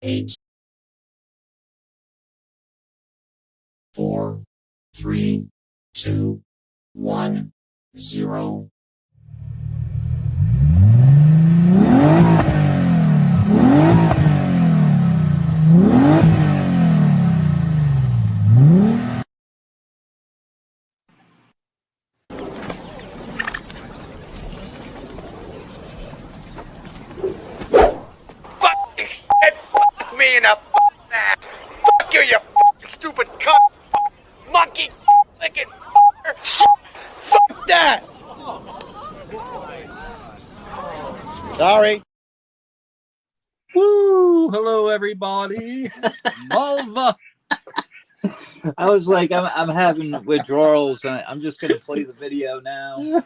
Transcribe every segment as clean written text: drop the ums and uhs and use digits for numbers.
eight, four, three, two, one, zero. Fuck me in the ass. Fuck you, you stupid cunt. Monkey licking. Fuck that. Sorry. Woo! Hello, everybody. Malva. I was like, I'm having withdrawals. I'm just going to play the video now.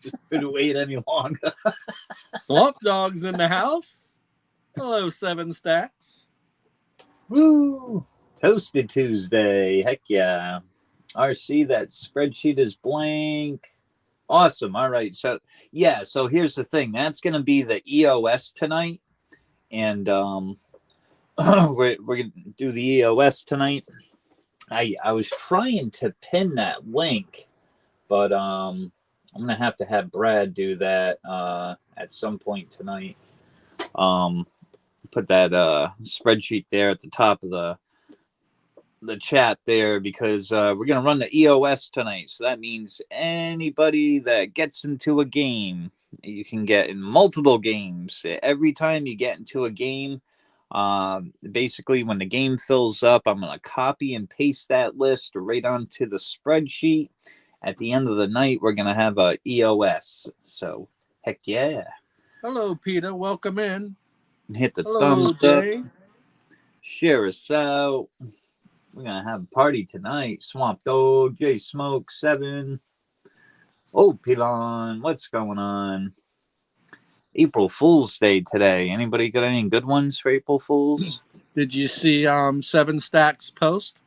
Just couldn't wait any longer. Swamp Dog's in the house. Hello, Seven Stacks. Woo! Toasty Tuesday. Heck yeah. RC, that spreadsheet is blank. Awesome. All right. So, yeah. So here's the thing. That's going to be the EOS tonight. And we're going to do the EOS tonight. I was trying to pin that link, but I'm gonna have to have Brad do that at some point tonight. Put that spreadsheet there at the top of the chat there, because we're gonna run the EOS tonight. So that means anybody that gets into a game, you can get in multiple games. Every time you get into a game, basically when the game fills up, I'm going to copy and paste that list right onto the spreadsheet. At the end of the night, we're going to have a EOS. So heck yeah. Hello, Peter. Welcome in. Hit the Hello, thumbs Jay. up. Share us out. We're going to have a party tonight. Swamp Dog, J Smoke, 7. Oh, Pilon, what's going on? April Fool's Day today. Anybody got any good ones for April Fools? Did you see Seven Stacks post?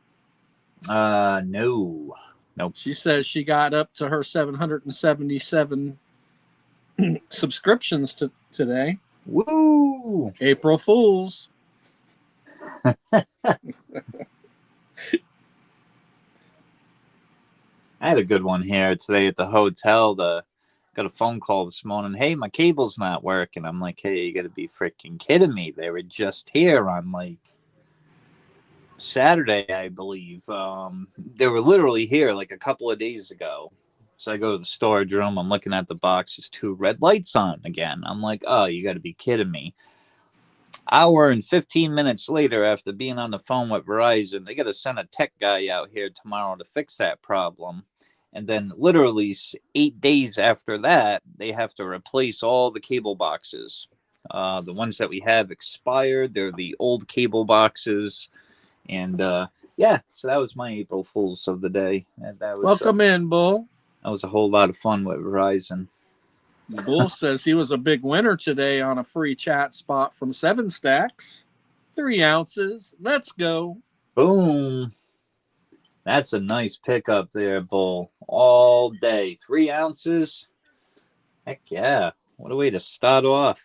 No. Nope. She says she got up to her 777 subscriptions today. Woo! April Fools. I had a good one here today at the hotel. Got a phone call this morning. Hey, my cable's not working. I'm like, hey, you got to be freaking kidding me. They were just here on like Saturday, I believe. They were literally here like a couple of days ago. So I go to the storage room. I'm looking at the boxes, 2 red lights on again. I'm like, oh, you got to be kidding me. Hour and 15 minutes later, after being on the phone with Verizon, they got to send a tech guy out here tomorrow to fix that problem. And then literally 8 days after that, they have to replace all the cable boxes. The ones that we have expired. They're the old cable boxes. And yeah, so that was my April Fool's of the day. And that was, Welcome in, Bull. That was a whole lot of fun with Verizon. Bull says he was a big winner today on a free chat spot from Seven Stacks. 3 ounces. Let's go. Boom. That's a nice pickup there, Bull. All day. 3 ounces. Heck yeah. What a way to start off.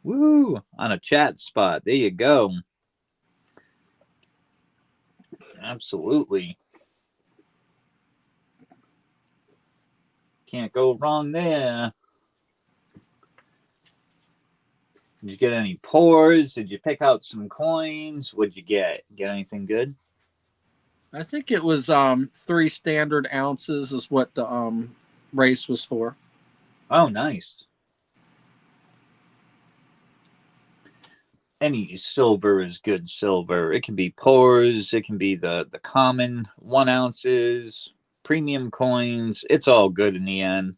Woo. On a chat spot. There you go. Absolutely. Can't go wrong there. Did you get any pours? Did you pick out some coins? What'd you get? Get anything good? I think it was 3 standard ounces is what the race was for. Oh, nice. Any silver is good silver. It can be pours. It can be the common 1 ounces, premium coins. It's all good in the end.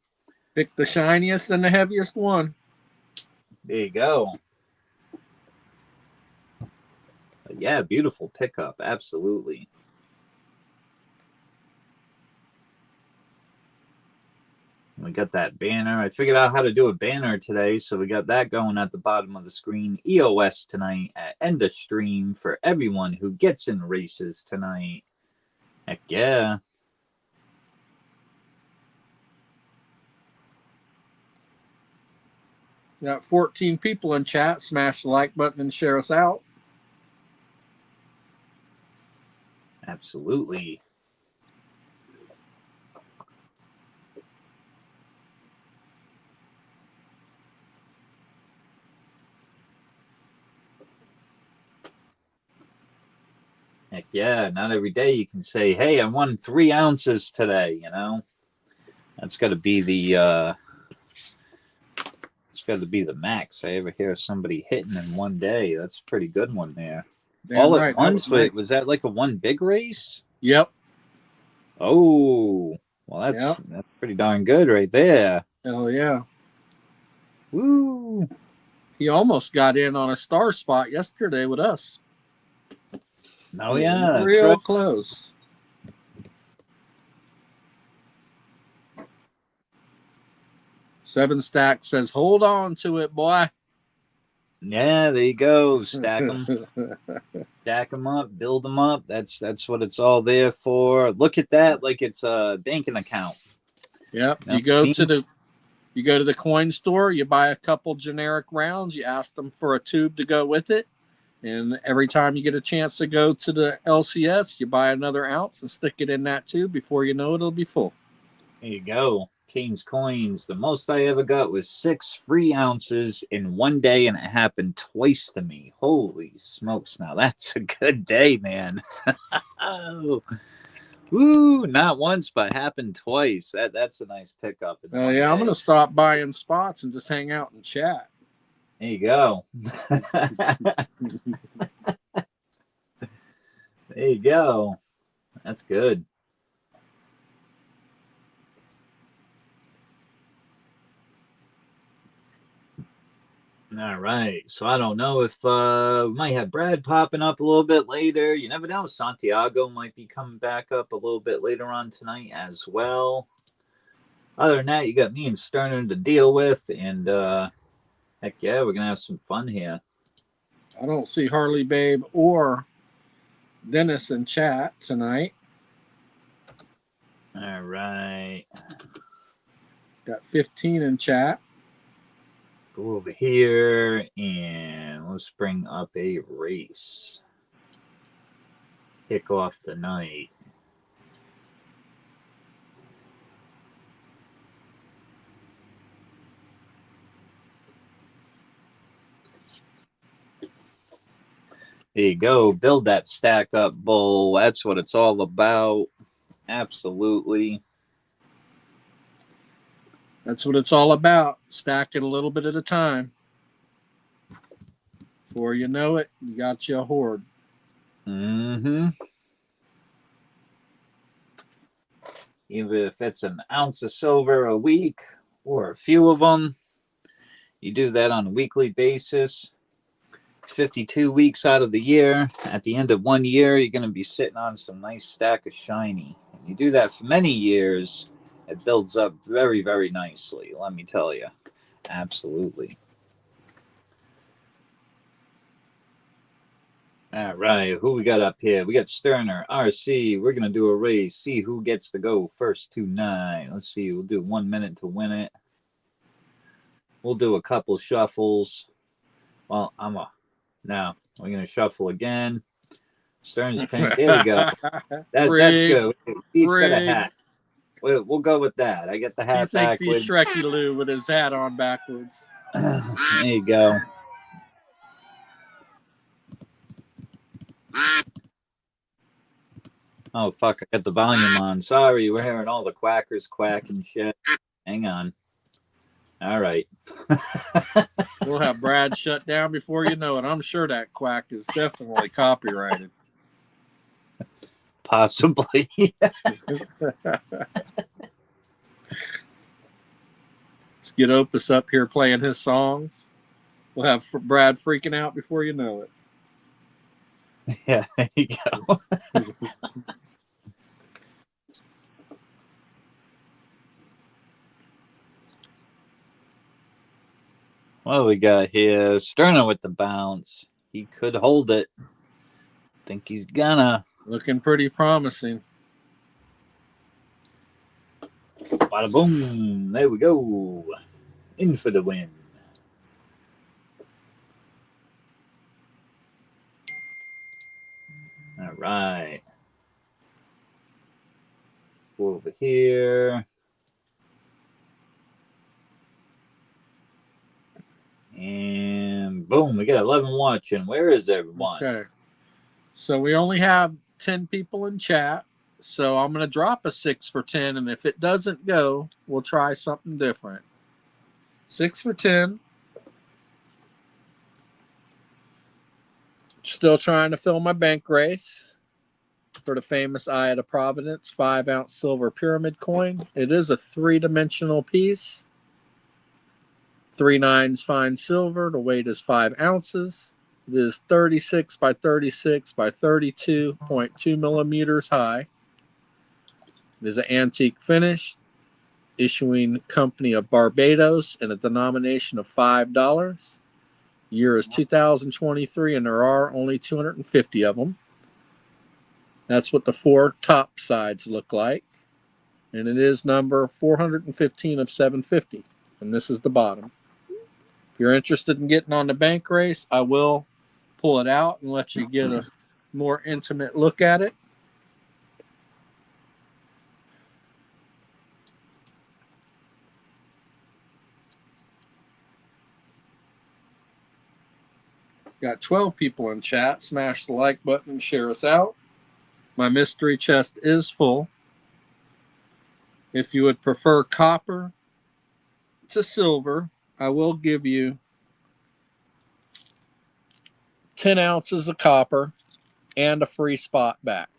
Pick the shiniest and the heaviest one. There you go. But yeah, beautiful pickup. Absolutely. We got that banner. I figured out how to do a banner today, so we got that going at the bottom of the screen. EOS tonight at end of stream for everyone who gets in races tonight. Heck yeah. Got 14 people in chat. Smash the like button and share us out. Absolutely. Heck yeah, not every day you can say, hey, I won 3 ounces today, you know? That's got to be the it's got to be the max I ever hear somebody hitting in one day. That's a pretty good one there. Damn All right. at once? Was that like a one big race? Yep. Oh, well, that's pretty darn good right there. Hell yeah. Woo. He almost got in on a star spot yesterday with us. Oh, yeah. Real close. Seven Stack says, hold on to it, boy. Yeah, there you go. Stack them. Stack them up, build them up. That's what it's all there for. Look at that like it's a banking account. Yep. You go to the coin store, you buy a couple generic rounds, you ask them for a tube to go with it, and every time you get a chance to go to the LCS, you buy another ounce and stick it in that tube. Before you know it, it'll be full. There you go. King's Coins. The most I ever got was 6 free ounces in one day, and it happened twice to me. Holy smokes. Now that's a good day, man. Oh. Woo, not once, but happened twice. That's a nice pickup. Oh, yeah, I'm going to stop buying spots and just hang out and chat. There you go. There you go. That's good. All right. So I don't know if we might have Brad popping up a little bit later. You never know. Santiago might be coming back up a little bit later on tonight as well. Other than that, you got me and Sterner to deal with. And heck yeah, we're going to have some fun here. I don't see Harley Babe or Dennis in chat tonight. All right. Got 15 in chat. Go over here and let's bring up a race. Kick off the night. There you go. Build that stack up, Bull. That's what it's all about. Absolutely. That's what it's all about. Stack it a little bit at a time. Before you know it, you got you a horde. Mm-hmm. Even if it's an ounce of silver a week or a few of them, you do that on a weekly basis. 52 weeks out of the year. At the end of 1 year, you're going to be sitting on some nice stack of shiny. And you do that for many years, it builds up very, very nicely, let me tell you. Absolutely. All right, who we got up here? We got Sterner, RC. We're going to do a race, see who gets to go first tonight. Let's see, we'll do 1 minute to win it. We'll do a couple shuffles. Well, now, we're going to shuffle again. Stern's pink. There we go. That's good. Each got a hat. We'll go with that. I get the hat he thinks backwards. He's Shreky Lou with his hat on backwards. There you go. Oh, fuck. I got the volume on. Sorry, we're hearing all the quackers quack and shit. Hang on. All right. We'll have Brad shut down before you know it. I'm sure that quack is definitely copyrighted. Possibly. Let's get Opus up here playing his songs. We'll have Brad freaking out before you know it. Yeah, there you go. What do we got here? Sterner with the bounce. He could hold it. Think he's gonna. Looking pretty promising. Bada boom. There we go. In for the win. All right. Go over here. And boom, we got 11 watching. Where is everyone? Okay. So we only have 10 people in chat. So I'm going to drop a 6 for 10. And if it doesn't go, we'll try something different. 6 for 10. Still trying to fill my bank race for the famous Eye of the Providence 5-ounce silver pyramid coin. It is a 3-dimensional piece. 3 nines fine silver. The weight is 5 ounces. It is 36 by 36 by 32.2 millimeters high. It is an antique finish, issuing company of Barbados in a denomination of $5. Year is 2023, and there are only 250 of them. That's what the 4 top sides look like. And it is number 415 of 750. And this is the bottom. If you're interested in getting on the bank race, I will pull it out and let you get a more intimate look at it. Got 12 people in chat. Smash the like button and share us out. My mystery chest is full. If you would prefer copper to silver, I will give you 10 ounces of copper and a free spot back.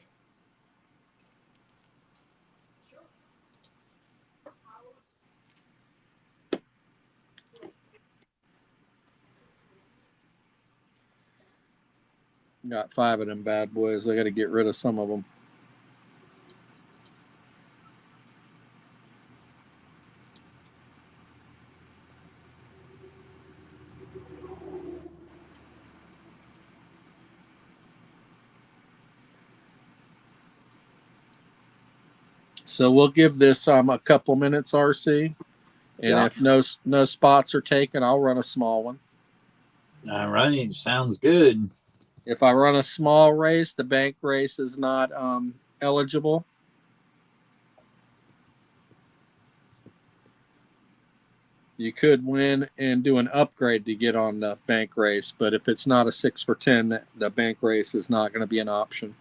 Got 5 of them bad boys. I got to get rid of some of them. So we'll give this a couple minutes, RC. And if no spots are taken, I'll run a small one. All right, sounds good. If I run a small race, the bank race is not eligible. You could win and do an upgrade to get on the bank race, but if it's not a 6 for 10, the bank race is not going to be an option.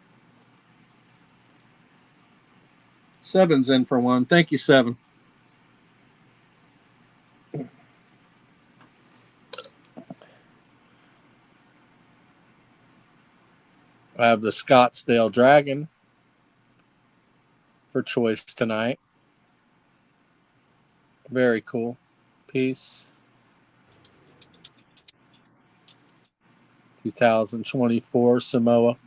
7's in for 1. Thank you, 7. I have the Scottsdale Dragon for choice tonight. Very cool piece. 2024 Samoa.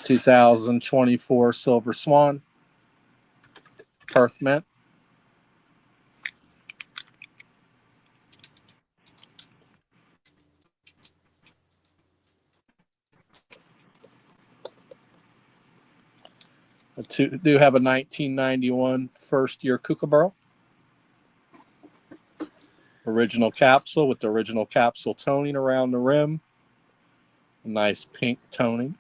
(2024) Silver Swan. Perth Mint. I do have a 1991 first-year Kookaburra. Original capsule with the original capsule toning around the rim. A nice pink toning.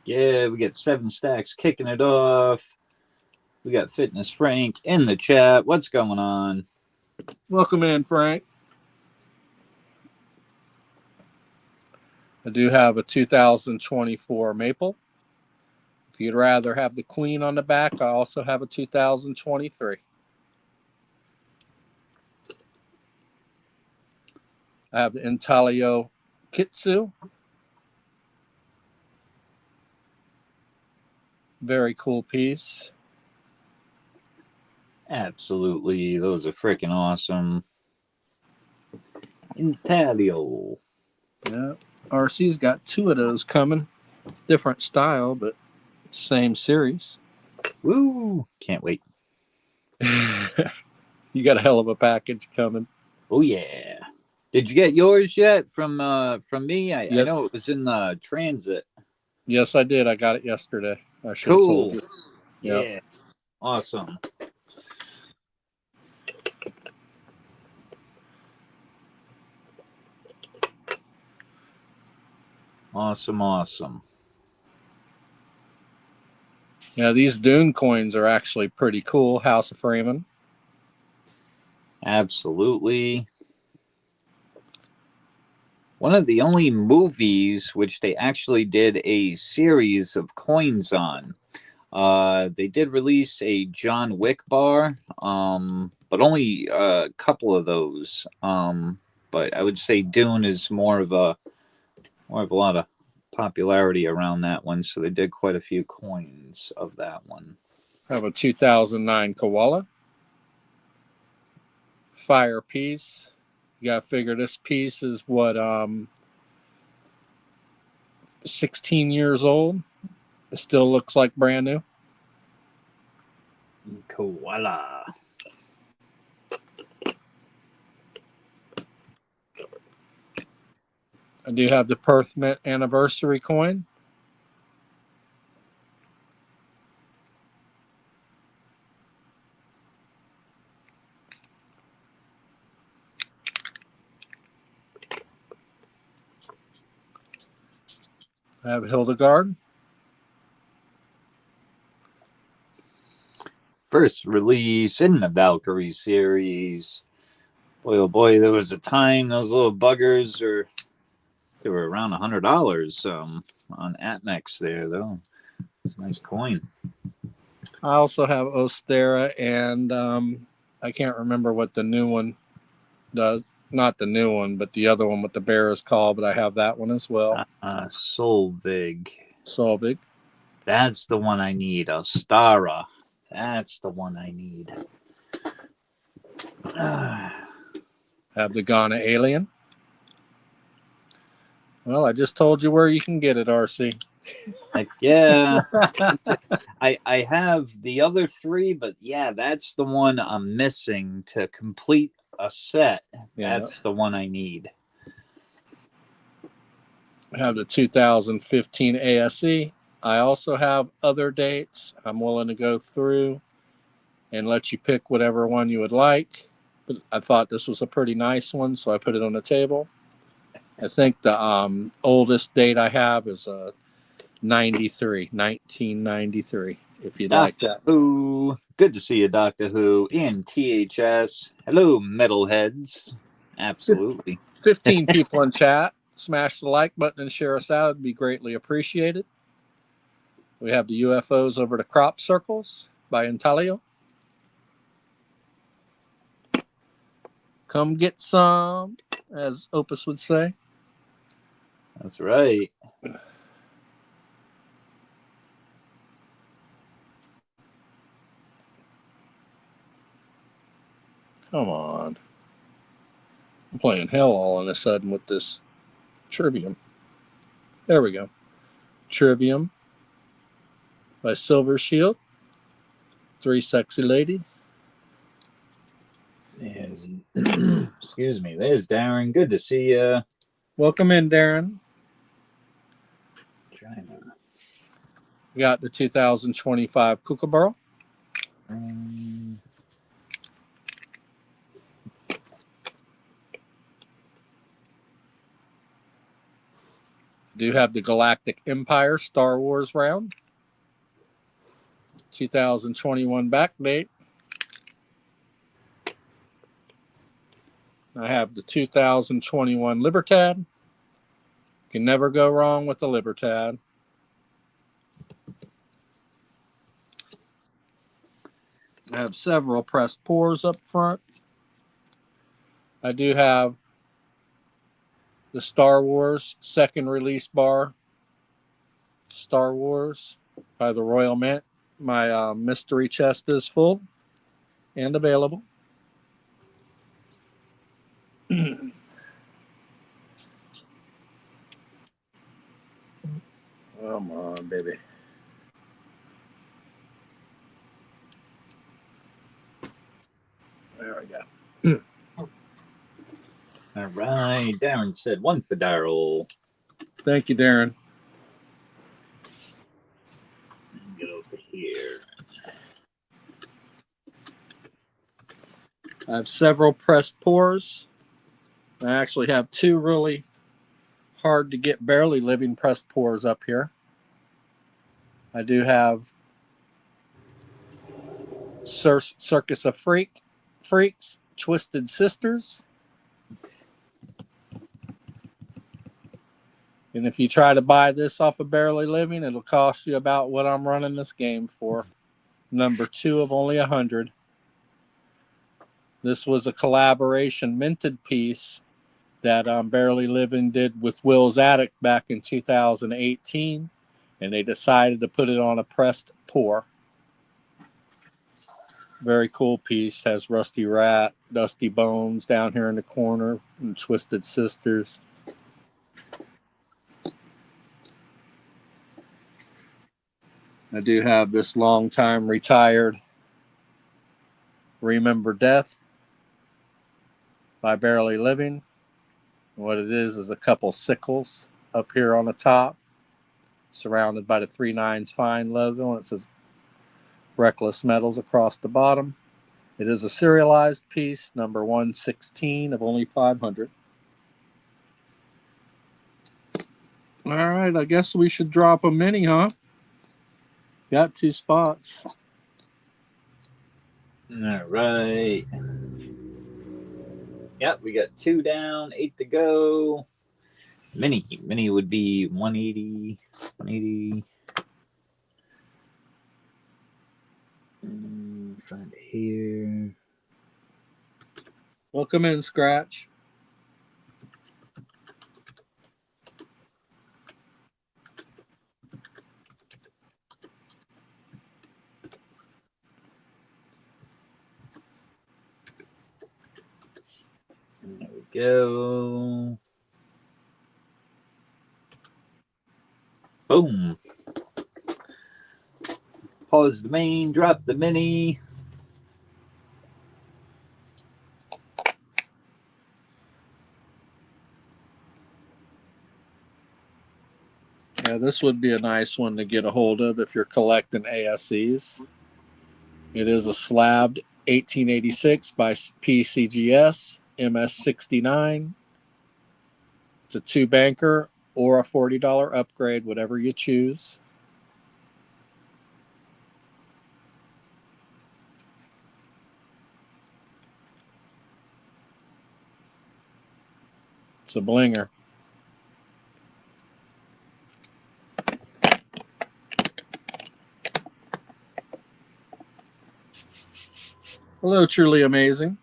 Yeah, we got 7 stacks kicking it off. We got Fitness Frank in the chat. What's going on? Welcome in, Frank. I do have a 2024 Maple. If you'd rather have the Queen on the back, I also have a 2023. I have the Intaglio Kitsu. Very cool piece. Absolutely. Those are freaking awesome. Intaglio. Yeah. RC's got 2 of those coming. Different style, but same series. Woo! Can't wait. You got a hell of a package coming. Oh yeah. Did you get yours yet from me? Yep. I know it was in the transit. Yes, I did. I got it yesterday. I should have told you. Yep. Yeah. Awesome. Awesome, awesome. Yeah, these Dune coins are actually pretty cool. House of Freeman. Absolutely. One of the only movies which they actually did a series of coins on. They did release a John Wick bar, but only a couple of those. But I would say Dune is more of a lot of popularity around that one, so they did quite a few coins of that one. Have a 2009 Koala. Fire piece. You gotta figure this piece is what 16 years old. It still looks like brand new. Koala. I do have the Perth Mint anniversary coin. I have Hildegard. First release in the Valkyrie series. Boy, oh boy, there was a time those little buggers they were around $100 on Atmex there, though. It's a nice coin. I also have Ostera, and I can't remember what the new one does. Not the new one, but the other one with the bear is called, but I have that one as well. Solvig. Solvig. That's the one I need. Ostara. That's the one I need. Have the Ghana Alien. Well, I just told you where you can get it, RC. Heck yeah. I have the other three, but yeah, that's the one I'm missing to complete a set. Yeah. That's the one I need. I have the 2015 ASE. I also have other dates. I'm willing to go through and let you pick whatever one you would like. But I thought this was a pretty nice one, so I put it on the table. I think the oldest date I have is 1993, if you'd like that. Who? Good to see you, Doctor Who, in THS. Hello, metalheads. Absolutely. 15 people in chat. Smash the like button and share us out. It'd be greatly appreciated. We have the UFOs over the crop circles by Intalio. Come get some, as Opus would say. That's right. Come on. I'm playing hell all of a sudden with this Trivium. There we go. Trivium by Silver Shield. 3 sexy ladies. Excuse me. There's Darren. Good to see you. Welcome in, Darren. China. We got the 2025 Kookaburra. Do have the Galactic Empire Star Wars round. 2021 back date. I have the 2021 Libertad. Can never go wrong with the Libertad. I have several pressed pours up front. I do have the Star Wars second release bar. Star Wars by the Royal Mint. My mystery chest is full and available. Come on, baby. There we go. All right. Darren said one for Daryl. Thank you, Darren. Get over here. I have several pressed pours. I actually have 2 really hard to get barely living pressed pours up here. I do have Circus of Freaks, Twisted Sisters. And if you try to buy this off of Barely Living, it'll cost you about what I'm running this game for. Number 2 of only 100. This was a collaboration minted piece that Barely Living did with Will's Attic back in 2018. And they decided to put it on a pressed pour. Very cool piece. Has Rusty Rat, Dusty Bones down here in the corner, and Twisted Sisters. I do have this long time retired Remember Death by Barely Living. What it is a couple sickles up here on the top, surrounded by the 3 9s Fine logo, and it says Reckless Metals across the bottom. It is a serialized piece, number 116 of only 500. All right, I guess we should drop a mini, huh? Got 2 spots. All right. Yep, we got 2 down, 8 to go. Mini would be 180. Find it here. Welcome in, Scratch. There we go. Boom. Pause the main, drop the mini. Yeah, this would be a nice one to get a hold of if you're collecting ASEs. It is a slabbed 1886 by PCGS MS69. It's a 2-banker or a $40 upgrade, whatever you choose. It's a blinger. Hello, Truly Amazing.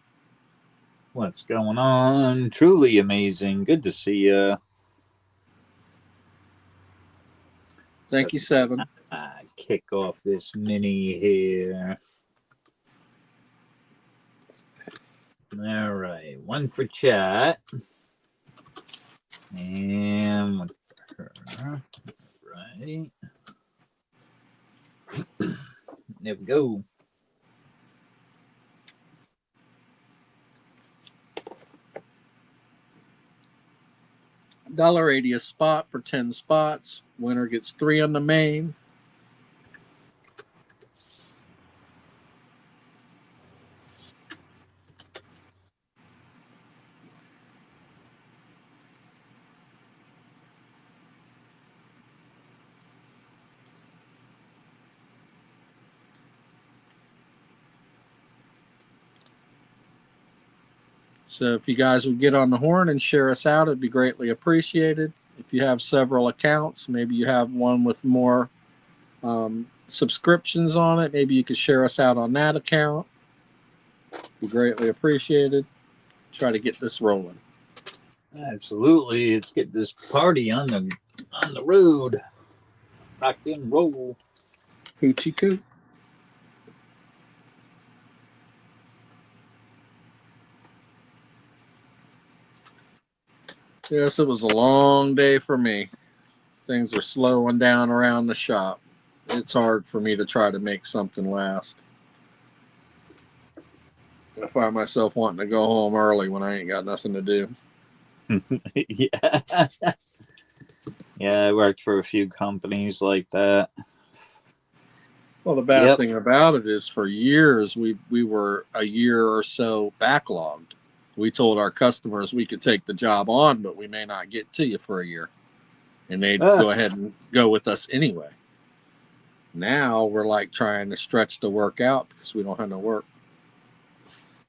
What's going on? Truly amazing. Good to see you. Thank you, 7. Kick off this mini here. All right, 1 for chat. And 1 for her. Right. There we go. $1.80 a spot for 10 spots. Winner gets 3 on the main. So if you guys would get on the horn and share us out, it'd be greatly appreciated. If you have several accounts, maybe you have one with more subscriptions on it, maybe you could share us out on that account. Be greatly appreciated. Try to get this rolling. Absolutely. Let's get this party on the road. Rock and roll. Hoochie coo. Yes, it was a long day for me. Things are slowing down around the shop. It's hard for me to try to make something last. I find myself wanting to go home early when I ain't got nothing to do. Yeah. Yeah, I worked for a few companies like that. Well, the bad thing about it is for years we were a year or so backlogged. we told our customers we could take the job on, but we may not get to you for a year. And they'd go ahead and go with us anyway. Now we're like trying to stretch the work out because we don't have no work.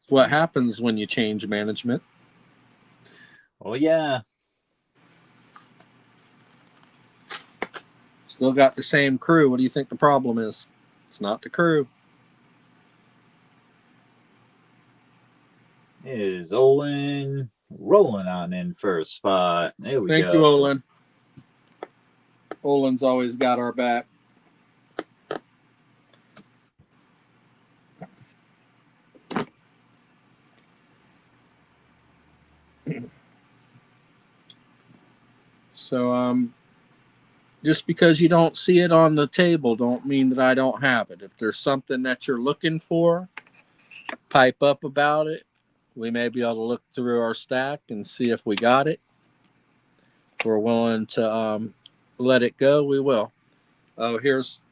It's what happens when you change management. Oh, yeah. Still got the same crew. What do you think the problem is? It's not the crew. Is Olin rolling on in first spot? There we go. Thank you, Olin. Olin's always got our back. So, just because you don't see it on the table don't mean that I don't have it. If there's something that you're looking for, pipe up about it. We may be able to look through our stack and see if we got it. If we're willing to let it go, we will. Oh,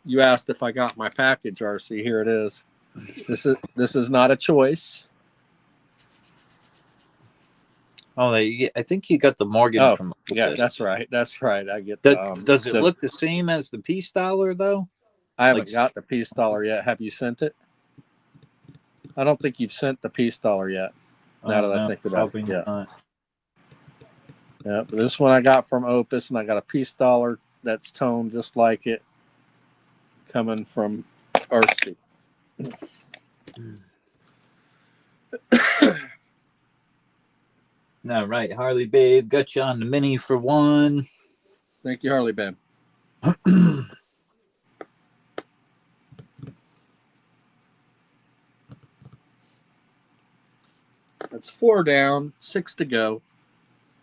you asked if I got my package, RC. Here it is. This is not a choice. Oh, I think you got the Morgan from. Yeah, that's right. That's right. I get does it look the same as the Peace Dollar though? I haven't got the Peace Dollar yet. Have you sent it? I don't think you've sent the Peace Dollar yet. Now that I think about it. Yeah. Yeah, but this one I got from Opus, and I got a Peace Dollar that's toned just like it, coming from RC. All right, Harley Babe, got you on the mini for one. Thank you, Harley Babe. That's 4 down, 6 to go.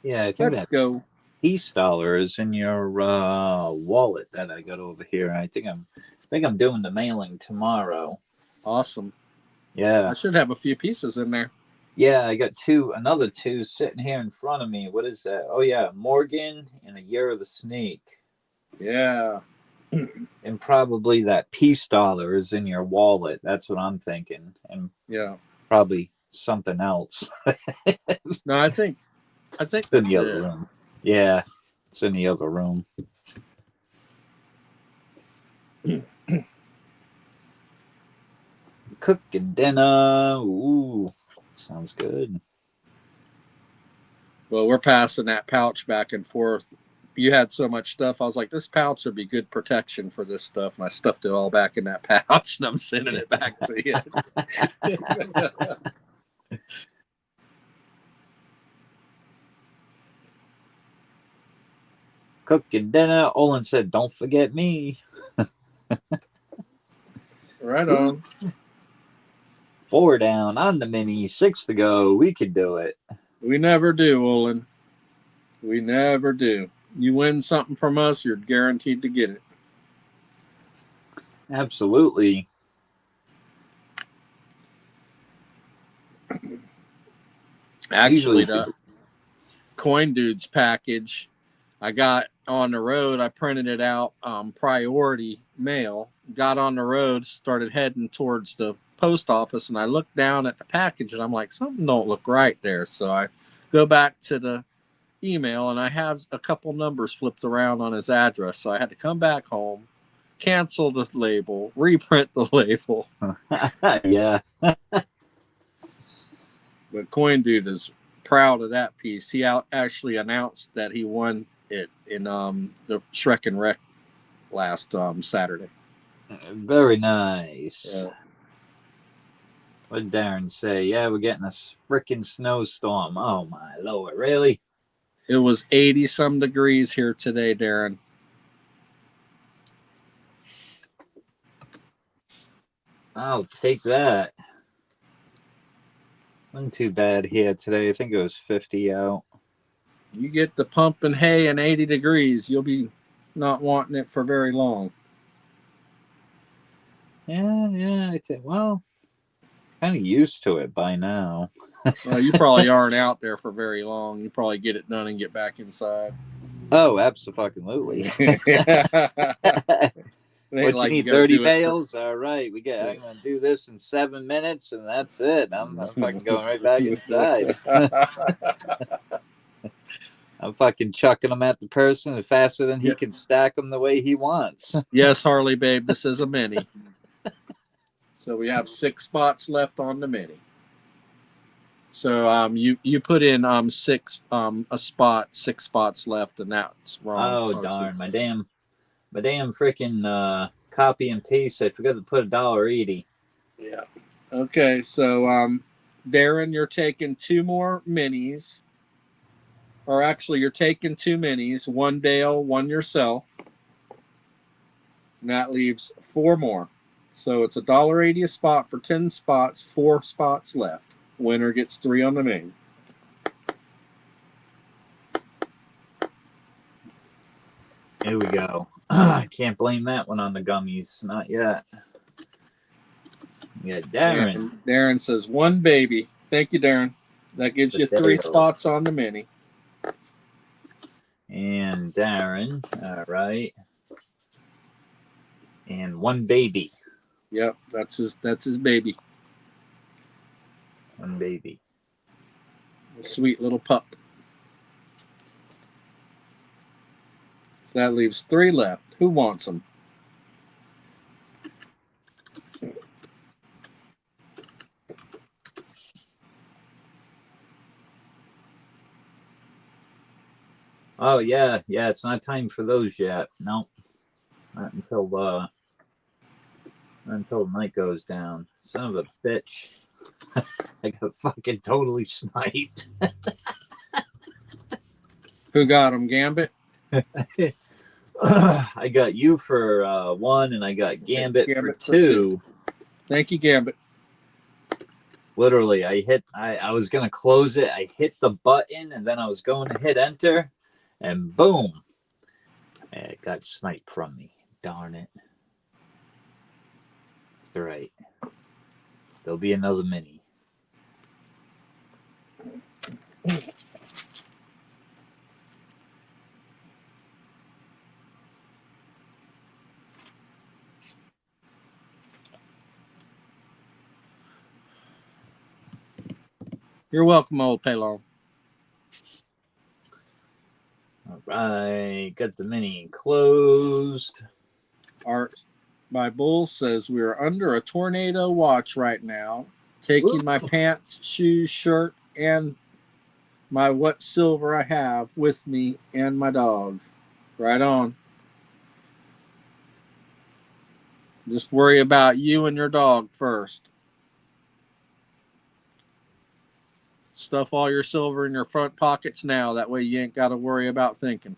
Yeah, I think Let's go. Peace Dollar is in your wallet that I got over here. I think I'm doing the mailing tomorrow. Awesome. Yeah, I should have a few pieces in there. Yeah, I got another two sitting here in front of me. What is that? Oh yeah, Morgan and A Year of the Snake. Yeah. And probably that Peace Dollar is in your wallet. That's what I'm thinking. And yeah, probably something else. No, I think it's in the other room. Yeah, it's in the other room. Cooking dinner. Ooh, sounds good. Well, we're passing that pouch back and forth. You had so much stuff. I was like, this pouch would be good protection for this stuff. And I stuffed it all back in that pouch, and I'm sending it back to you. Cooking dinner. Olin said, don't forget me. Right on. 4 down on the mini, 6 to go. We could do it. We never do, Olin. We never do. You win something from us, you're guaranteed to get it. Absolutely. Actually, the Coin Dudes package I got on the road, I printed it out priority mail, got on the road, started heading towards the post office, and I looked down at the package and I'm like, something don't look right there. So I go back to the email and I have a couple numbers flipped around on his address. So I had to come back home, cancel the label, reprint the label. Yeah. But Coin Dude is proud of that piece. He actually announced that he won it in the Shrek and Wreck last Saturday. Very nice. Yeah. What did Darren say? Yeah, we're getting a freaking snowstorm. Oh my Lord, really? It was 80 some degrees here today, Darren. I'll take that. Wasn't too bad here today. I think it was 50 out. You get the pumping hay and 80 degrees, you'll be not wanting it for very long. Yeah. I think, well, kind of used to it by now. Well, you probably aren't out there for very long. You probably get it done and get back inside. Oh, absolutely. It ain't What like you need, gotta 30 do it for- bales? All right, I'm gonna do this in 7 minutes, and that's it. I'm fucking going right back inside. I'm fucking chucking them at the person faster than he can stack them the way he wants. Yes, Harley, babe, this is a mini. So we have 6 spots left on the mini. So you put in 6 a spot, 6 spots left, and that's wrong. Oh darn, my damn freaking copy and paste. I forgot to put $1.80. Yeah. Okay, so Darren, you're taking 2 more minis. Or actually you're taking 2 minis, 1 Dale, 1 yourself. And that leaves 4 more. So it's $1.80 a spot for 10 spots, 4 spots left. Winner gets 3 on the main. Here we go. I can't blame that one on the gummies. Not yet. Yeah, Darren. And Darren says 1 baby. Thank you, Darren. That gives you 3 spots on the mini. And Darren. All right. And 1 baby. Yep, that's his baby. 1 baby. A sweet little pup. So that leaves 3 left. Who wants them? Oh yeah, it's not time for those yet. Nope. Not until the night goes down. Son of a bitch. I got fucking totally sniped. Who got him, Gambit? I got you for 1, and I got Gambit for 2. Thank you, Gambit. Literally, I was gonna close it. I hit the button, and then I was going to hit enter, and boom, it got sniped from me. Darn it. It's all right. There'll be another mini. You're welcome, old Paylon. All right, got the mini closed. Art by Bull says we are under a tornado watch right now. Taking my pants, shoes, shirt, and my what silver I have with me and my dog. Right on. Just worry about you and your dog first. Stuff all your silver in your front pockets now. That way you ain't got to worry about thinking.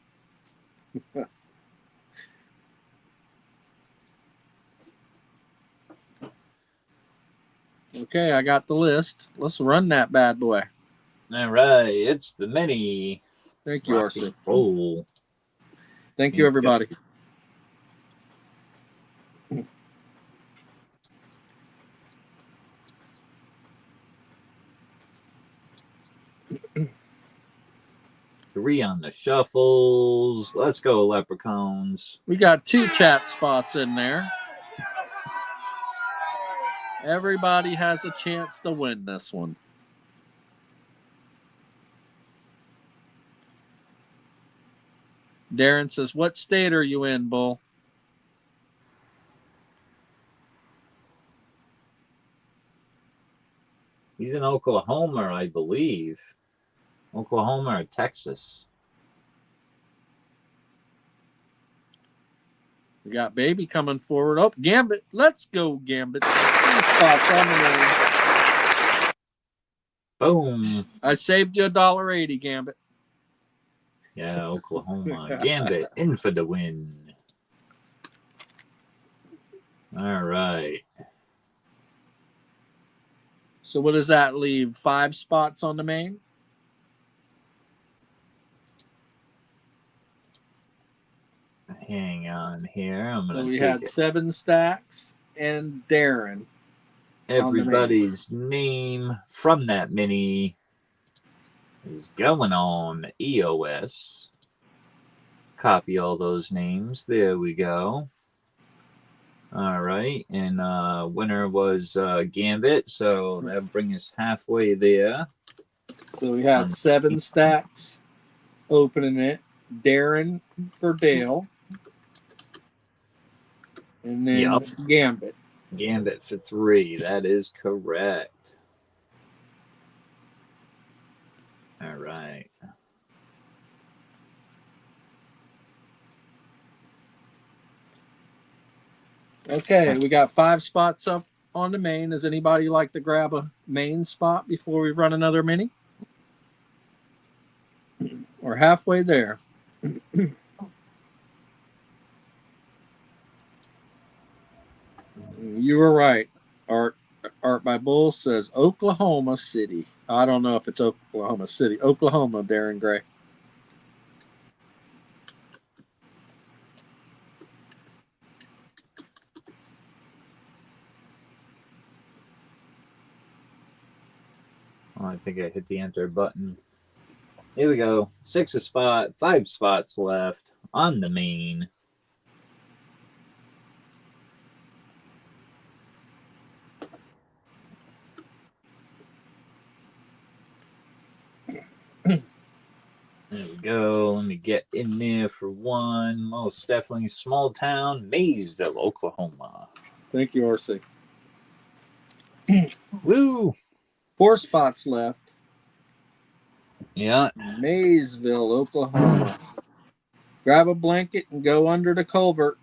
Okay, I got the list. Let's run that bad boy. All right, it's the mini. Thank you, RC. Oh, thank you, everybody. Three on the shuffles. Let's go, leprechauns. We got 2 chat spots in there. Everybody has a chance to win this one. Darren says, what state are you in, Bull? He's in Oklahoma, I believe. Oklahoma or Texas. We got Baby coming forward. Oh, Gambit. Let's go, Gambit. 2 spots on the lane. Boom. I saved you $1.80, Gambit. Yeah, Oklahoma. Gambit in for the win. All right. So what does that leave? 5 spots on the main? Hang on here. I'm gonna. So we had 7 stacks and Darren. Everybody's name from that mini is going on EOS. Copy all those names. There we go. All right, and winner was Gambit, so that brings us halfway there. So we had 7 stacks opening it. Darren for Dale. And then Yup. Gambit. Gambit for 3. That is correct. All right. Okay, we got 5 spots up on the main. Does anybody like to grab a main spot before we run another mini? We're halfway there. You were right. Art by Bull says Oklahoma City. I don't know if it's Oklahoma City. Oklahoma, Darren Gray. Oh, I think I hit the enter button. Here we go. 6 a spot, 5 spots left on the main. There we go. Let me get in there for one. Most definitely small town, Maysville, Oklahoma. Thank you, RC. Woo! 4 spots left. Yeah. Maysville, Oklahoma. Grab a blanket and go under the culvert.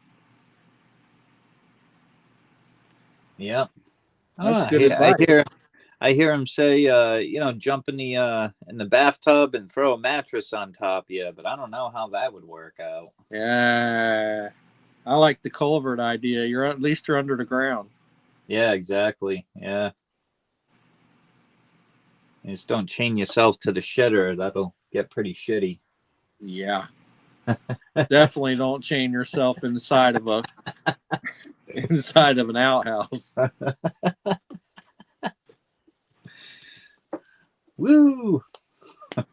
Yep. That's good advice. I hear him say, jump in the bathtub and throw a mattress on top of you, but I don't know how that would work out. Yeah. I like the culvert idea. At least you're under the ground. Yeah, exactly. Yeah. You just don't chain yourself to the shitter. That'll get pretty shitty. Yeah. Definitely don't chain yourself inside of an outhouse. Woo! I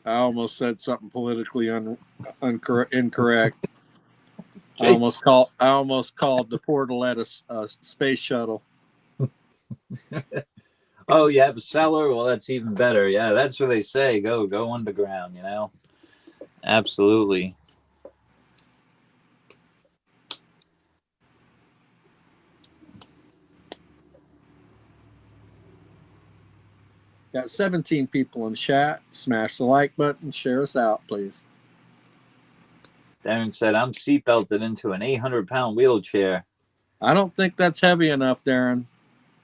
almost said something politically incorrect. I almost called the portalette a space shuttle. Oh, you have a cellar? Well, that's even better. Yeah, that's what they say. Go underground, Absolutely. Got 17 people in chat. Smash the like button. Share us out, please. Darren said, I'm seatbelted into an 800-pound wheelchair. I don't think that's heavy enough, Darren.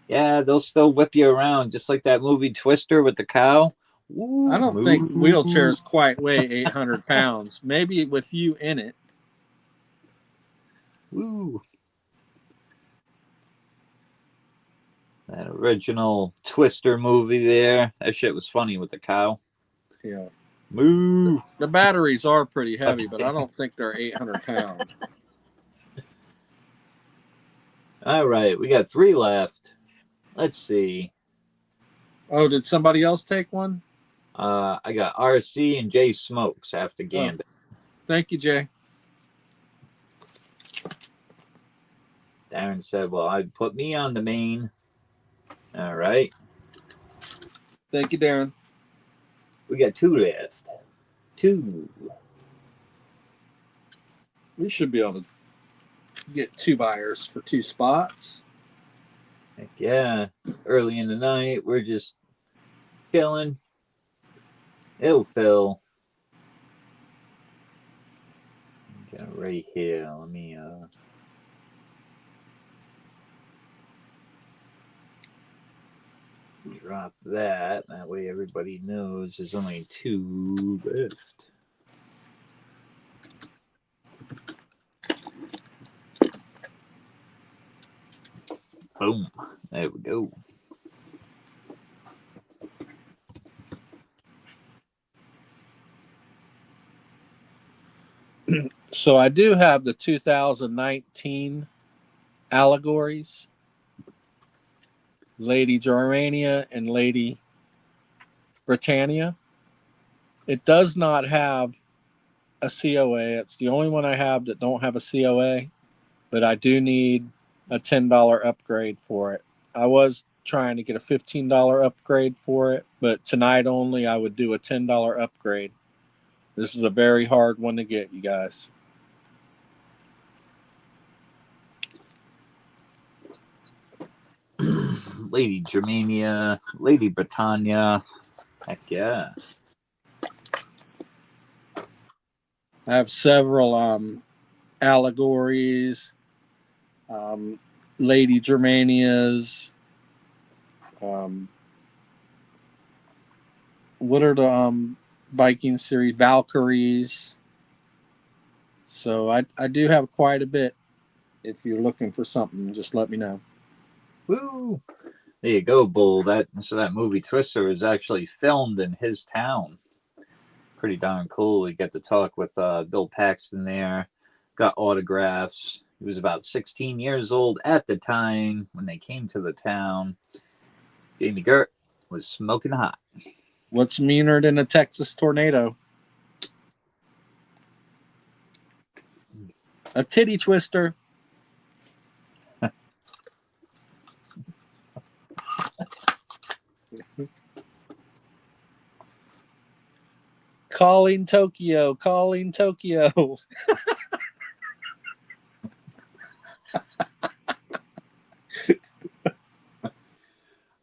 Yeah, they'll still whip you around, just like that movie Twister with the cow. Ooh, I don't think wheelchairs quite weigh 800 pounds. Maybe with you in it. Woo. That original Twister movie there. That shit was funny with the cow. Yeah. Moo. The batteries are pretty heavy, but I don't think they're 800 pounds. All right, we got 3 left. Let's see. Oh, did somebody else take one? I got RC and Jay Smokes after Gambit. Oh. Thank you, Jay. Darren said, well, I'd put me on the main. All right. Thank you, Darren. We got 2 left. 2. We should be able to get 2 buyers for 2 spots. Heck yeah. Early in the night, we're just chilling. It'll fill. Right here. Let me drop that. That way everybody knows there's only 2 left. Boom. There we go. So I do have the 2019 allegories. Lady Germania and Lady Britannia. It does not have a COA. It's the only one I have that don't have a COA. but I do need a $10 upgrade for it. I was trying to get a $15 upgrade for it, but tonight only I would do a $10 upgrade. This is a very hard one to get, you guys. Lady Germania, Lady Britannia. Heck yeah. I have several allegories, Lady Germanias. What are the Viking series? Valkyries. So I do have quite a bit. If you're looking for something, just let me know. Woo! There you go, Bull. That movie Twister was actually filmed in his town. Pretty darn cool. We get to talk with Bill Paxton there. Got autographs. He was about 16 years old at the time when they came to the town. Jamie Gert was smoking hot. What's meaner than a Texas tornado? A titty twister. Calling Tokyo, calling Tokyo.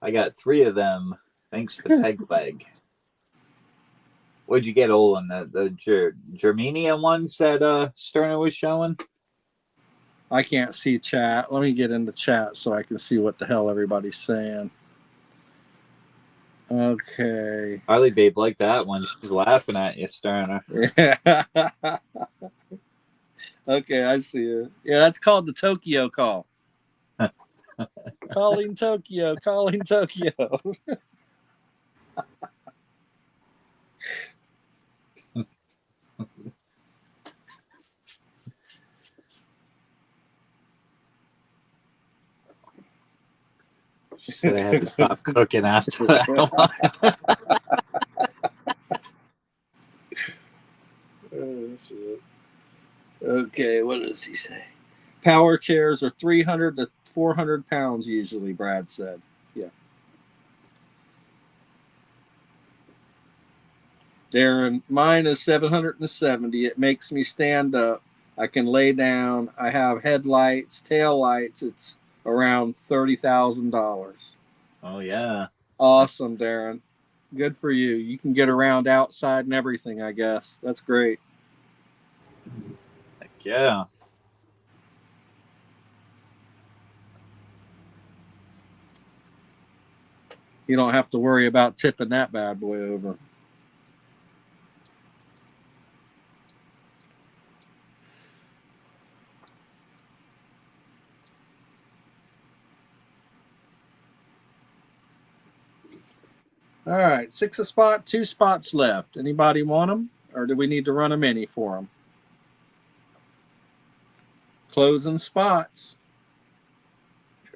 I got 3 of them, thanks to Pegleg. What'd you get, Olin? The Germania ones that Sterner was showing? I can't see chat. Let me get into chat so I can see what the hell everybody's saying. Okay. Harley Babe liked that one. She's laughing at you, Sterner. Okay, I see it. Yeah, that's called the Tokyo call. Calling Tokyo, calling Tokyo. She said I had to stop cooking after that one. Oh, shit. Okay, what does he say? Power chairs are 300 to 400 pounds usually, Brad said. Yeah. Darren, mine is 770. It makes me stand up. I can lay down. I have headlights, tail lights. It's around $30,000. Oh, yeah. Awesome, Darren. Good for you. You can get around outside and everything, I guess. That's great. Heck yeah. You don't have to worry about tipping that bad boy over. All right, 6 a spot, 2 spots left. Anybody want them, or do we need to run a mini for them? Closing spots.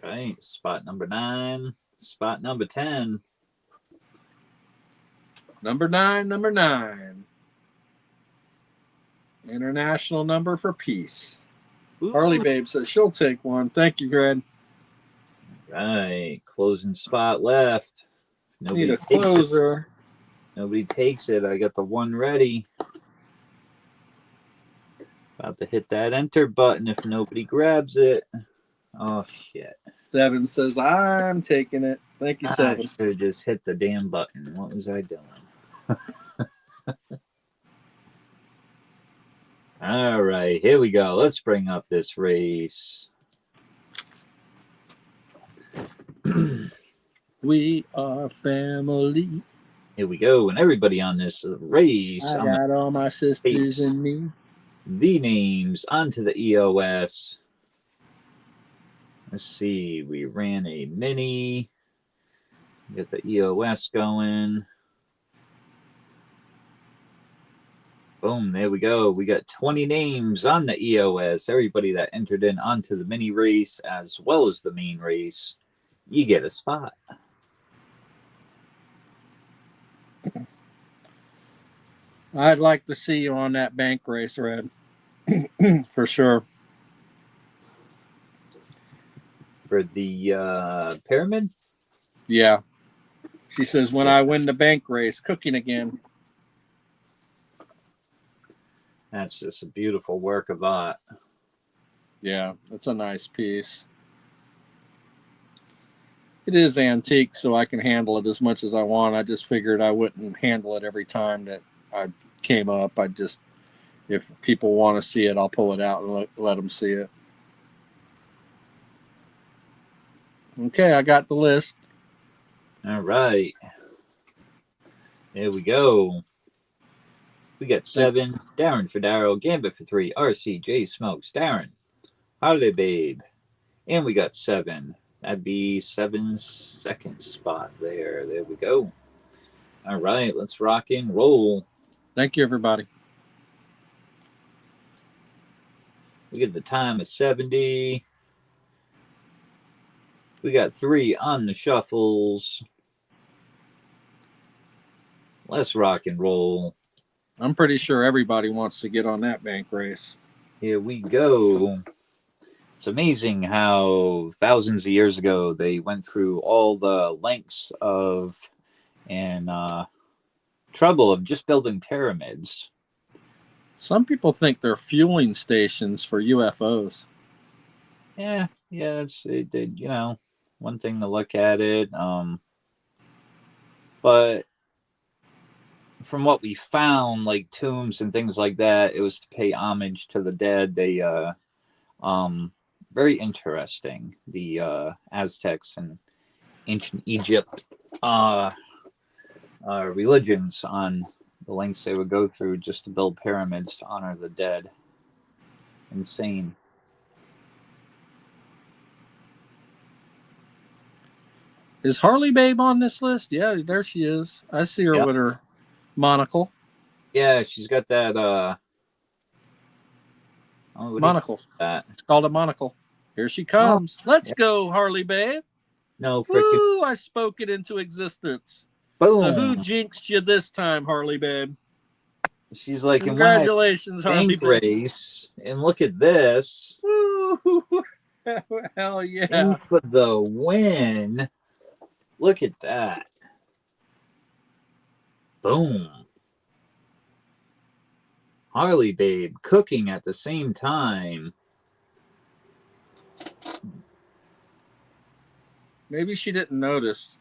Right. Spot number 9. Spot number 10. Number 9. International number for peace. Ooh. Harley Babe says she'll take one. Thank you, Greg. Right. Closing spot left. Need a closer. Nobody takes it. I got the one ready. About to hit that enter button if nobody grabs it. Oh, shit. 7 says, I'm taking it. Thank you, 7. I should have just hit the damn button. What was I doing? All right, here we go. Let's bring up this race. We are family. Here we go. And everybody on this race. I got all my sisters and me. The names onto the EOS. Let's see. We ran a mini. Get the EOS going. Boom, there we go. We got 20 names on the EOS. Everybody that entered in onto the mini race as well as the main race, you get a spot. I'd like to see you on that bank race, Red. For sure. For the pyramid? Yeah. She says, when I win the bank race, cooking again. That's just a beautiful work of art. Yeah, that's a nice piece. It is antique, so I can handle it as much as I want. I just figured I wouldn't handle it every time that I came up. I just, if people want to see it, I'll pull it out and let them see it. Okay, I got the list. All right. There we go. We got 7. Darren for Darrow. Gambit for 3. RCJ Smokes. Darren. Harley Babe. And we got 7. That'd be 7's second spot there. There we go. All right, let's rock and roll. Thank you, everybody. We get the time of 70. We got 3 on the shuffles. Let's rock and roll. I'm pretty sure everybody wants to get on that bank race. Here we go. It's amazing how thousands of years ago they went through all the lengths of and trouble of just building pyramids. Some people think they're fueling stations for UFOs. Yeah, it's one thing to look at it. But from what we found, like tombs and things like that, it was to pay homage to the dead. They very interesting. The Aztecs and ancient Egypt religions on the lengths they would go through just to build pyramids to honor the dead. Insane. Is Harley Babe on this list? Yeah, there she is. I see her with her monocle. Yeah, she's got that monocle. It's called a monocle. Here she comes. Let's go, Harley Babe. No freaking. Woo, I spoke it into existence. Boom. So who jinxed you this time, Harley Babe? She's like, congratulations, Harley Babe. Race, and look at this. Woo! Hell yeah. In for the win. Look at that. Boom. Harley Babe cooking at the same time. Maybe she didn't notice.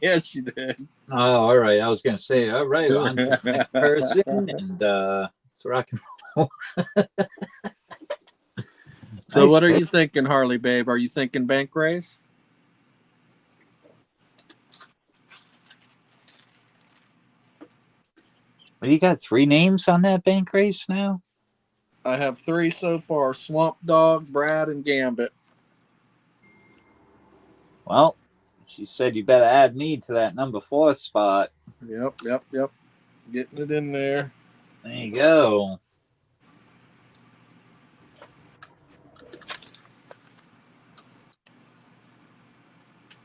Yes, she did. Oh, all right. I was going to say, all right, on to the next person, and let's rock and roll. So what are you thinking, Harley Babe? Are you thinking bank race? Well, you got 3 names on that bank race now? I have 3 so far. Swamp Dog, Brad, and Gambit. Well, she said you better add me to that number 4 spot. Yep. Getting it in there. There you go.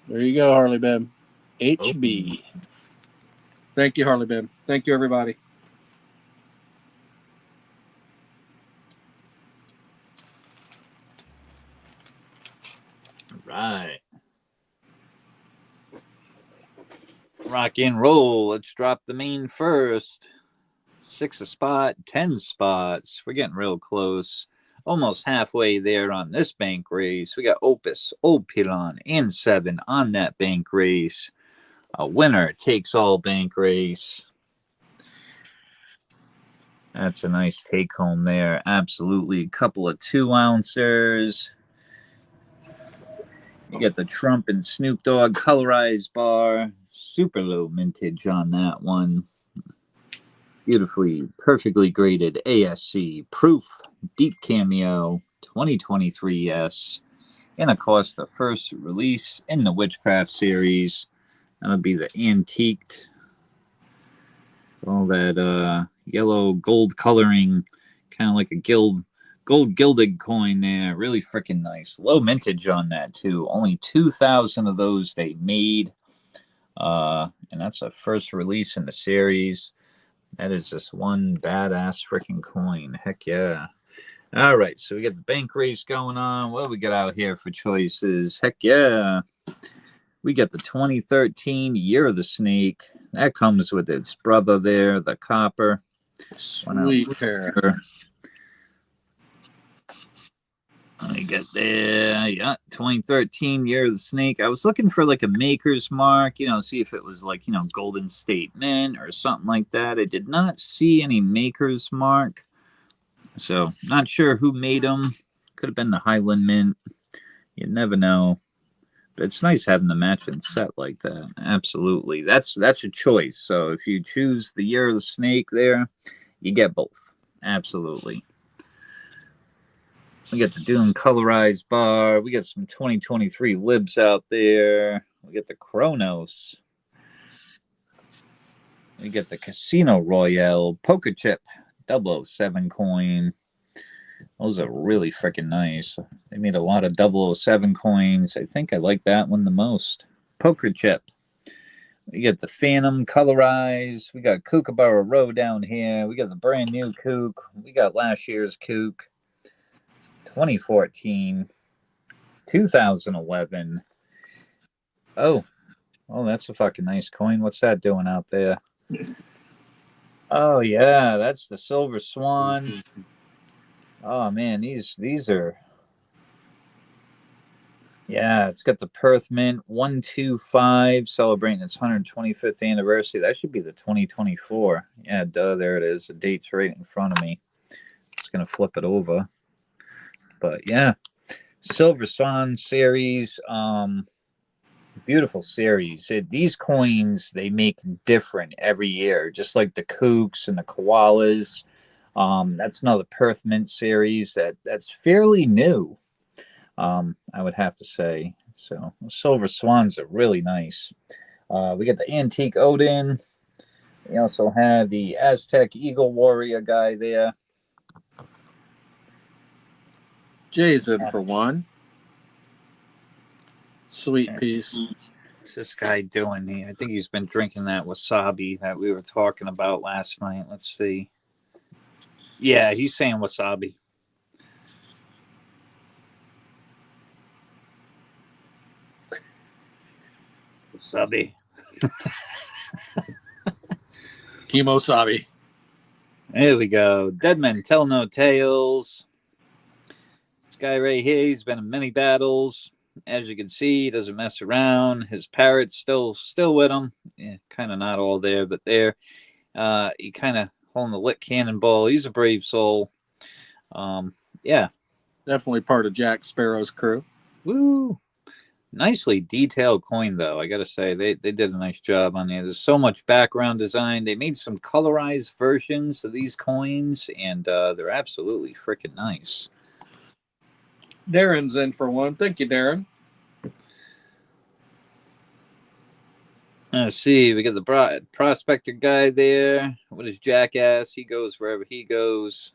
There you go, Harley Babe. HB. Oh. Thank you, Harley Babe. Thank you, everybody. All right. Rock and roll. Let's drop the main first. 6 a spot, 10 spots. We're getting real close. Almost halfway there on this bank race. We got Opus, Opilon, and 7 on that bank race. A winner takes all bank race. That's a nice take home there. Absolutely. A couple of 2-ouncers. You get the Trump and Snoop Dogg colorized bar. Super low mintage on that one. Beautifully, perfectly graded ASC Proof Deep Cameo 2023S. And of course, the first release in the Witchcraft series. That'll be the antiqued. All that yellow gold coloring, kind of like a gold gilded coin there. Really freaking nice. Low mintage on that too. Only 2,000 of those they made. And that's a first release in the series. That is just one badass freaking coin. Heck yeah. All right, so we got the bank race going on. What do we got out here for choices? Heck yeah. We got the 2013 Year of the Snake. That comes with its brother there, the Copper. Sweet pair. Let me get there. Yeah, 2013 Year of the Snake. I was looking for like a maker's mark, see if it was like, Golden State Mint or something like that. I did not see any maker's mark. So, not sure who made them. Could have been the Highland Mint. You never know. But it's nice having the matching set like that. Absolutely. That's a choice. So, if you choose the Year of the Snake there, you get both. Absolutely. We got the Dune colorized bar. We got some 2023 libs out there. We got the Chronos. We got the Casino Royale poker chip 007 coin. Those are really freaking nice. They made a lot of 007 coins. I think I like that one the most. Poker chip. We got the Phantom colorized. We got Kookaburra Row down here. We got the brand new Kook. We got last year's Kook. 2014. 2011. Oh, that's a fucking nice coin. What's that doing out there? Oh yeah, that's the Silver Swan. Oh man, these are. Yeah, it's got the Perth Mint 125 celebrating its 125th anniversary. That should be the 2024. Yeah, duh, there it is. The date's right in front of me. Just gonna flip it over. But yeah, Silver Swan series. Beautiful series. These coins, they make different every year, just like the Kooks and the Koalas. That's another Perth Mint series that's fairly new, I would have to say. So Silver Swans are really nice. We got the Antique Odin. We also have the Aztec Eagle Warrior guy there. Jay's in for one. Sweet piece. What's this guy doing? I think he's been drinking that wasabi that we were talking about last night. Let's see. Yeah, he's saying wasabi. Wasabi. Kimosabi. There we go. Dead Men Tell No Tales. This guy right here, he's been in many battles. As you can see, he doesn't mess around. His parrot's still with him. Yeah, kind of not all there, but there. He kind of holding the lit cannonball. He's a brave soul. Yeah. Definitely part of Jack Sparrow's crew. Woo. Nicely detailed coin, though. I got to say, they did a nice job on there. There's so much background design. They made some colorized versions of these coins, and they're absolutely freaking nice. Darren's in for one. Thank you, Darren. Let's see. We got the prospector guy there. What is Jackass? He goes wherever he goes.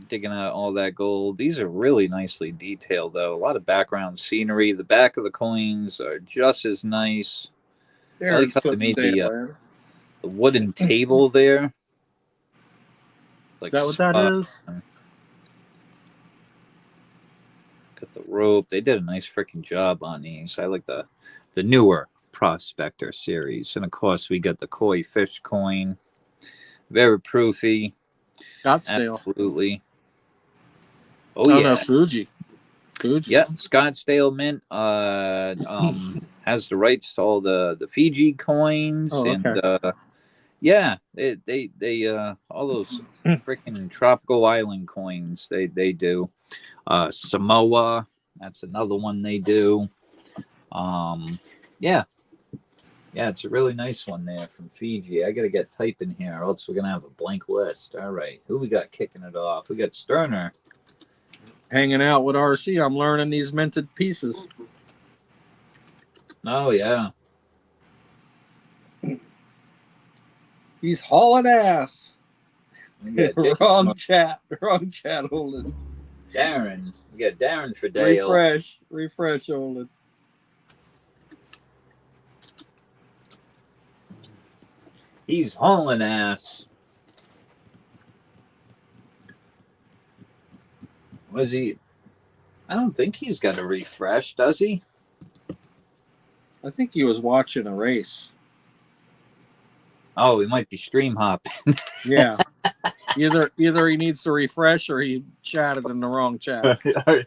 Digging out all that gold. These are really nicely detailed, though. A lot of background scenery. The back of the coins are just as nice. I like how they made the wooden table there. Like, is that what that is? Got the rope. They did a nice freaking job on these. I like the newer prospector series. And of course, we got the koi fish coin. Very proofy. Scottsdale. Absolutely. Oh yeah. No, Fuji. Yep, Scottsdale Mint has the rights to all the Fiji coins. Oh, okay. And yeah, they all those freaking tropical island coins they do. Samoa, that's another one they do. Yeah, it's a really nice one there from Fiji. I gotta get typing here, or else we're gonna have a blank list. All right, who we got kicking it off? We got Sterner. Hanging out with RC, I'm learning these minted pieces. Oh yeah. He's hauling ass. Wrong chat, Olin. Darren. We got Darren for Dale. Refresh, Olin. He's hauling ass. Was he? I don't think he's got a refresh, does he? I think he was watching a race. Oh, he might be stream hopping. Yeah. Either he needs to refresh or he chatted in the wrong chat. Yeah.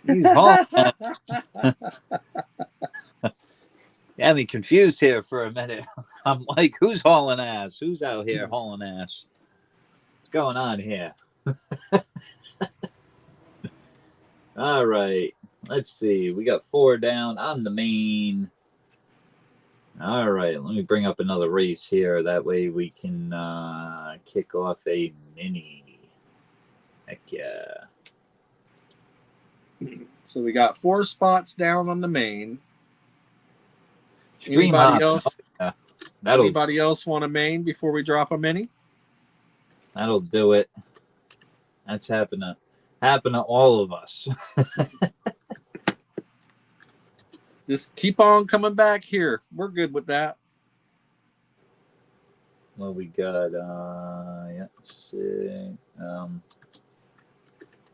He's hauling ass. You had me confused here for a minute. I'm like, who's hauling ass? Who's out here hauling ass? What's going on here? All right. Let's see. We got 4 down on the main. All right. Let me bring up another race here. That way we can kick off a mini. Heck yeah. So we got 4 spots down on the main. Stream Anybody hop. else? Yeah. Anybody else want a main before we drop a mini? That'll do it. That's happened to all of us. Just keep on coming back here. We're good with that. Well, we got yeah, let's see.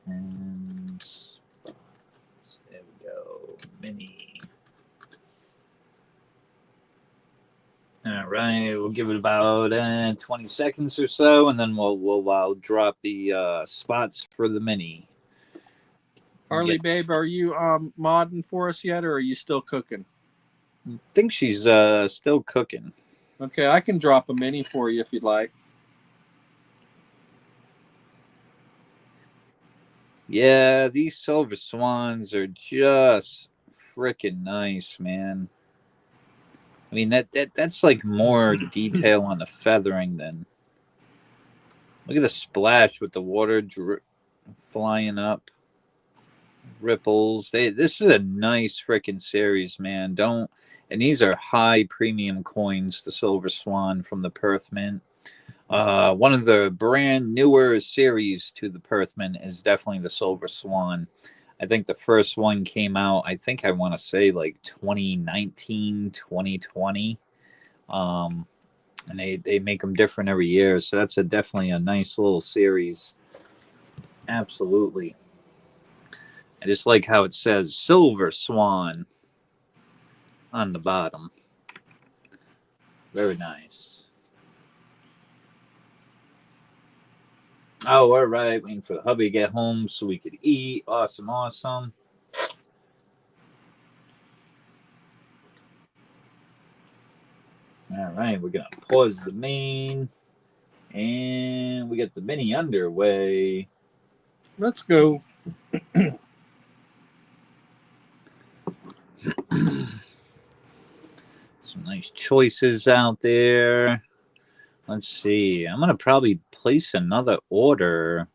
And spots. There we go. Mini. All right, we'll give it about 20 seconds or so, and then we'll drop the spots for the mini. Harley, babe, are you modding for us yet, or are you still cooking? I think she's still cooking. Okay, I can drop a mini for you if you'd like. Yeah, these silver swans are just freaking nice, man. I mean, that's like more detail on the feathering than. Look at the splash with the water flying up, ripples. This is a nice freaking series, man. And these are high premium coins. The Silver Swan from the Perth Mint. One of the brand newer series to the Perth Mint is definitely the Silver Swan. I think the first one came out, I want to say like 2019, 2020. And they make them different every year. So that's definitely a nice little series. Absolutely. I just like how it says Silver Swan on the bottom. Very nice. Oh, all right. Waiting for the hubby to get home so we could eat. Awesome, awesome. All right, we're going to pause the main. And we get the mini underway. Let's go. Some nice choices out there. Let's see. I'm going to probably place another order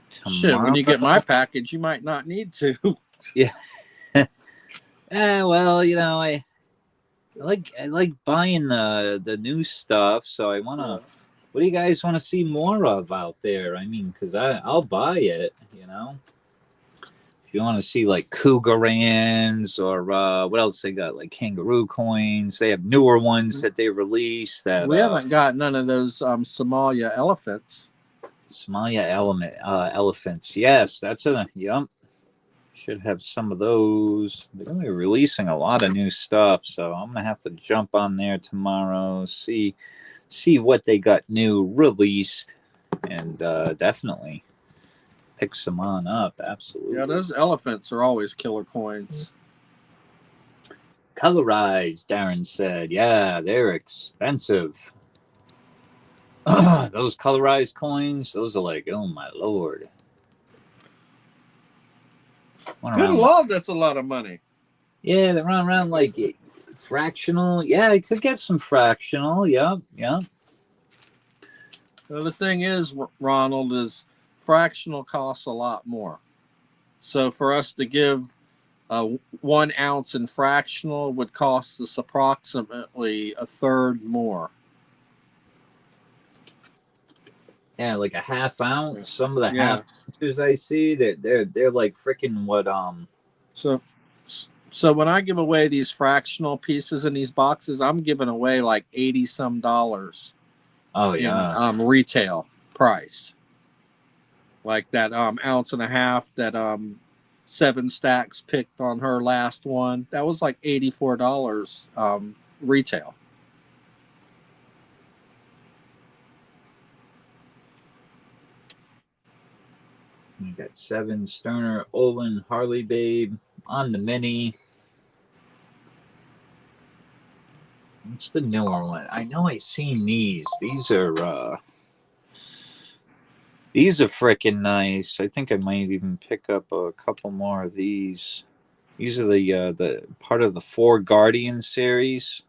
tomorrow. Shit, when you get my package, you might not need to. Yeah. Well, you know, I like buying the new stuff, so I want to. What do you guys want to see more of out there? I mean, because I'll buy it, you know. If you want to see like Cougarans or what else they got, like kangaroo coins. They have newer ones that they released. That we haven't got none of those Somalia elephants. Somalia elephants. Yes, that's a yep. Should have some of those. They're going to be releasing a lot of new stuff, so I'm going to have to jump on there tomorrow, see what they got new released, and definitely pick some on up. Absolutely. Yeah, those elephants are always killer coins. Colorized, Darren said. Yeah, they're expensive. Those colorized coins, those are like, oh my lord. Good lord, that's a lot of money. Yeah, they're around like fractional. Yeah, I could get some fractional. Yeah. So the thing is, Ronald, is fractional costs a lot more. So for us to give 1 ounce in fractional would cost us approximately a third more. Yeah, like a half ounce. Some of the half ounces I see, they're like freaking what So when I give away these fractional pieces in these boxes, I'm giving away like $80 some. Oh yeah. In retail. price. Like that ounce and a half that 7 stacks picked on her last one. That was like $84 retail. You got 7 Sterner, Olin, Harley Babe on the mini. What's the newer one? I know I seen these. These are freaking nice. I think I might even pick up a couple more of these. These are the part of the 4 Guardian series.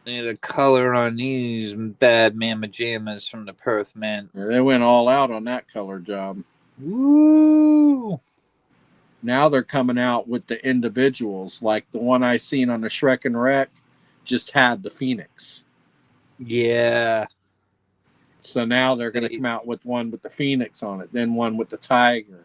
And a color on these bad mama jammas from the Perth Mint. Yeah, they went all out on that color job. Woo! Now they're coming out with the individuals. Like the one I seen on the Shrek and Wreck just had the Phoenix. Yeah. So now they're going to come out with one with the Phoenix on it, then one with the Tiger.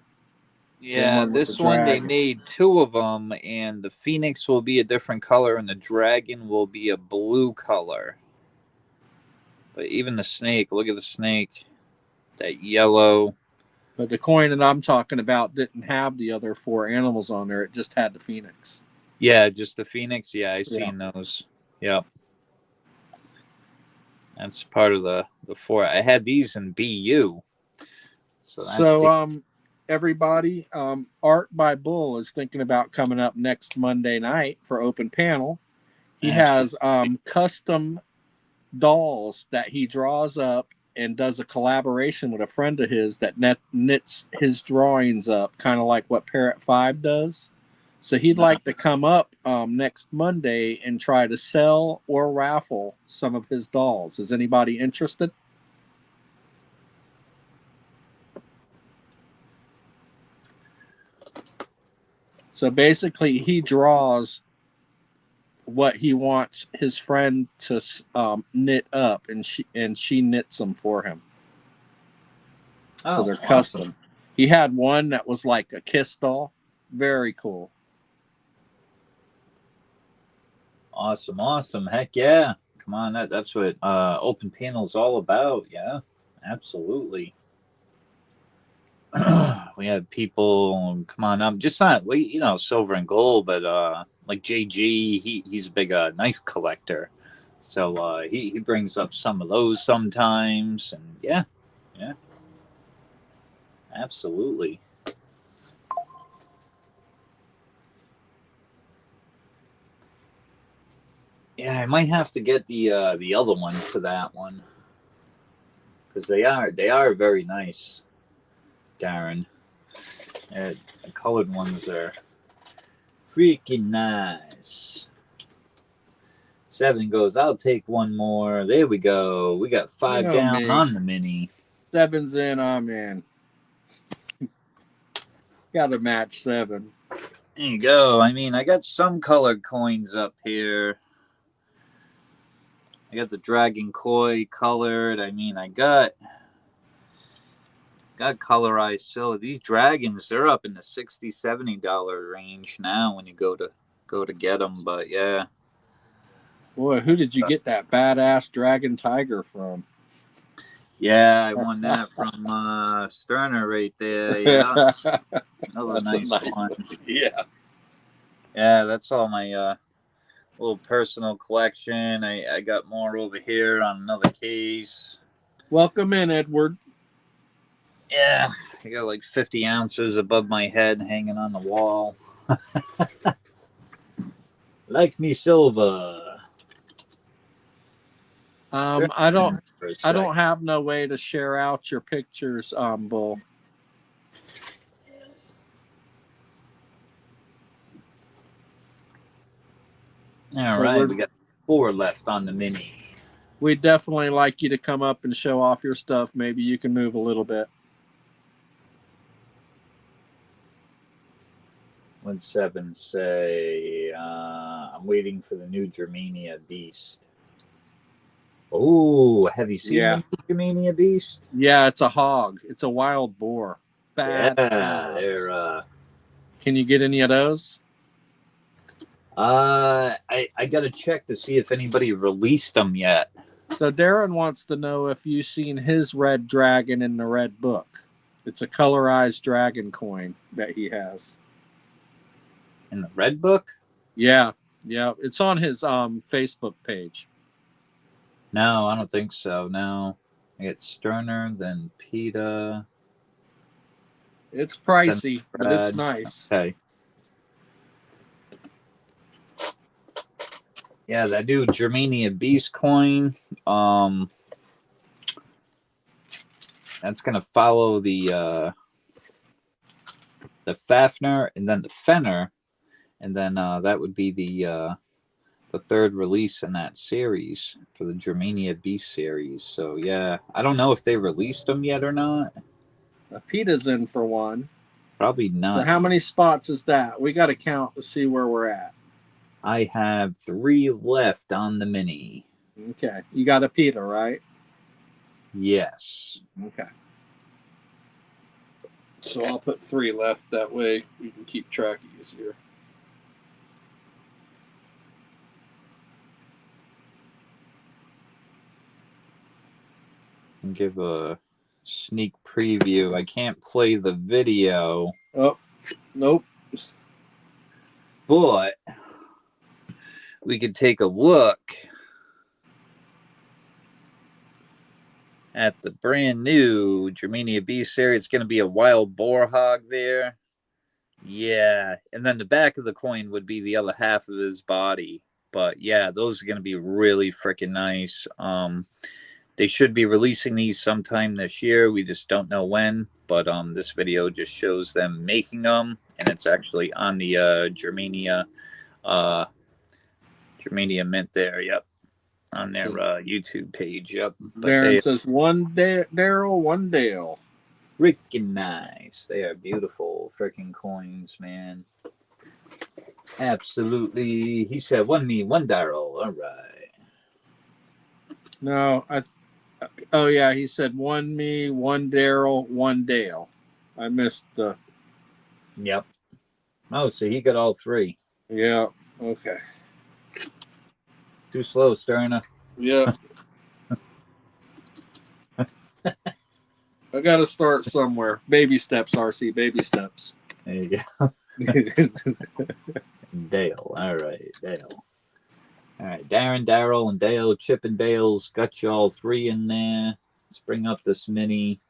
Yeah, this one they made 2 of them, and the Phoenix will be a different color, and the Dragon will be a blue color. But even the snake, look at the snake, that yellow. But the coin that I'm talking about didn't have the other 4 animals on there. It just had the Phoenix. Yeah, just the Phoenix. Yeah, I seen those. Yep. That's part of the 4. I had these in BU. So everybody, Art by Bull is thinking about coming up next Monday night for open panel. He has custom dolls that he draws up and does a collaboration with a friend of his that knits his drawings up, kind of like what Parrot 5 does. So he'd like to come up next Monday and try to sell or raffle some of his dolls. Is anybody interested? So basically, he draws what he wants his friend to knit up, and she knits them for him. So they're custom. He had one that was like a kiss doll. Very cool. Awesome. Heck yeah. Come on, that's what open panel's all about. Yeah, absolutely. We have people come on up, just not silver and gold, but like JG, he's a big knife collector, so he brings up some of those sometimes, and yeah, absolutely. Yeah, I might have to get the other one for that one, because they are very nice, Darren. The colored ones are freaking nice. 7 goes, I'll take one more. There we go. We got 5 down on the mini. 7's in, I'm in. Got to match 7. There you go. I mean, I got some colored coins up here. I got the Dragon Koi colored. I mean, I got colorized silver. These dragons, they're up in the $60-$70 range now when you go to get them. But yeah. Boy, who did you get that badass dragon tiger from? Yeah, I won that from Sterner right there. Yeah, another nice one. Yeah, that's all my little personal collection. I got more over here on another case. Welcome in, Edward. Yeah, I got like 50 ounces above my head hanging on the wall. Like me silver. I don't have no way to share out your pictures, Bull. All right, we got 4 left on the mini. We'd definitely like you to come up and show off your stuff. Maybe you can move a little bit. 1-7 say, I'm waiting for the new Germania Beast. Oh, have you seen the Germania Beast? Yeah, it's a hog. It's a wild boar. Yeah, they're. Can you get any of those? I got to check to see if anybody released them yet. So Darren wants to know if you've seen his red dragon in the red book. It's a colorized dragon coin that he has. In the red book? Yeah, it's on his Facebook page. No, I don't think so. No, I get Sterner, then PETA. It's pricey, but it's nice. Okay. Yeah, that new Germania Beast coin. That's gonna follow the Fafner and then the Fenner, and then that would be the third release in that series for the Germania Beast series. So yeah, I don't know if they released them yet or not. PETA's in for one. Probably not. So how many spots is that? We got to count to see where we're at. I have 3 left on the mini. Okay, you got a PETA, right? Yes. Okay. So I'll put 3 left. That way we can keep track easier. And give a sneak preview. I can't play the video. Oh, nope. But we could take a look at the brand new Germania Beast series. It's going to be a wild boar hog there. Yeah. And then the back of the coin would be the other half of his body. But yeah, those are going to be really freaking nice. They should be releasing these sometime this year. We just don't know when. But this video just shows them making them. And it's actually on the Germania Mint there. Yep. On their YouTube page. Yep. But Darren says one Daryl, one Dale. Freaking nice. They are beautiful freaking coins, man. Absolutely. He said, one me, one Daryl. All right. No, oh yeah, he said one me, one Daryl, one Dale. I missed the. Yep. Oh, so he got all 3. Yeah. Okay. Too slow, Sterner. Yeah. I got to start somewhere. Baby steps, RC. Baby steps. There you go. Dale. All right, Dale. All right, Darren, Daryl, and Dale, Chip and Bales, got you all 3 in there. Let's bring up this mini.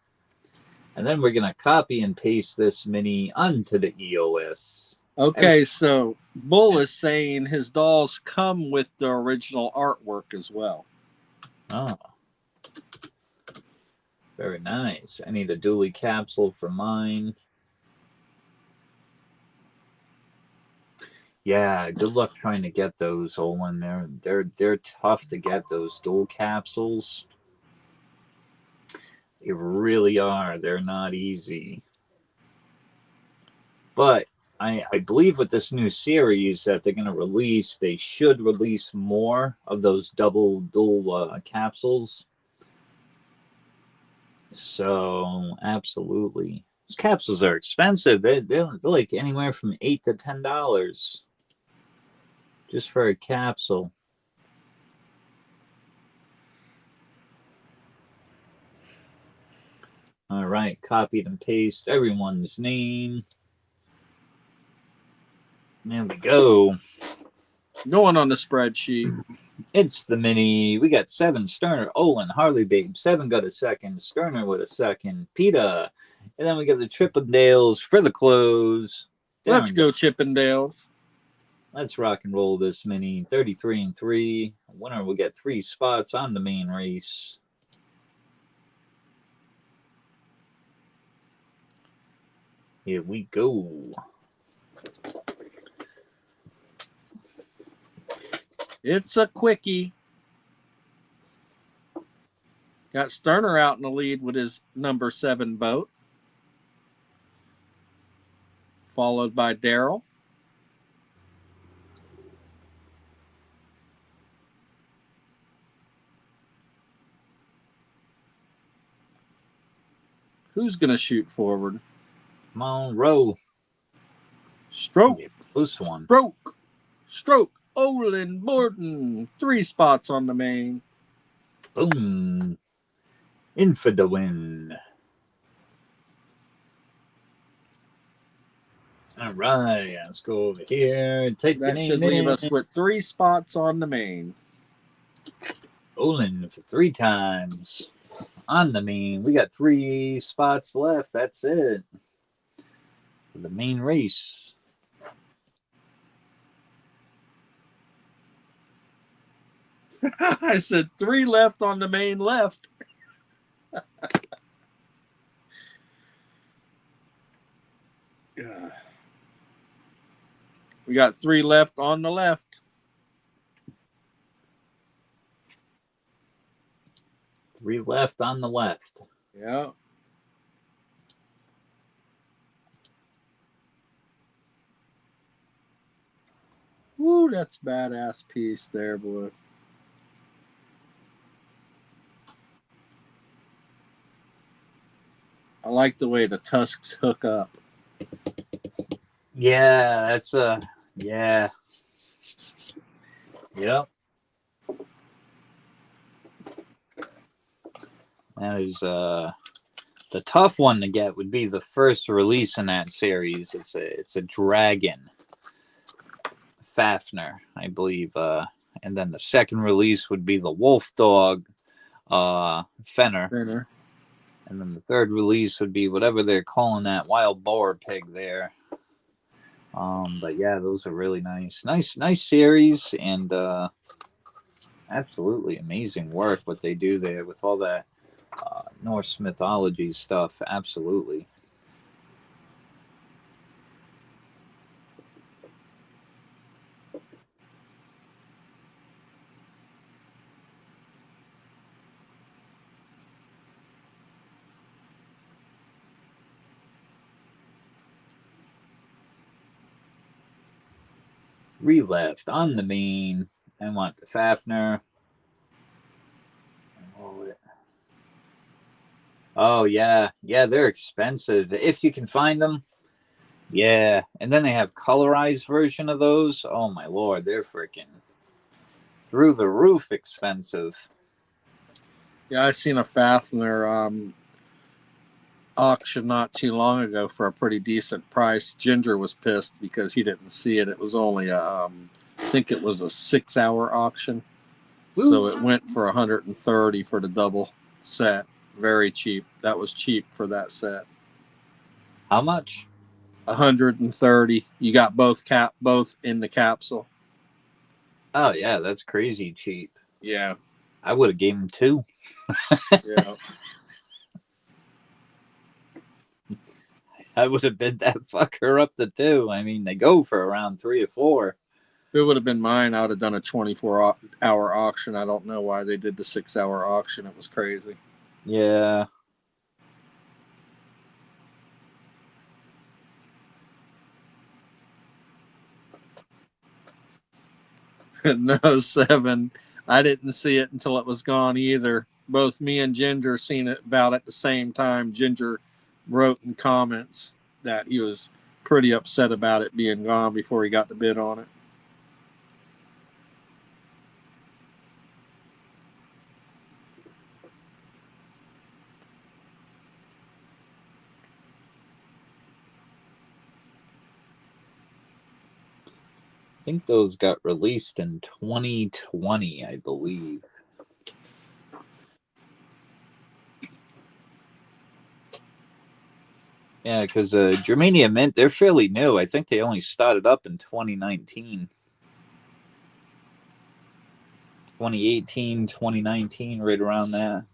And then we're going to copy and paste this mini onto the EOS. Okay, so Bull is saying his dolls come with the original artwork as well. Oh. Very nice. I need a dually capsule for mine. Yeah, good luck trying to get those, Olin. They're tough to get, those dual capsules. They really are. They're not easy. But I believe with this new series that they're going to release, they should release more of those dual capsules. So, absolutely. These capsules are expensive. They're like anywhere from $8 to $10 just for a capsule. All right, copied and paste everyone's name. There we go. Going on the spreadsheet. It's the mini. We got 7 Sterner, Olin, Harley Babe. 7 got a second. Sterner with a second. PETA. And then we got the Chippendales for the close. Let's go Chippendales. Let's rock and roll this mini. 33 and 3. Winner will get 3 spots on the main race. Here we go. It's a quickie. Got Sterner out in the lead with his number 7 boat. Followed by Daryl. Who's going to shoot forward? Come on, row. Stroke. Close one. Stroke. Stroke. Olin Borden. 3 spots on the main. Boom. In for the win. All right, let's go over here and take the That name should leave in. us with 3 spots on the main. Bowling for 3 times on the main. We got 3 spots left. That's it for the main race. I said 3 left on the main left. We got 3 left on the left. Three left on the left. Yeah. Woo, that's badass piece there, boy. I like the way the tusks hook up. Yeah, that's yeah. Yep. That is the tough one to get would be the first release in that series. It's a dragon. Fafner, I believe. And then the second release would be the wolf dog, Fenner. And then the third release would be whatever they're calling that wild boar pig there. But yeah, those are really nice series, and absolutely amazing work what they do there with all that Norse mythology stuff. Absolutely. Three left on the main. I want the Fafner. Oh yeah, they're expensive if you can find them. Yeah, and then they have colorized version of those. Oh my lord, they're freaking through the roof expensive. Yeah, I seen a Fafner auction not too long ago for a pretty decent price. Ginger was pissed because he didn't see it. It was only I think it was a 6-hour auction. Woo. So it went for $130 for the double set. Very cheap. That was cheap for that set. How much? $130. You got both in the capsule. Oh yeah, that's crazy cheap. Yeah. I would have gave him 2. Yeah. I would have bid that fucker up to 2. I mean, they go for around 3 or 4. If it would have been mine, I would have done a 24-hour auction. I don't know why they did the 6-hour auction. It was crazy. Yeah. No, 7. I didn't see it until it was gone either. Both me and Ginger seen it about at the same time. Ginger wrote in comments that he was pretty upset about it being gone before he got the bid on it. I think those got released in 2020, I believe. Yeah, because Germania Mint, they're fairly new. I think they only started up in 2019. 2018, 2019, right around that.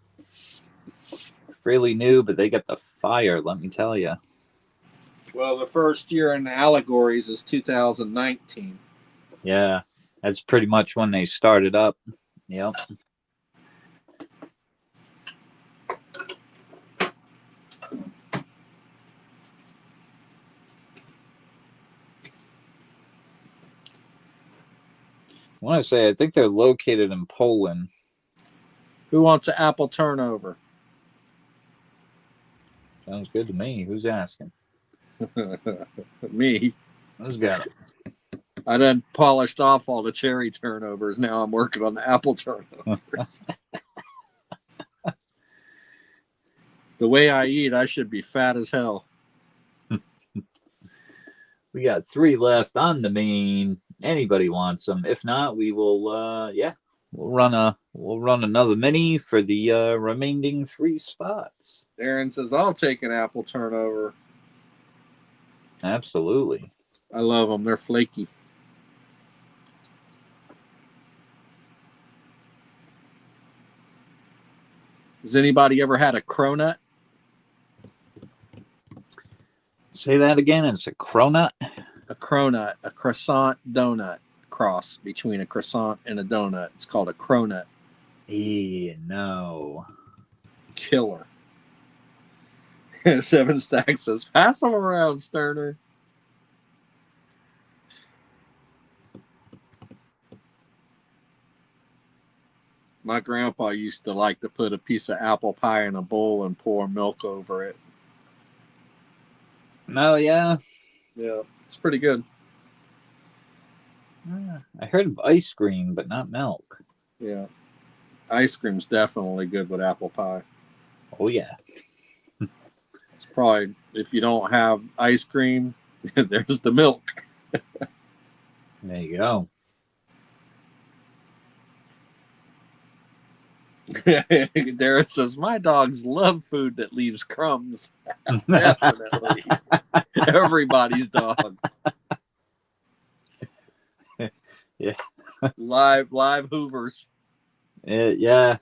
Fairly new, but they got the fire, let me tell you. Well, the first year in Allegories is 2019. Yeah, that's pretty much when they started up. Yep. I want to say, I think they're located in Poland. Who wants an apple turnover? Sounds good to me. Who's asking? Me. Who's got it? I done polished off all the cherry turnovers. Now I'm working on the apple turnovers. The way I eat, I should be fat as hell. We got 3 left on the main. Anybody wants them? If not, we will. We'll run another mini for the remaining 3 spots. Aaron says, "I'll take an apple turnover." Absolutely. I love them. They're flaky. Has anybody ever had a cronut? Say that again. It's a cronut. A cronut, a croissant donut cross between a croissant and a donut. It's called a cronut. No. Killer. 7 Stacks says, "Pass them around, Sterner." My grandpa used to like to put a piece of apple pie in a bowl and pour milk over it. Oh, yeah. Yeah, it's pretty good. I heard of ice cream, but not milk. Yeah. Ice cream's definitely good with apple pie. Oh, yeah. It's probably, if you don't have ice cream, there's the milk. There you go. Darren says, "My dogs love food that leaves crumbs." Definitely. Everybody's dog. Yeah. Live Hoovers. Yeah.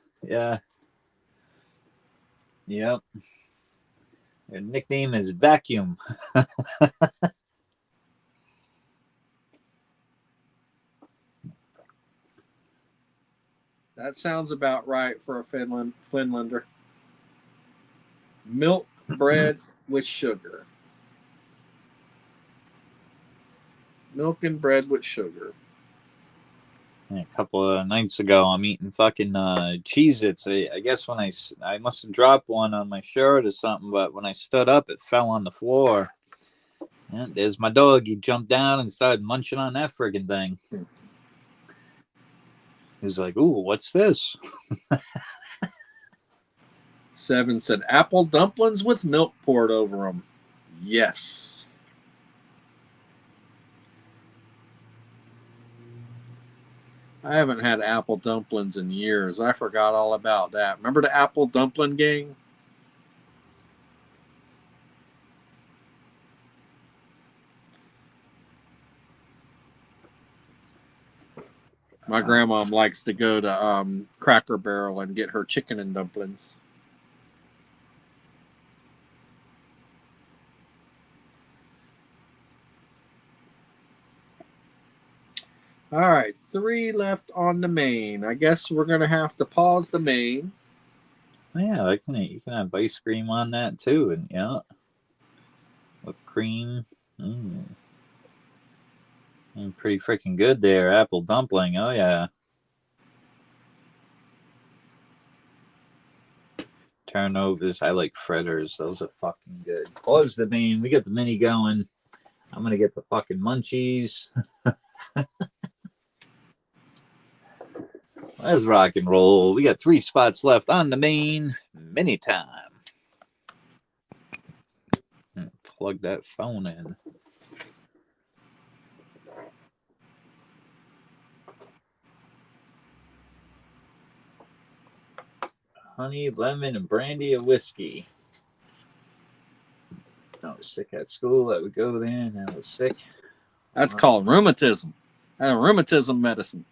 Yep. Their nickname is Vacuum. That sounds about right for a Finlander. Milk bread with sugar. Milk and bread with sugar. A couple of nights ago, I'm eating fucking Cheez-Its. I guess when I must have dropped one on my shirt or something, but when I stood up, it fell on the floor. And there's my dog. He jumped down and started munching on that friggin' thing. He's like, "Ooh, what's this?" 7 said, "Apple dumplings with milk poured over them." Yes. I haven't had apple dumplings in years. I forgot all about that. Remember the apple dumpling gang? My grandma likes to go to Cracker Barrel and get her chicken and dumplings. All right, 3 left on the main. I guess we're going to have to pause the main. Yeah, you can have ice cream on that too, and yeah, whipped cream. Pretty freaking good there. Apple dumpling. Oh yeah. Turnovers. I like fritters. Those are fucking good. Pause the main. We got the mini going. I'm gonna get the fucking munchies. Let's rock and roll. We got 3 spots left on the main. Mini time. Plug that phone in. Honey, lemon, and brandy of whiskey. I was sick at school. I would go there, and I was sick. That's called rheumatism. Rheumatism medicine.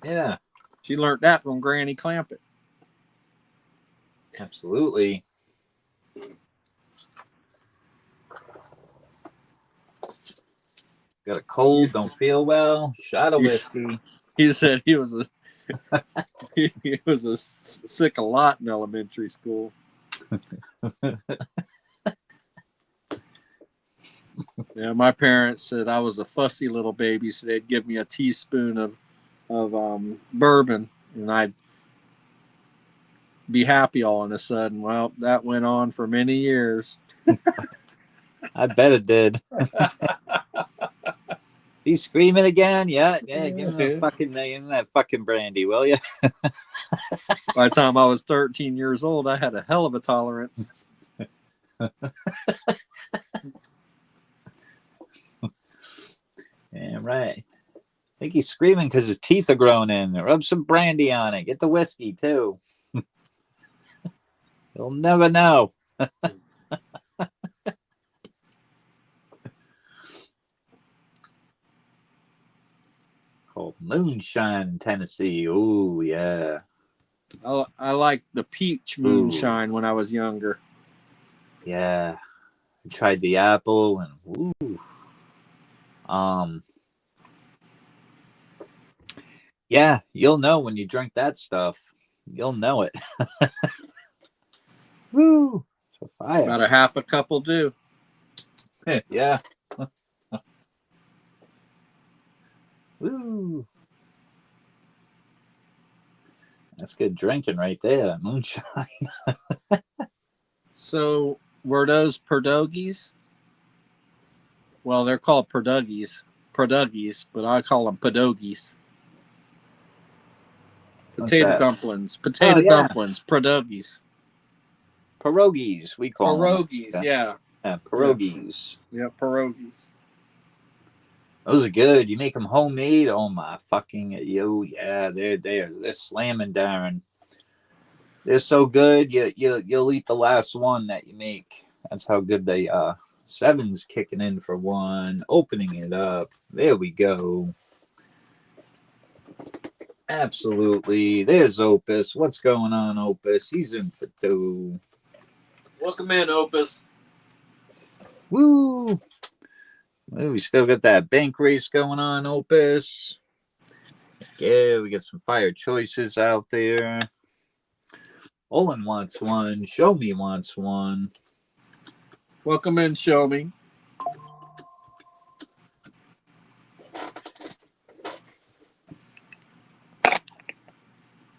Yeah. She learned that from Granny Clampett. Absolutely. Got a cold, don't feel well, shot of whiskey. He said he was sick a lot in elementary school. Yeah, my parents said I was a fussy little baby, so they'd give me a teaspoon of bourbon, and I'd be happy all of a sudden. Well, that went on for many years. I bet it did. He's screaming again. Yeah, give him that fucking brandy, will you? By the time I was 13 years old, I had a hell of a tolerance. Yeah, right. I think he's screaming because his teeth are growing in. Rub some brandy on it. Get the whiskey, too. You'll never know. Called Moonshine, Tennessee. Oh, yeah. I liked the peach moonshine when I was younger. Yeah. I tried the apple and ooh. Yeah, you'll know when you drink that stuff. You'll know it. Woo! So fire. About a half a cup will do. Yeah. Woo! That's good drinking right there. Moonshine. So were those pierogies? Well, they're called pierogies, but I call them pierogies. Potato dumplings, dumplings, pierogies. Pierogies, we call pierogies, them. Yeah, pierogies. Yeah, pierogies. Those are good. You make them homemade. Oh my fucking yeah, they're slamming, Darren. They're so good. You'll eat the last one that you make. That's how good they are. 7's kicking in for 1. Opening it up. There we go. Absolutely. There's Opus. What's going on, Opus? He's in for 2. Welcome in, Opus. Woo! Well, we still got that bank race going on, Opus. Yeah, we got some fire choices out there. Olin wants 1. Show Me wants 1. Welcome in, Show Me.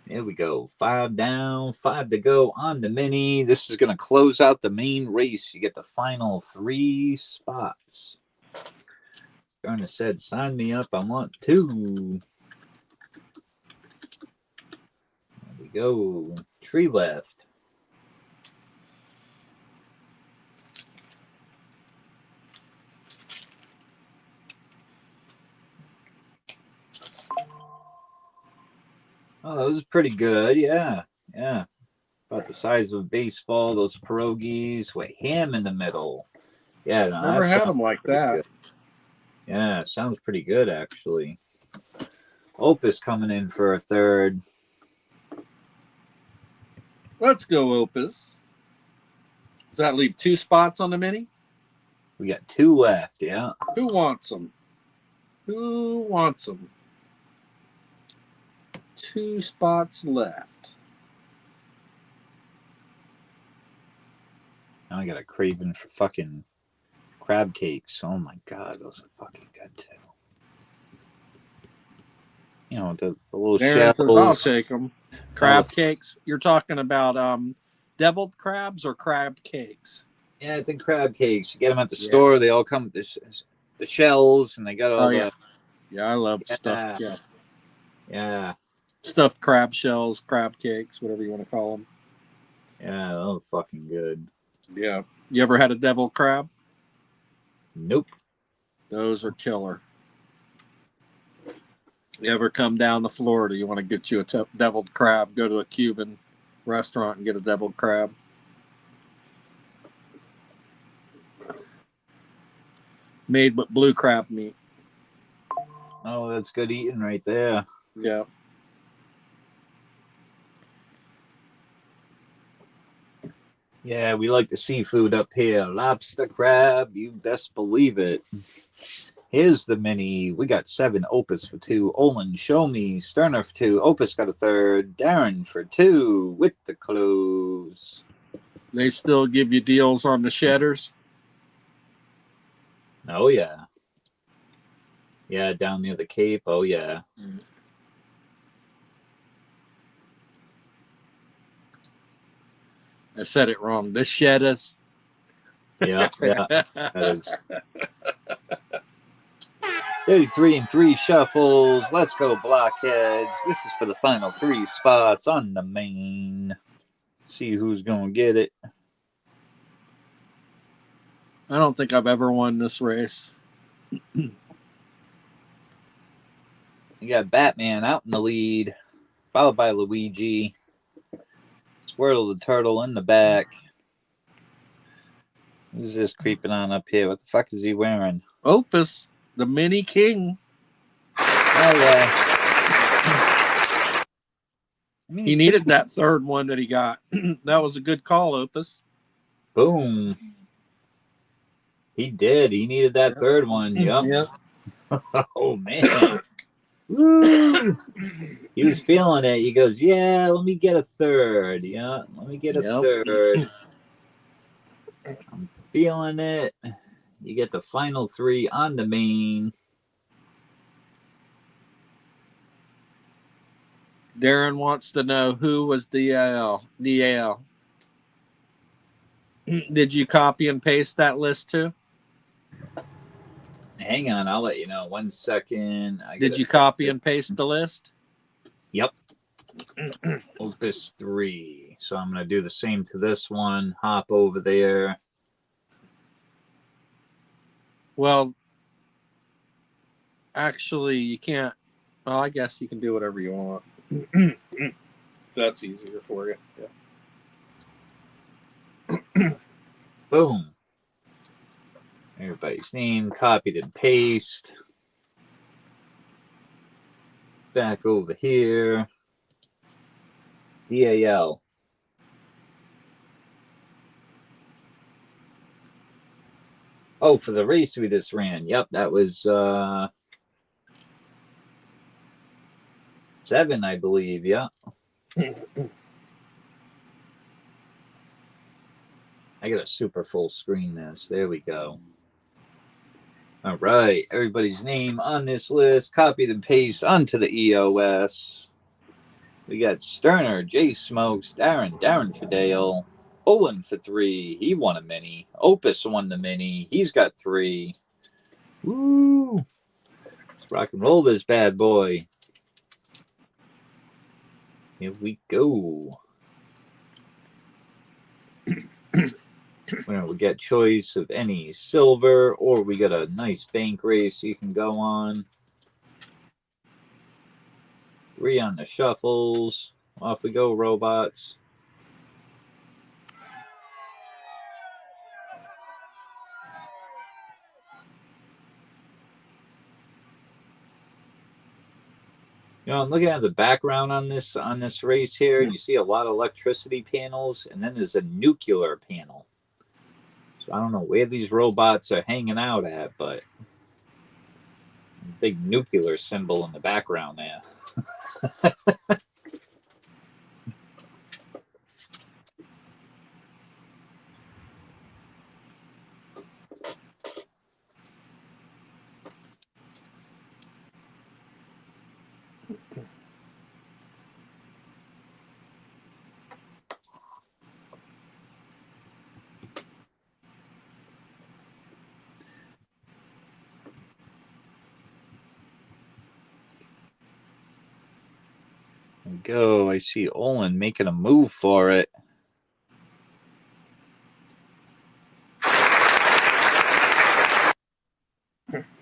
Here we go. 5 down, 5 to go on the mini. This is going to close out the main race. You get the final 3 spots. Garner said, sign me up. I want 2. There we go. Tree left. Oh, that was pretty good. Yeah. About the size of a baseball. Those pierogies with ham in the middle. Yeah, no, Never had them like that. Good. Yeah, sounds pretty good, actually. Opus coming in for a 3rd. Let's go, Opus. Does that leave 2 spots on the mini? We got 2 left, yeah. Who wants them? 2 spots left. Now I got a craving for fucking crab cakes. Oh my god, those are fucking good too. You know, the little shells. I'll take them. Crab cakes. You're talking about deviled crabs or crab cakes? Yeah, I think crab cakes. You get them at the store. They all come with the shells, and they got all the. Yeah, I love stuffed. Yeah. Stuffed crab shells, crab cakes, whatever you want to call them. Yeah, those are fucking good. Yeah. You ever had a deviled crab? Nope. Those are killer. You ever come down to Florida, you want to get you a deviled crab, go to a Cuban restaurant and get a deviled crab. Made with blue crab meat. Oh, that's good eating right there. Yeah. Yeah, we like the seafood up here. Lobster, crab, you best believe it. Here's the mini. We got 7. Opus for 2. Olin, Show Me. Sterner for 2. Opus got a 3rd. Darren for 2 with the close. They still give you deals on the shedders? Oh, yeah. Yeah, down near the Cape. Oh, yeah. I said it wrong. The shedders. Yeah. That is. 33 and 3 shuffles. Let's go, blockheads. This is for the final 3 spots on the main. See who's going to get it. I don't think I've ever won this race. You got Batman out in the lead, followed by Luigi. Squirtle the Turtle in the back. Who's this creeping on up here? What the fuck is he wearing? Opus, the Mini King. Oh, yeah. He needed that third one that he got. That was a good call, Opus. Boom. He did. He needed that third one. Yep. Yep. Oh, man. Woo! He was feeling it. He goes, yeah, let me get a third. Yeah, let me get a third. I'm feeling it. You get the final three on the main. Darren wants to know who was DL. DL. Did you copy and paste that list too? Hang on, I'll let you know. 1 second. Did you copy and paste the list? Yep. Opus 3. So I'm going to do the same to this one. Hop over there. Well, actually, you can't. Well, I guess you can do whatever you want. If that's easier for you. Yeah. Boom. Everybody's name copied and paste. Back over here. DAL. Oh, for the race we just ran. Yep, that was 7, I believe. Yeah. I got a super full screen this. There we go. All right. Everybody's name on this list. Copied and paste onto the EOS. We got Sterner, Jay Smokes, Darren Fidel, Olin for 3. He won a mini. Opus won the mini. He's got 3. Woo! Let's rock and roll this bad boy. Here we go. We get choice of any silver, or we got a nice bank race you can go on. 3 on the shuffles. Off we go, robots. You know, I'm looking at the background on this race here. You see a lot of electricity panels, and then there's a nuclear panel. So I don't know where these robots are hanging out at, but big nuclear symbol in the background there. Go. I see Olin making a move for it.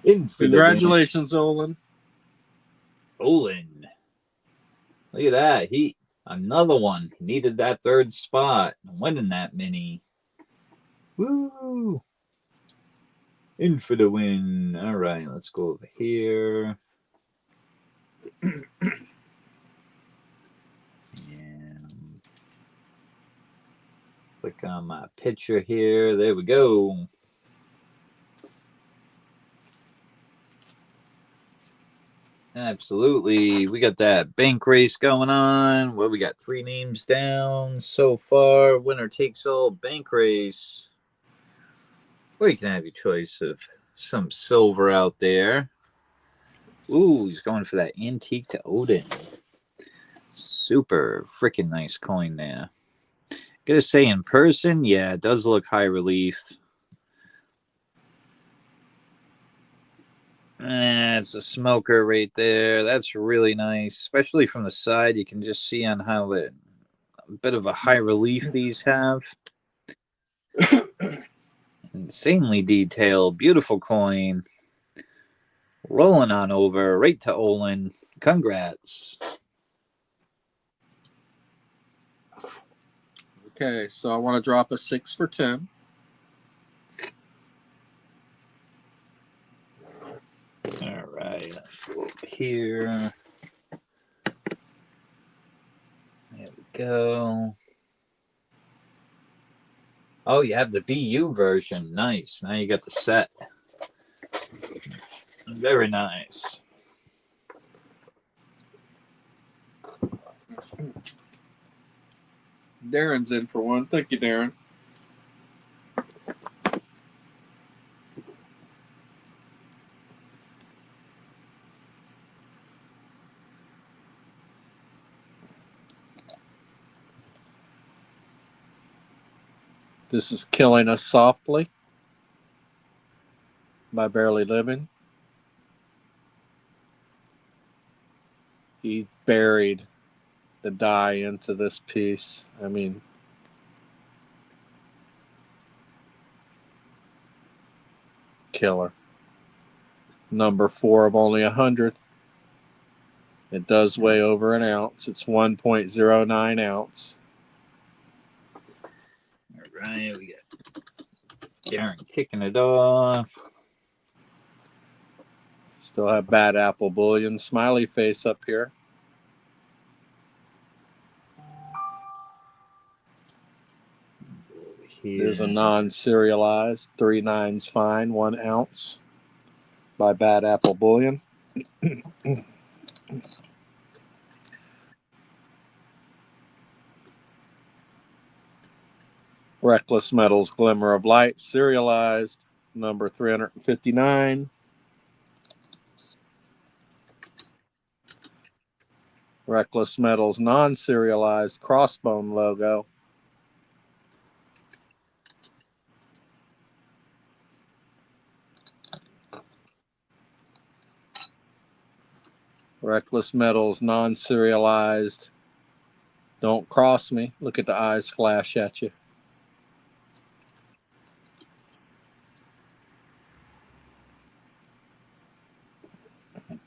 Congratulations, Olin. Olin. Look at that. Another one. He needed that third spot. Winning that mini. Woo! In for the win. All right, let's go over here. And click on my picture here. There we go. Absolutely. We got that bank race going on. Well, we got 3 names down so far. Winner takes all bank race. Or you can have your choice of some silver out there. Ooh, he's going for that antique to Odin. Super freaking nice coin there. Gotta say, in person, yeah, it does look high relief. It's a smoker right there. That's really nice, especially from the side. You can just see on how a bit of a high relief these have. Insanely detailed, beautiful coin. Rolling on over right to Olin. Congrats. Okay, so I want to drop a 6 for 10. All right, let's go over here. There we go. Oh, you have the BU version. Nice. Now you got the set. Very nice. Darren's in for one. Thank you, Darren. This is Killing Us Softly by Barely Living. He buried the die into this piece. I mean, killer. Number 4 of only 100. It does weigh over an ounce. It's 1.09 ounce. All right, we got Darren kicking it off. Still have Bad Apple Bullion smiley face up here. There's a non-serialized 3 9s fine, 1 ounce by Bad Apple Bullion. Reckless Metals Glimmer of Light, serialized, number 359. Reckless Metals non-serialized crossbone logo. Reckless Metals non-serialized Don't Cross Me. Look at the eyes flash at you.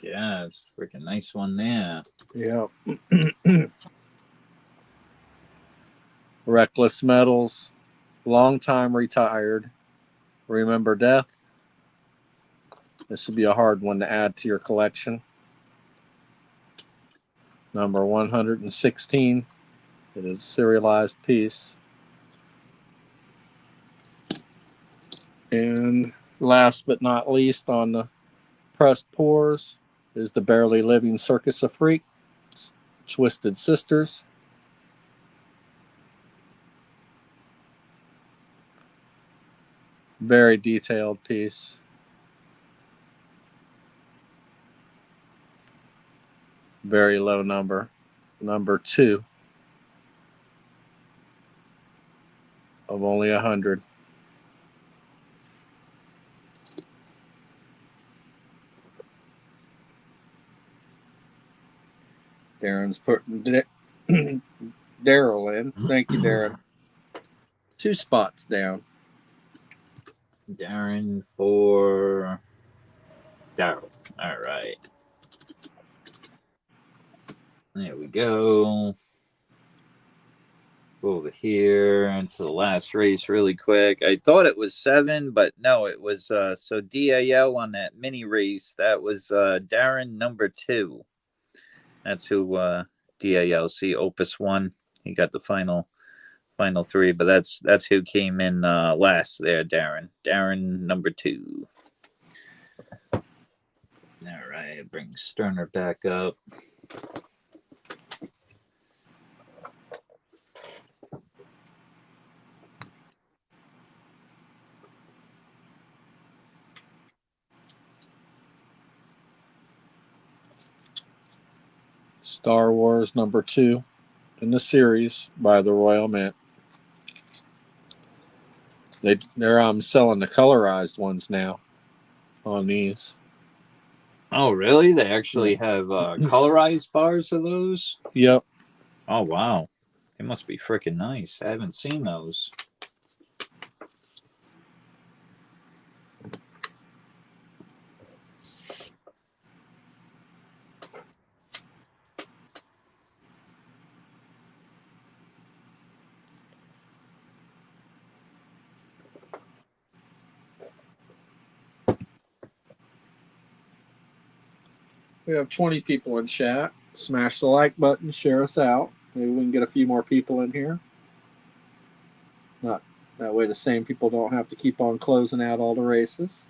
Yeah, it's a freaking nice one there. Yeah. Reckless Metals, long time retired. Remember Death. This would be a hard one to add to your collection. Number 116. It is a serialized piece. And last but not least on the pressed pours is the Barely Living Circus of Freaks, Twisted Sisters. Very detailed piece. Very low number. Number 2 of only 100. Darren's putting Daryl in. Thank you, Darren. 2 spots down. Darren for Daryl. All right. There we go. Over here into the last race really quick. I thought it was 7, but no, it was so DAL on that mini race. That was Darren number 2. That's who DALC Opus 1. He got the final 3, but that's who came in last there, Darren. Darren number 2. All right, bring Sterner back up. Star Wars number 2 in the series by the Royal Mint. They're selling the colorized ones now on these. Oh, really? They actually have colorized bars of those? Yep. Oh, wow. They must be freaking nice. I haven't seen those. We have 20 people in chat. Smash the like button, share us out. Maybe we can get a few more people in here. Not that way the same people don't have to keep on closing out all the races.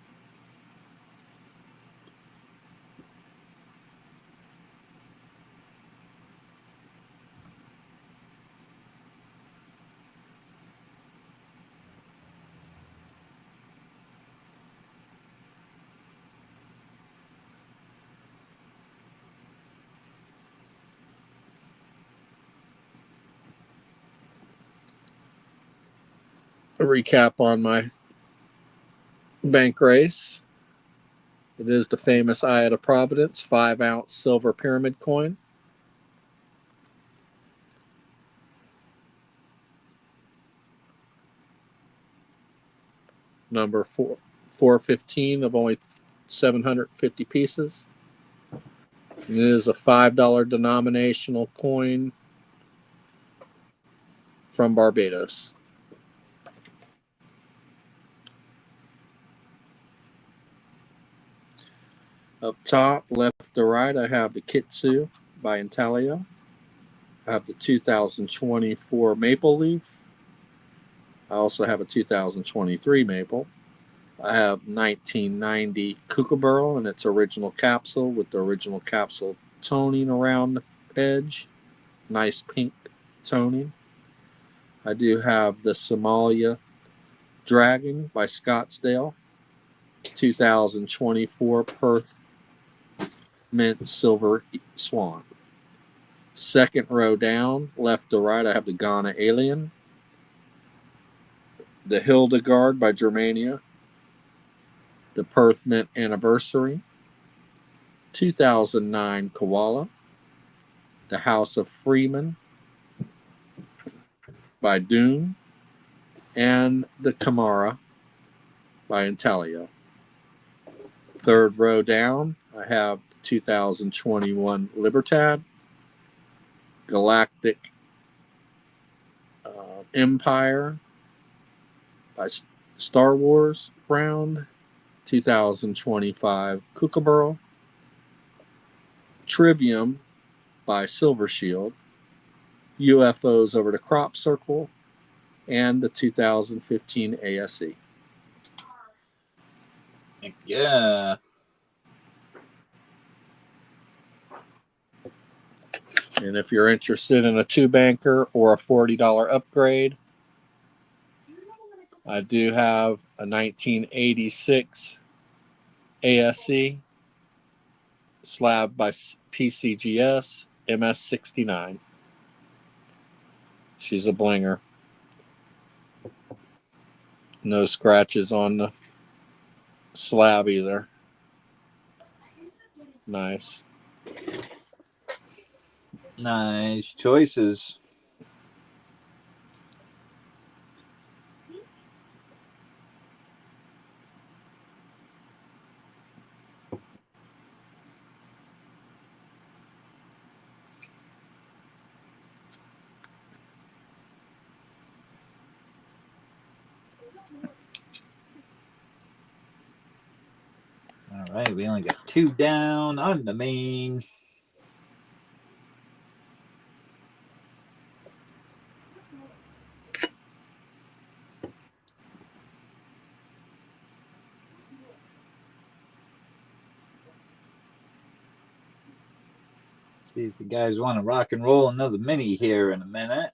A recap on my bank race. It is the famous Eye of Providence 5-ounce silver pyramid coin. Number 415 of only 750 pieces. It is a $5 denominational coin from Barbados. Up top, left to right, I have the Kitsu by Intellia. I have the 2024 Maple Leaf. I also have a 2023 Maple. I have 1990 Kookaburra in its original capsule with the original capsule toning around the edge. Nice pink toning. I do have the Somalia Dragon by Scottsdale. 2024 Perth Mint Silver Swan. Second row down, left to right, I have the Ghana Alien. The Hildegard by Germania. The Perth Mint Anniversary. 2009 Koala. The House of Freeman by Dune. And the Kamara by Intellia. Third row down, I have 2021 Libertad. Galactic Empire by Star Wars Round. 2025 Kookaburra. Trivium by Silver Shield. UFOs over the Crop Circle. And the 2015 ASE. Yeah. And if you're interested in a 2-banker or a $40 upgrade, I do have a 1986 ASE slab by PCGS MS69. She's a blinger. No scratches on the slab either. Nice. Nice choices. All right, we only got 2 down on the main. See if the guys want to rock and roll another mini here in a minute.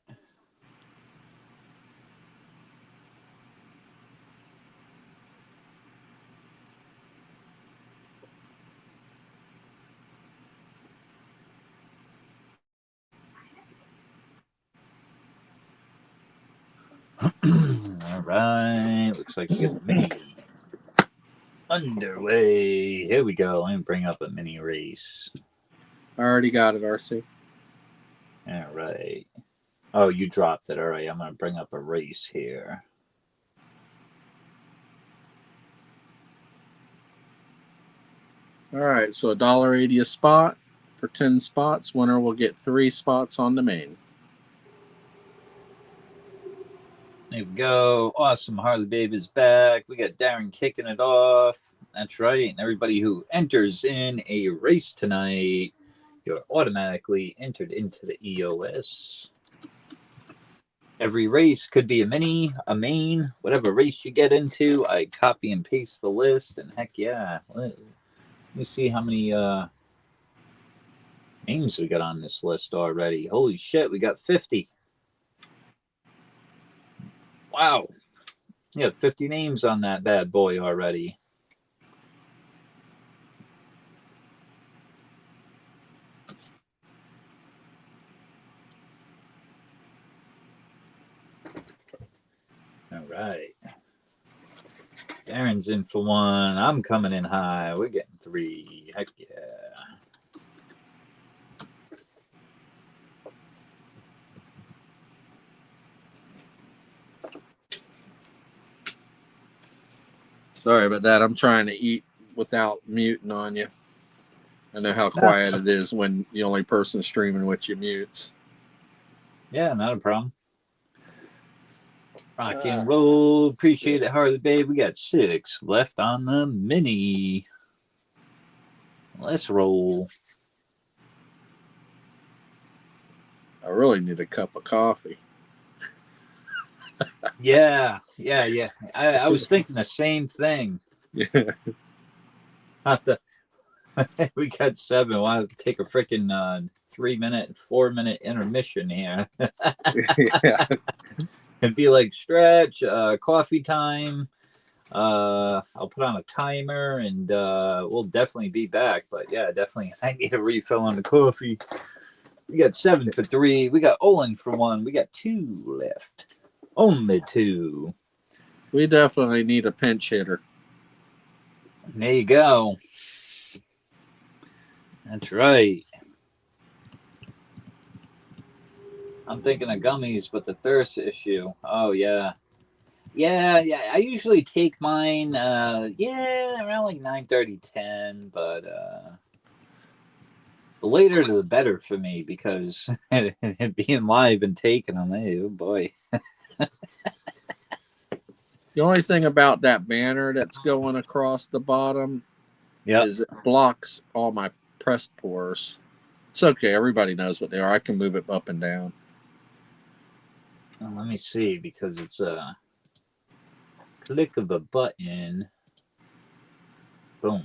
All right, looks like we got the mini underway. Here we go. Let me bring up a mini race. I already got it, RC. All right. Oh, you dropped it. All right, I'm going to bring up a race here. All right, so $1.80 a spot. For 10 spots, winner will get 3 spots on the main. There we go. Awesome. Harley Babe is back. We got Darren kicking it off. That's right. And everybody who enters in a race tonight, you're automatically entered into the EOS. Every race could be a mini, a main, whatever race you get into. I copy and paste the list, and heck yeah. Let me see how many names we got on this list already. Holy shit, we got 50. Wow. Yeah, 50 names on that bad boy already. All right. Darren's in for one. I'm coming in high. We're getting 3. Heck yeah. Sorry about that. I'm trying to eat without muting on you. I know how quiet it is when the only person streaming with you mutes. Yeah, not a problem. Rock and roll. Appreciate it, Harley Babe. We got 6 left on the mini. Let's roll. I really need a cup of coffee. Yeah. I was thinking the same thing. Yeah. We got 7. We'll have to take a freaking 3-minute, 4-minute intermission here. Yeah. It'd be like stretch, coffee time. I'll put on a timer and we'll definitely be back. But yeah, definitely I need a refill on the coffee. We got 7 for 3. We got Olin for 1. We got 2 left. Only 2. We definitely need a pinch hitter. There you go. That's right. I'm thinking of gummies, but the thirst issue. Oh, yeah. Yeah. I usually take mine, around like 9:30, 10. But the later the better for me because being live and taking them, hey, oh boy. The only thing about that banner that's going across the bottom is it blocks all my pressed pores. It's okay. Everybody knows what they are. I can move it up and down. Well, let me see, because it's a click of a button. Boom.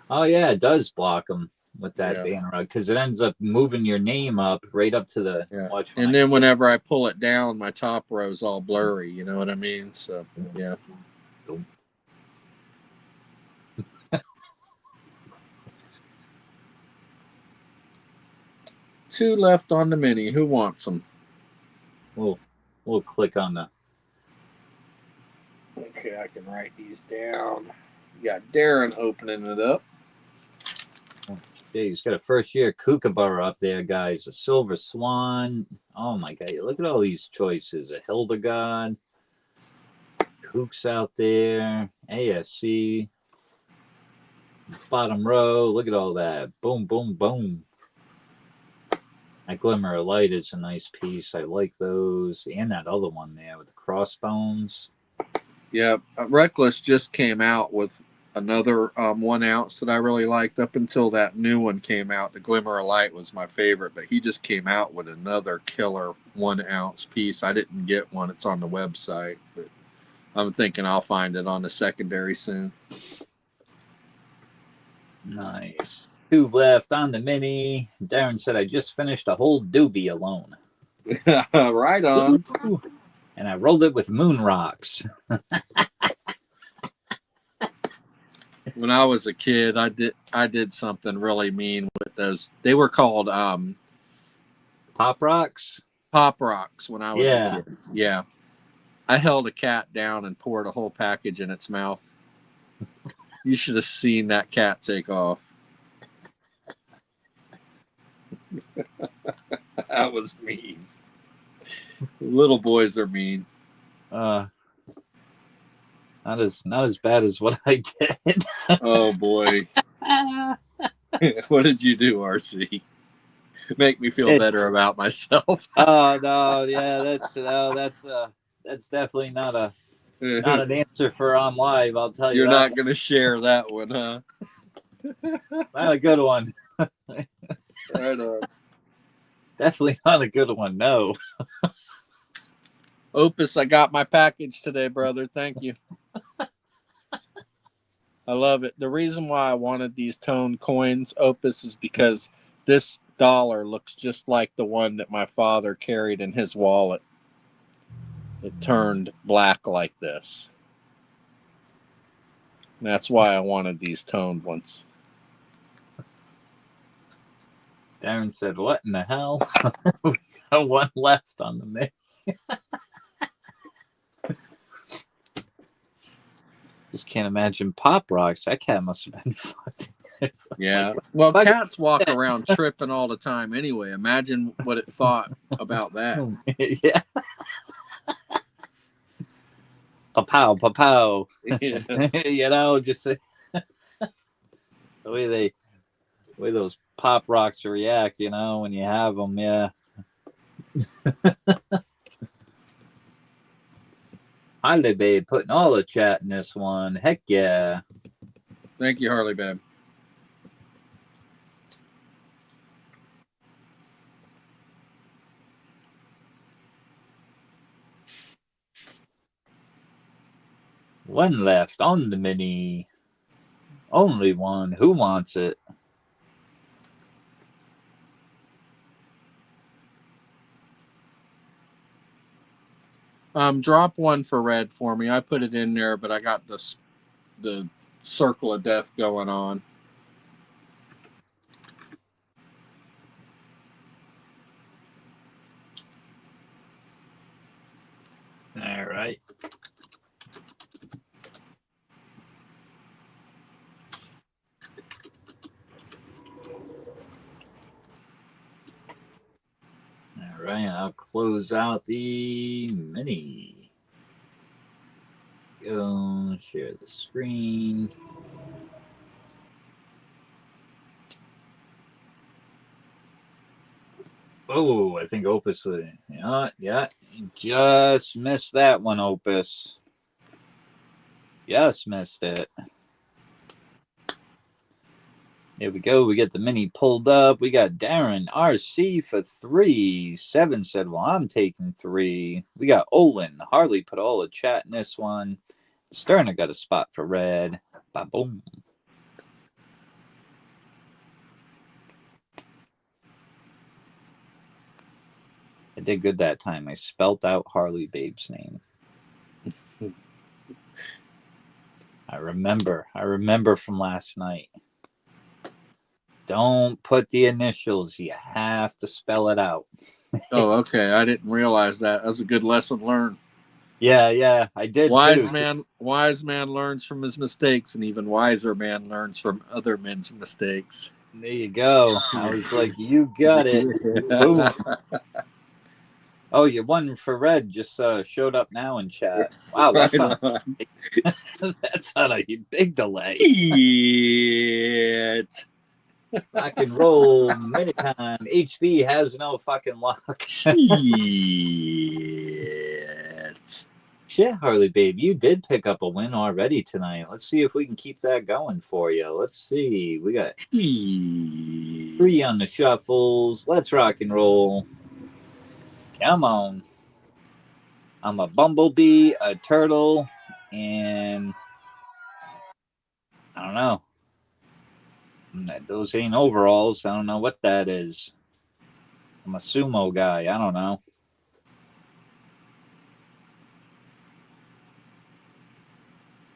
Oh, yeah, it does block them with that banner because it ends up moving your name up right up to the watch. And then whenever I pull it down, my top row is all blurry. You know what I mean? So, yeah. 2 left on the mini. Who wants them? We'll click on the. Okay, I can write these down. You got Darren opening it up. Yeah, he's got a first-year Kookaburra up there, guys. A Silver Swan. Oh, my God. Look at all these choices. A Hildegard. Kooks out there. ASC. Bottom row. Look at all that. Boom, boom, boom. That Glimmer of Light is a nice piece. I like those. And that other one there with the crossbones. Yeah, Reckless just came out with another 1 ounce that I really liked. Up until that new one came out, the Glimmer of Light was my favorite, but he just came out with another killer 1 ounce piece. I didn't get one. It's on the website, but I'm thinking I'll find it on the secondary soon. Nice. 2 left on the mini. Darren said, I just finished a whole doobie alone. Right on. And I rolled it with moon rocks. When I was a kid, I did something really mean with those. They were called Pop rocks? Pop rocks when I was a kid. Yeah. I held a cat down and poured a whole package in its mouth. You should have seen that cat take off. That was mean. Little boys are mean. Not as bad as what I did. Oh boy. What did you do, RC? Make me feel better about myself. Oh no, yeah, that's definitely not a Not an answer for on live, I'll tell you You're that. not going to share that one, huh? Not a good one. Right on. Definitely not a good one, no. Opus, I got my package today, brother. Thank you. I love it. The reason why I wanted these toned coins, Opus, is because this dollar looks just like the one that my father carried in his wallet. It turned black like this. And that's why I wanted these toned ones. Darren said, what in the hell? We got one left on the menu. Just can't imagine Pop Rocks. That cat must have been fucked. Yeah. Well, cats walk around tripping all the time anyway. Imagine what it thought about that. Yeah. Pa-pow, pa-pow. Yeah. You know, just the way those Pop Rocks react, you know, when you have them, yeah. Harley Babe putting all the chat in this one. Heck yeah. Thank you, Harley Babe. One left on the mini. Only one. Who wants it? Drop one for red for me. I put it in there, but I got the circle of death going on. All right. All right, I'll close out the mini. Go share the screen. Oh, I think Opus would. Yeah. You just missed that one, Opus. Just missed it. Here we go. We get the mini pulled up. We got Darren RC for 3. 7 said, well, I'm taking 3. We got Olin. Harley put all the chat in this one. Sterner got a spot for red. Ba-boom. I did good that time. I spelt out Harley Babe's name. I remember from last night. Don't put the initials. You have to spell it out. Oh, okay. I didn't realize that. That's a good lesson learned. Yeah, I did Wise too. man learns from his mistakes, and even wiser man learns from other men's mistakes. There you go. I was like, you got it. Boom. Oh, you won for red just showed up now in chat. Wow, that's Right on. That's on a big delay. Shit. Rock and roll many time. HB has no fucking luck. Shit, Harley Babe, you did pick up a win already tonight. Let's see if we can keep that going for you. Let's see. We got 3 on the shuffles. Let's rock and roll. Come on. I'm a bumblebee, a turtle, and I don't know. Those ain't overalls. I don't know what that is. I'm a sumo guy. I don't know.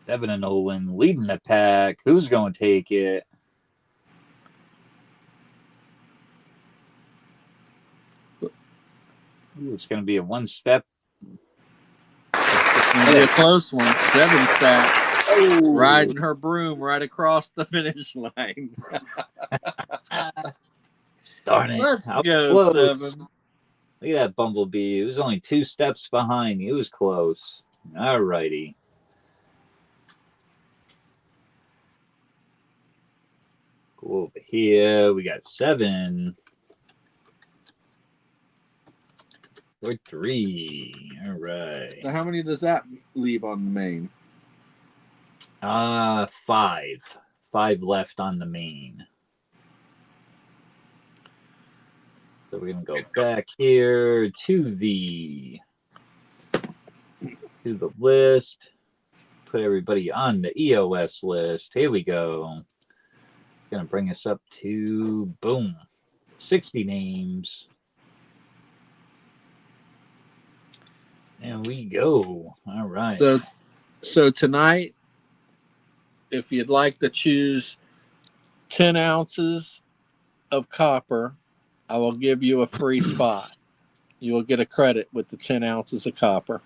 Devin and Olin leading the pack. Who's going to take it? Ooh, it's going to be a one-step. It's going to be a close one. 7 stack. Oh. Riding her broom right across the finish line. Darn it. Let's go, close. 7. Look at that bumblebee. It was only 2 steps behind. He was close. All righty. Go over here. We got 7. for 3. All right. So how many does that leave on the main? 5. 5 left on the main. So we're gonna go back here to the list. Put everybody on the EOS list. Here we go. Gonna bring us up to boom, 60 names. And we go. All right. So tonight, if you'd like to choose 10 ounces of copper, I will give you a free spot. You will get a credit with the 10 ounces of copper.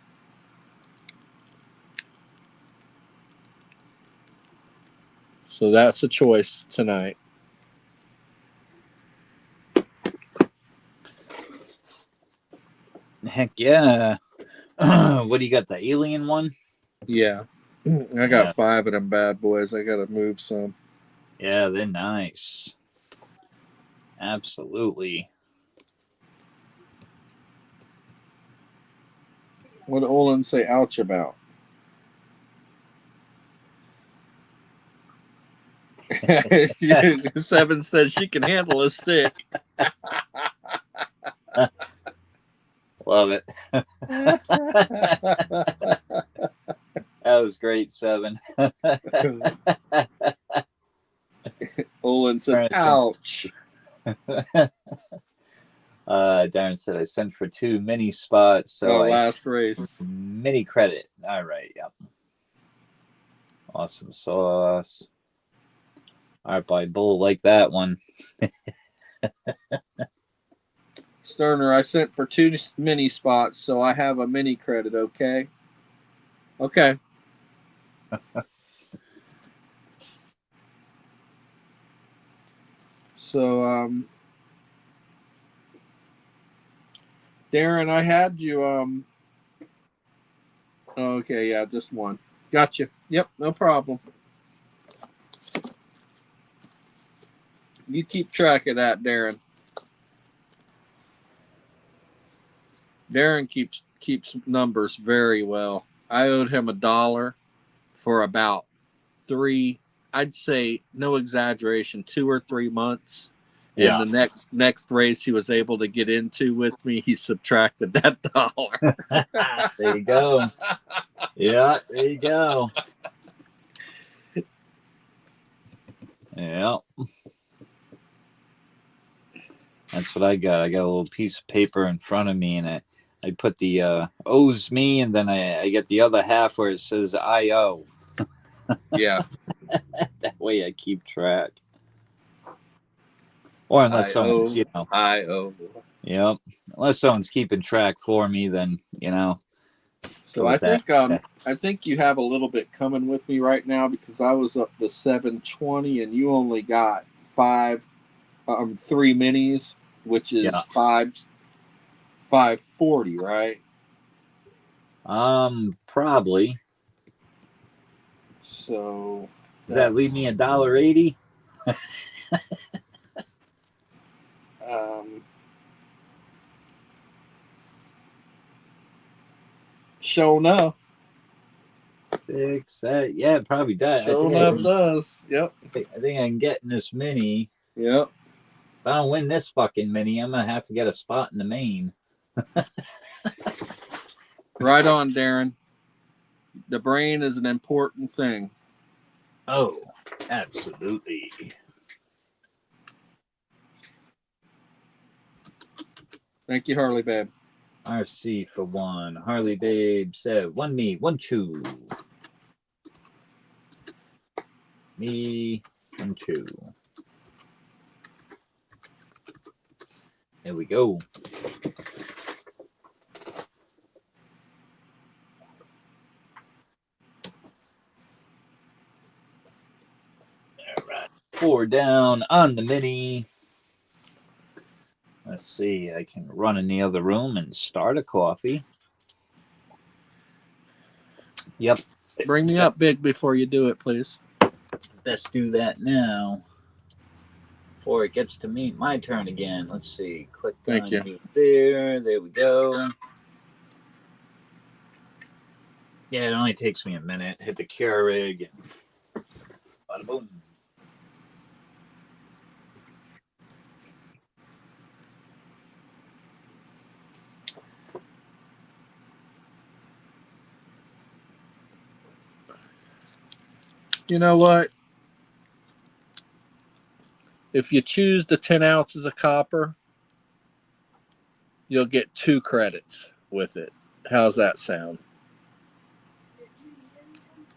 So that's a choice tonight. Heck yeah. What do you got? The alien one? Yeah. I got 5 of them bad boys. I got to move some. Yeah, they're nice. Absolutely. What did Olin say ouch about? Seven says she can handle a stick. Love it. That was great, 7. Olin said, ouch. Darren said I sent for 2 mini spots, so last race. Mini credit. All right, yep. Awesome sauce. All right, by bull like that one. Sterner, I sent for 2 mini spots, so I have a mini credit, okay? Okay. So, Darren, I had you, okay, yeah, just one. Gotcha. Yep, no problem. You keep track of that, Darren. Darren keeps numbers very well. I owed him $1 for about 3, I'd say, no exaggeration, 2 or 3 months. And the next race he was able to get into with me, he subtracted that $1. There you go. Yeah, there you go. Yeah. That's what I got. I got a little piece of paper in front of me, and I put the owes me, and then I get the other half where it says I owe. Yeah. That way I keep track. Or unless someone's, I owe. Yep. Unless someone's keeping track for me, then, So I think you have a little bit coming with me right now, because I was up to 720 and you only got 3 minis, which is 540, right? Probably. So does that leave me $1.80? Sure enough. Fix that. Yeah, it probably does. Sure enough does. Yep. I think I can get in this mini. Yep. If I don't win this fucking mini, I'm gonna have to get a spot in the main. Right on, Darren. The brain is an important thing. Oh, absolutely. Thank you, Harley Babe. RC for 1. Harley Babe said 1 me, 1 chew. Me, 1 chew. There we go. All right. 4 down on the mini. Let's see. I can run in the other room and start a coffee. Yep. Bring me up big before you do it, please. Best do that now before it gets to me. My turn again. Let's see. Click Thank on you. me there. There we go. Yeah, it only takes me a minute. Hit the Keurig and bada boom. You know what? If you choose the 10 ounces of copper, you'll get 2 credits with it. How's that sound?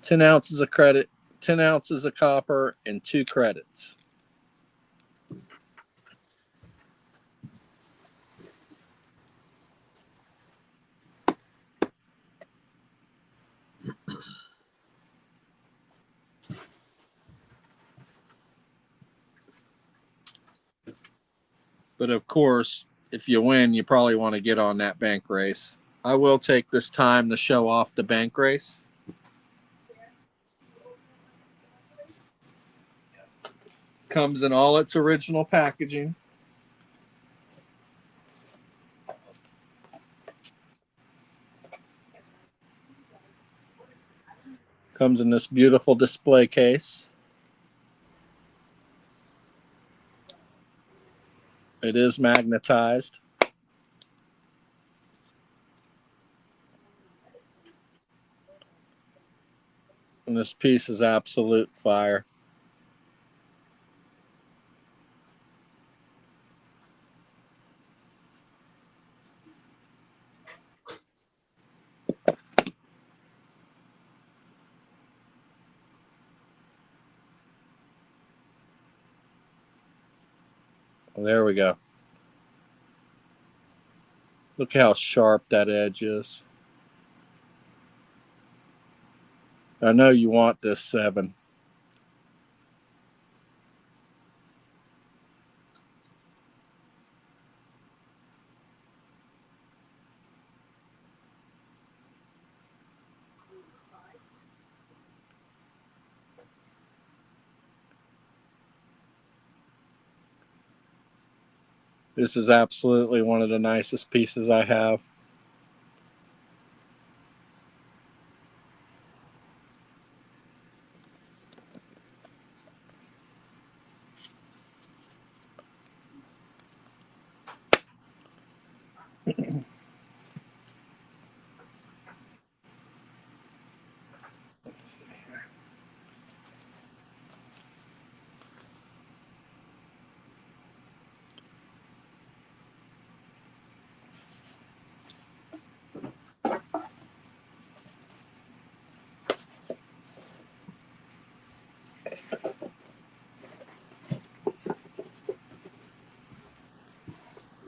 10 ounces of credit, 10 ounces of copper, and 2 credits. But of course, if you win, you probably want to get on that bank race. I will take this time to show off the bank race. Comes in all its original packaging. Comes in this beautiful display case. It is magnetized. And this piece is absolute fire. Well, there we go. Look how sharp that edge is. I know you want this 7. This is absolutely one of the nicest pieces I have.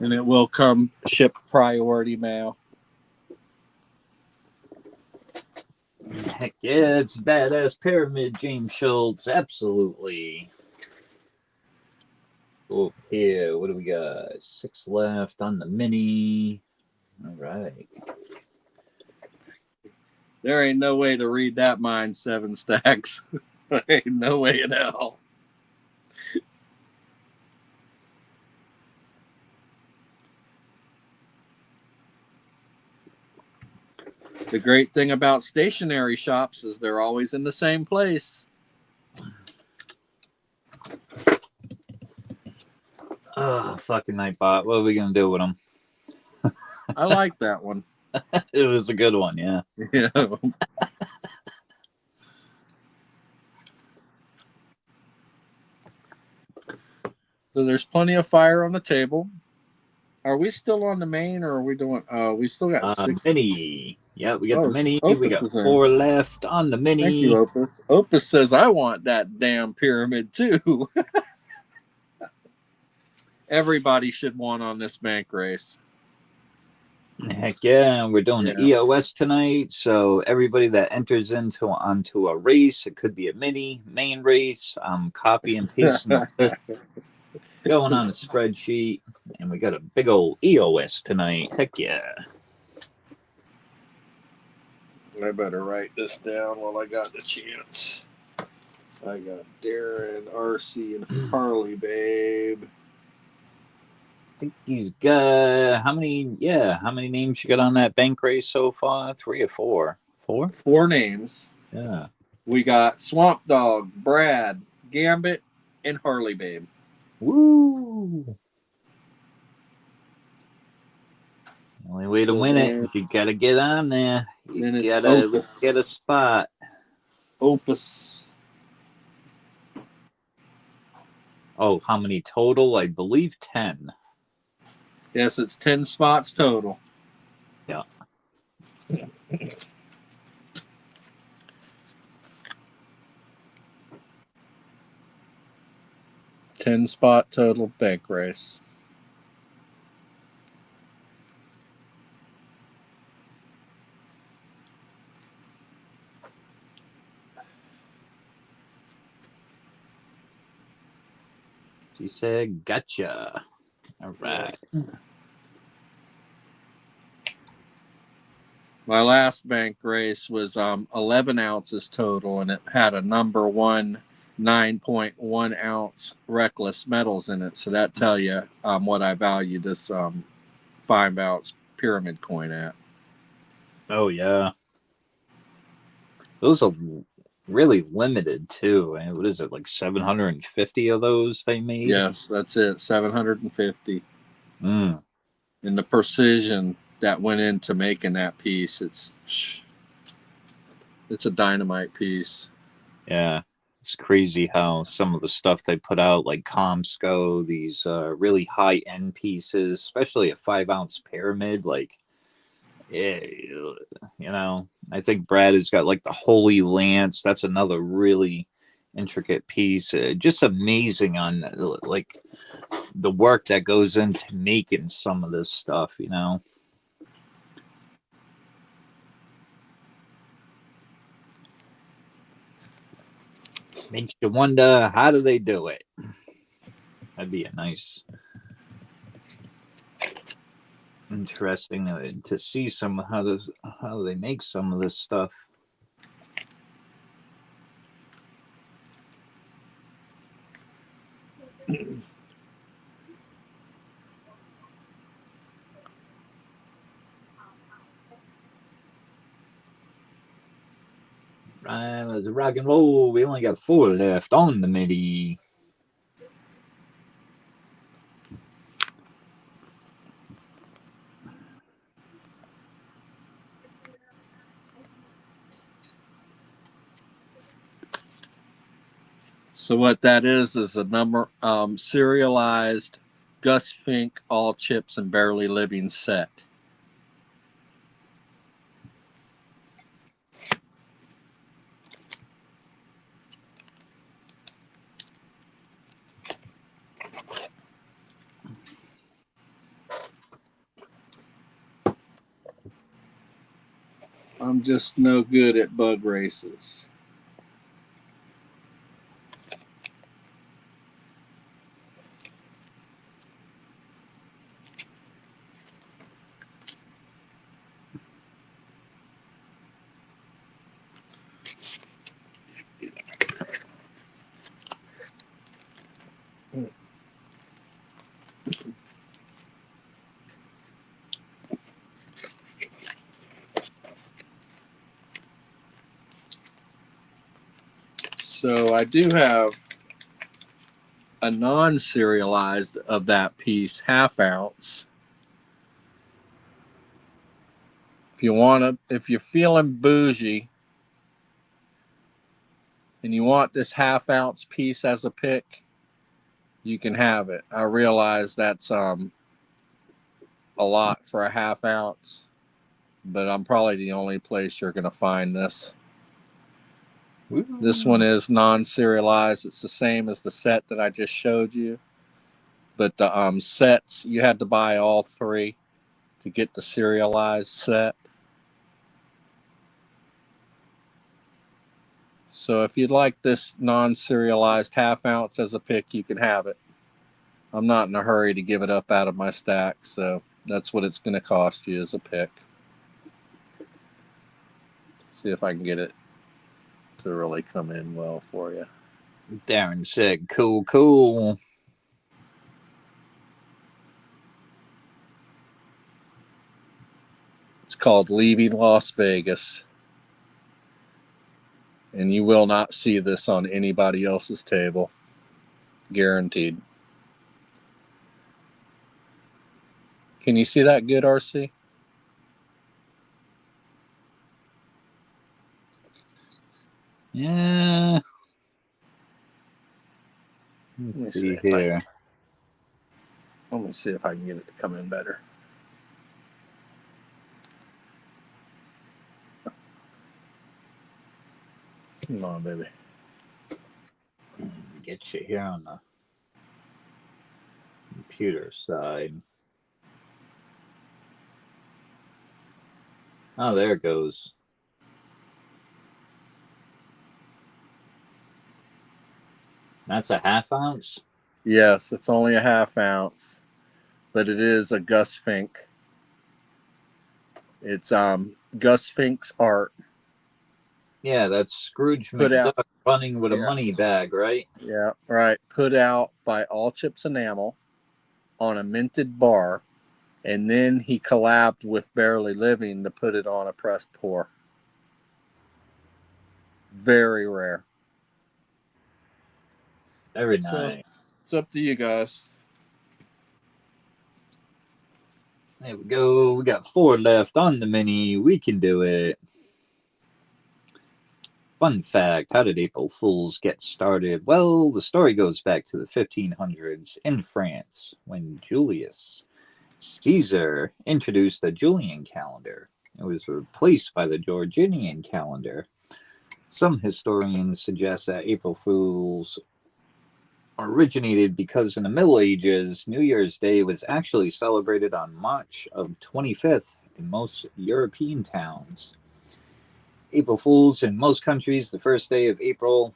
And it will come shipped priority mail. Heck yeah, it's badass pyramid, James Schultz. Absolutely. Oh, here, what do we got? 6 left on the mini. All right. There ain't no way to read that mine 7 stacks. There ain't no way in hell. The great thing about stationery shops is they're always in the same place. Oh, fucking Nightbot. What are we going to do with him? I like that one. It was a good one, yeah. Yeah. So there's plenty of fire on the table. Are we still on the main, or are we doing? We still got 6. Mini. Yeah, we got the mini. We Opus got is in. 4 left on the mini. Thank you, Opus. Opus says I want that damn pyramid too. Everybody should want on this bank race. Heck yeah, we're doing the EOS tonight. So everybody that enters onto a race, it could be a mini, main race. I'm copy and pasting the list, going on a spreadsheet, and we got a big old EOS tonight. Heck yeah. I better write this down while I got the chance. I got Darren, RC, and Harley, babe. I think he's got how many names you got on that bank race so far? 3 or 4? 4? 4 names. Yeah. We got Swamp Dog, Brad, Gambit, and Harley Babe. Woo! The only way to win it then, is you gotta get on there. You then it's gotta at least get a Opus. spot. Opus. Oh, how many total? I believe 10. Yes, it's 10 spots total. Yeah. 10-spot total bank race. She said, gotcha. All right. My last bank race was 11 ounces total, and it had a number 1 9.1 ounce reckless metals in it. So that tell you what I value this 5 ounce pyramid coin at. Oh, yeah. Those are really limited, too. And what is it, like 750 of those they made? Yes, that's it. 750. Mm. And the precision that went into making that piece, it's a dynamite piece. Yeah. It's crazy how some of the stuff they put out, like Comsco, these really high end pieces, especially a 5 ounce pyramid, like, yeah, I think Brad has got like the Holy Lance. That's another really intricate piece. Just amazing on like the work that goes into making some of this stuff. Makes you wonder, how do they do it? That'd be a nice, interesting to see some of how they make some of this stuff. Right, let's rock and roll. We only got 4 left on the MIDI. So what that is a number serialized Gus Fink all chips and barely living set. I'm just no good at bug races. So I do have a non-serialized of that piece, 1/2 ounce. If you're feeling bougie and you want this 1/2 ounce piece as a pick, you can have it. I realize that's a lot for a 1/2 ounce, but I'm probably the only place you're going to find this. This one is non-serialized. It's the same as the set that I just showed you, but the sets, you had to buy all 3 to get the serialized set. So if you'd like this non-serialized 1/2 ounce as a pick, you can have it. I'm not in a hurry to give it up out of my stack, so that's what it's going to cost you as a pick. See if I can get it to really come in well for you. Darren said, cool, cool. It's called Leaving Las Vegas. And you will not see this on anybody else's table. Guaranteed. Can you see that good, RC? Yeah. Let's see here. Let me see if I can get it to come in better. Come on, baby. Get you here on the computer side. Oh, there it goes. That's a half ounce? Yes, it's only a half ounce, but it is a Gus Fink. It's Gus Fink's art. Yeah, that's Scrooge Put McDuck out, running with a money bag, right? Yeah, right. Put out by All Chips Enamel on a minted bar, and then he collabed with Barely Living to put it on a pressed pour. Very rare. Very nice. So, it's up to you guys. There we go. We got 4 left on the mini. We can do it. Fun fact, how did April Fools get started? Well, the story goes back to the 1500s in France when Julius Caesar introduced the Julian calendar. It was replaced by the Georgian calendar. Some historians suggest that April Fools originated because in the Middle Ages, New Year's Day was actually celebrated on March of 25th in most European towns. April Fools in most countries, the first day of April,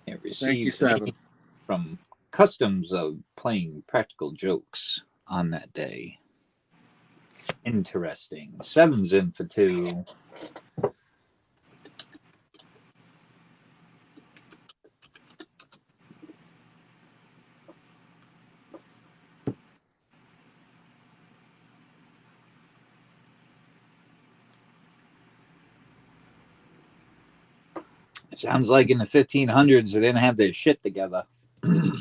it received name from customs of playing practical jokes on that day. Interesting. 7's in for 2. It sounds like in the 1500s they didn't have their shit together. They're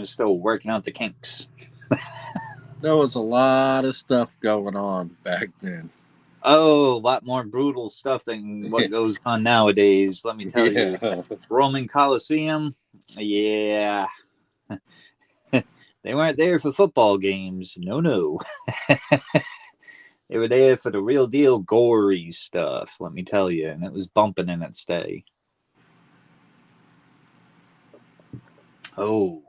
still working out the kinks. There was a lot of stuff going on back then. Oh, a lot more brutal stuff than what goes on nowadays, let me tell you. Roman Colosseum, yeah. They weren't there for football games. No. They were there for the real deal gory stuff, let me tell you. And it was bumping in its day. Oh.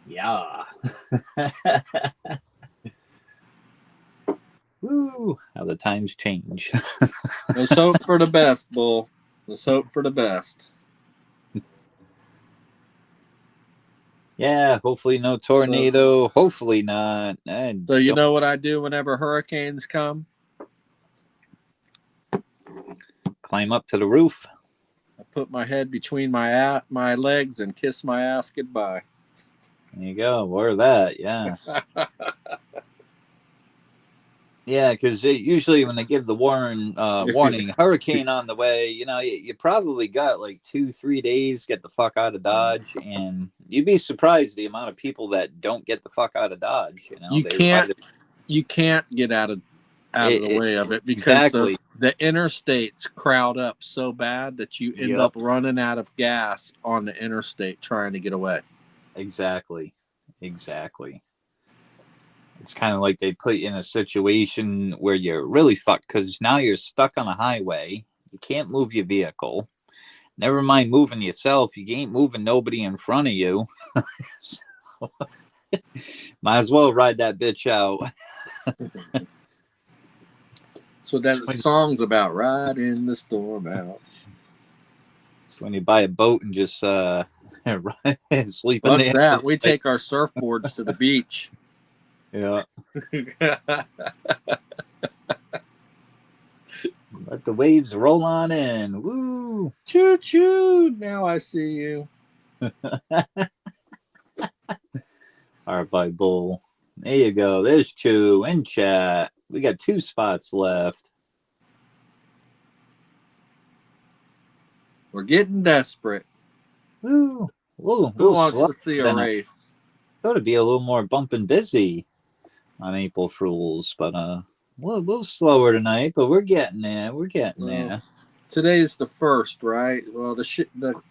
Yeah. Woo. How the times change. Let's hope for the best, Bull. Let's hope for the best. Yeah, hopefully no tornado. Hopefully not. So you know what I do whenever hurricanes come? Climb up to the roof. I put my head between my legs and kiss my ass goodbye. There you go. Or that, yeah. Yeah, because usually when they give the warning, hurricane on the way, you probably got like 2-3 days, get the fuck out of Dodge, and you'd be surprised the amount of people that don't get the fuck out of Dodge. You can't get out of the way of it because the interstates crowd up so bad that you end up running out of gas on the interstate trying to get away. Exactly. It's kind of like they put you in a situation where you're really fucked because now you're stuck on a highway. You can't move your vehicle. Never mind moving yourself. You ain't moving nobody in front of you. So, might as well ride that bitch out. That's what that song's about. Riding the storm out. It's when you buy a boat and just sleep in What's that? We take our surfboards to the beach. Yeah. Let the waves roll on in. Woo! Choo choo! Now I see you. All right, by Bull. There you go. There's Chew in chat. We got 2 spots left. We're getting desperate. Woo. Who Little wants slow to see a tonight. race? Thought it'd be a little more bump and busy on April Fools, but a little slower tonight. But we're getting there. We're getting Well, there. today's the 1st, right? Well, the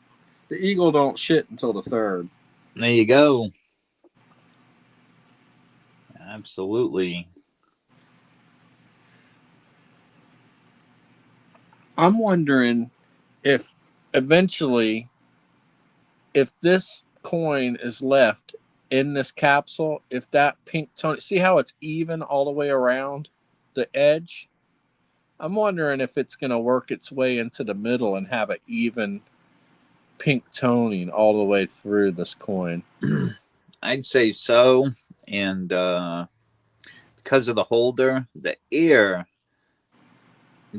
eagle don't shit until the 3rd. There you go. Absolutely. I'm wondering if eventually, if this coin is left in this capsule, if that pink tone, see how it's even all the way around the edge? I'm wondering if it's going to work its way into the middle and have an even pink toning all the way through this coin. I'd say so. And because of the holder, the air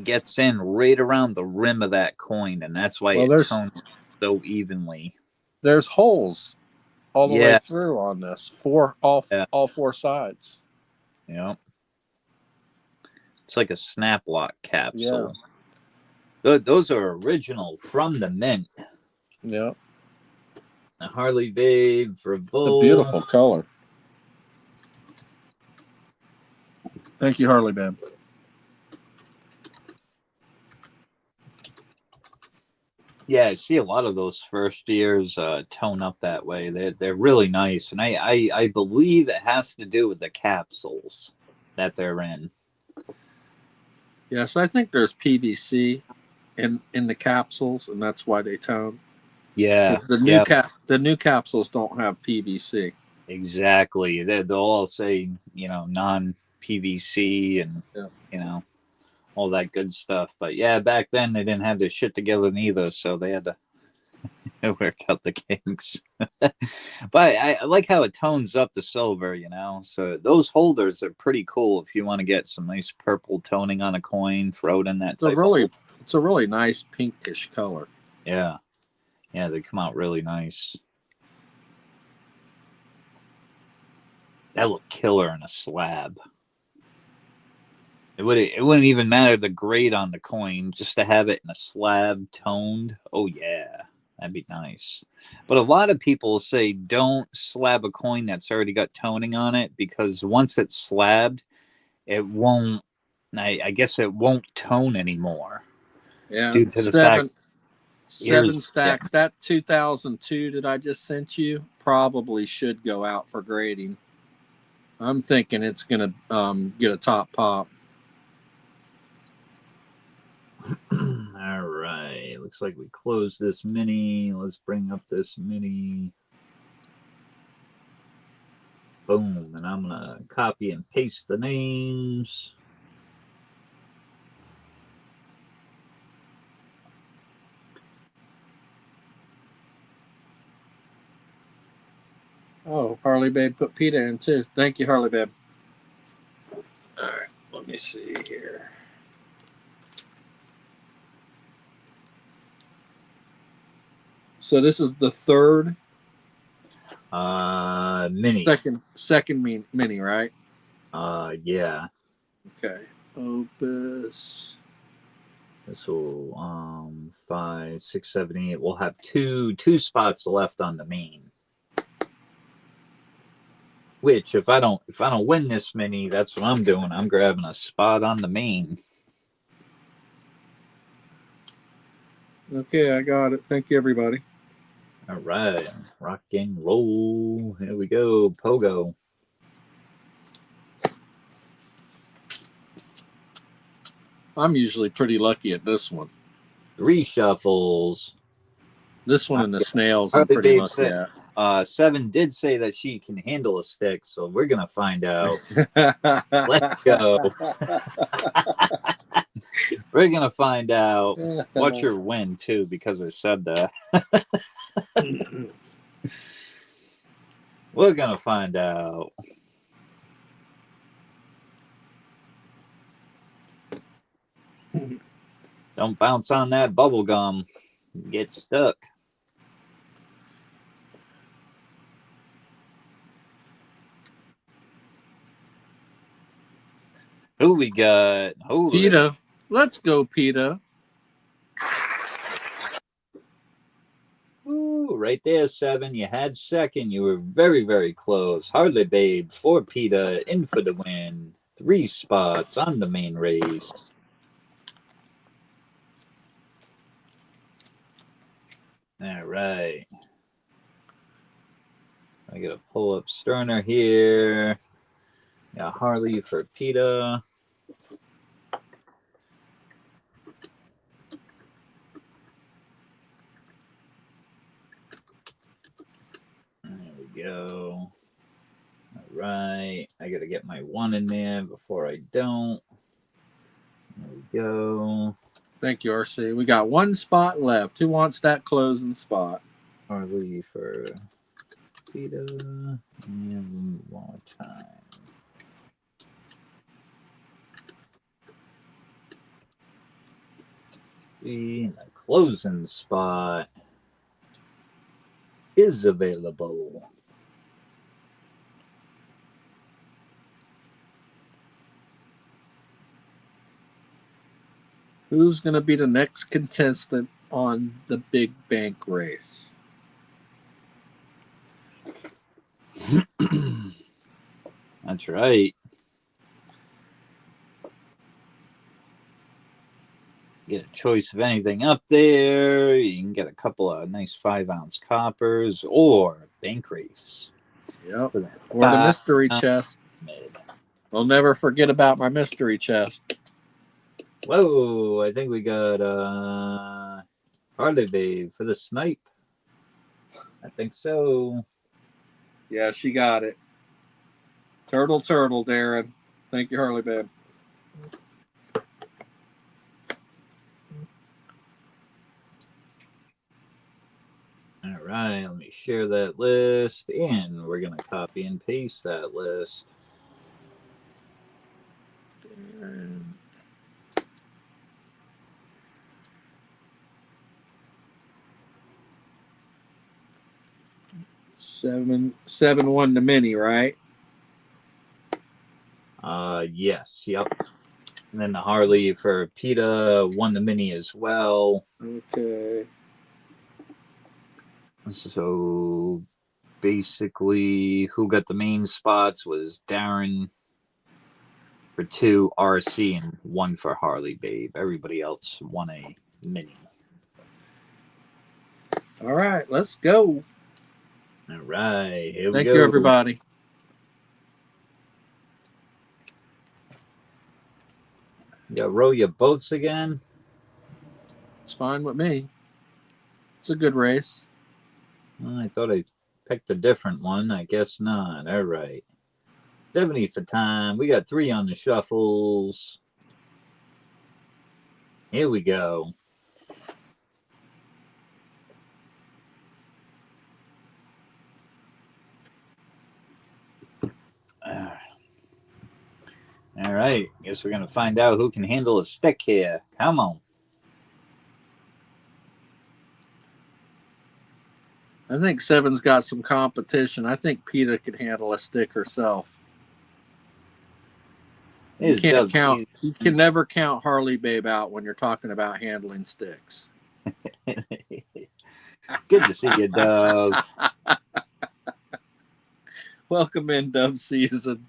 gets in right around the rim of that coin, and that's why it tones so evenly. There's holes all the way Yeah. through on this, all 4 sides. Yeah. It's like a snap lock capsule. Yeah. Those are original from the mint. Yeah. A Harley Babe for Bull. It's a beautiful color. Thank you, Harley Babe. Yeah, I see a lot of those first years tone up that way. They're really nice, and I believe it has to do with the capsules that they're in. Yes, I think there's PVC in the capsules, and that's why they tone. Yeah, the new capsules don't have PVC. Exactly. They'll all say non PVC and all that good stuff. But yeah, back then they didn't have their shit together neither, so they had to work out the kinks. But I like how it tones up the silver, So those holders are pretty cool if you want to get some nice purple toning on a coin, throw it in that type of It's a really nice pinkish color. Yeah. Yeah, they come out really nice. That look killer in a slab. It wouldn't even matter the grade on the coin, just to have it in a slab toned. Oh yeah, that'd be nice. But a lot of people say don't slab a coin that's already got toning on it, because once it's slabbed, it won't. I guess it won't tone anymore. Yeah, due to the fact seven stacks. That 2002 that I just sent you probably should go out for grading. I'm thinking it's gonna get a top pop. All right, looks like we closed this mini. Let's bring up this mini. Boom, and I'm gonna copy and paste the names. Oh, Harley Babe put PETA in too. Thank you, Harley Babe. All right, let me see here. So this is the third mini. Second mini, right? Yeah. Okay. Opus. This will 5, 6, 7, 8. We'll have two spots left on the main. Which if I don't win this mini, that's what I'm doing. I'm grabbing a spot on the main. Okay, I got it. Thank you, everybody. All right, rock and roll. Here we go, Pogo. I'm usually pretty lucky at this one. 3 shuffles. This one and the snails I'm pretty lucky at. 7 did say that she can handle a stick, so we're gonna find out. Let's go. We're gonna find out what's your win too, because I said that. We're gonna find out. Don't bounce on that bubble gum. Get stuck. Who we got? PETA. Let's go, PETA. right there, 7. You had second. You were very, very close. Harley Babe for PETA, in for the win. 3 spots on the main race. All right. I got to pull up Sterner here. Got Harley for PETA. There we go. All right. I got to get my 1 in there before I don't. There we go. Thank you, RC. We got 1 spot left. Who wants that closing spot? Harley for PETA. And one more time. The closing spot is available. Who's going to be the next contestant on the big bank race? That's right. Get a choice of anything up there. You can get a couple of nice 5-ounce coppers or bank race. Yep. For that Or the mystery 5-ounce chest. mid. I'll never forget about my mystery chest. Whoa, I think we got Harley Babe for the snipe. I think so. Yeah, she got it. Turtle, Darren. Thank you, Harley Babe. All right, let me share that list, and we're going to copy and paste that list. Darren. Seven won the mini, right? Yes, yep. And then the Harley for PETA won the mini as well. Okay. So basically, who got the main spots was Darren for 2, RC, and 1 for Harley Babe. Everybody else won a mini. All right, let's go. All right, here we Thank go. you, everybody. You got to row your boats again? It's fine with me. It's a good race. Well, I thought I picked a different one. I guess not. All right. 70 for time. We got 3 on the shuffles. Here we go. All right. Guess we're going to find out who can handle a stick here. Come on. I think 7's got some competition. I think PETA could handle a stick herself. You can't count. You can never count Harley Babe out when you're talking about handling sticks. Good to see you, Dove. Welcome in, Dove season.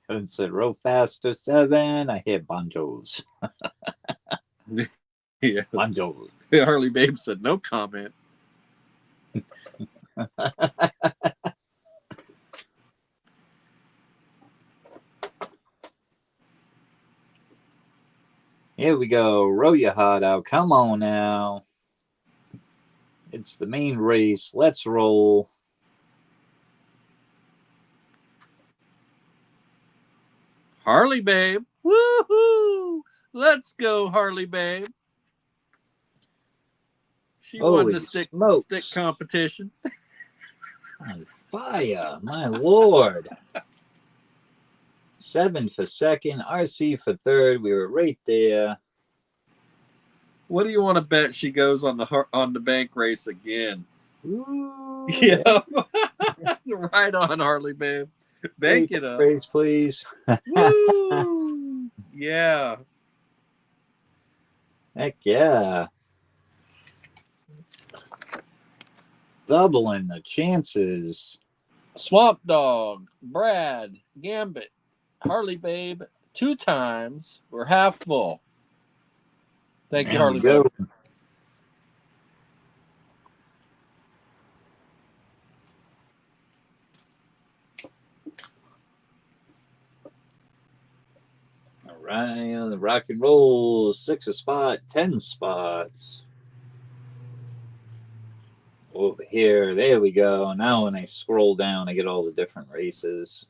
7 said, row faster, 7. I hear banjos. Yeah. Banjos. Harley Babe said no comment. Here we go. Row your heart out. Come on now. It's the main race. Let's roll. Harley Babe. Woohoo! Let's go, Harley Babe. She won the stick competition. On fire, my lord. 7 for second, RC for third. We were right there. What do you want to bet she goes on the bank race again? Ooh, yeah, right on, Harley Babe. Bank it up. Race, please. Woo! Yeah. Heck yeah. Doubling the chances. Swamp Dog, Brad, Gambit, Harley Babe, 2 times. We're half full. Thank you, There we Harley go. Babe. All right, the rock and roll. 6 a spot, 10 spots. Over here, there we go. Now when I scroll down, I get all the different races.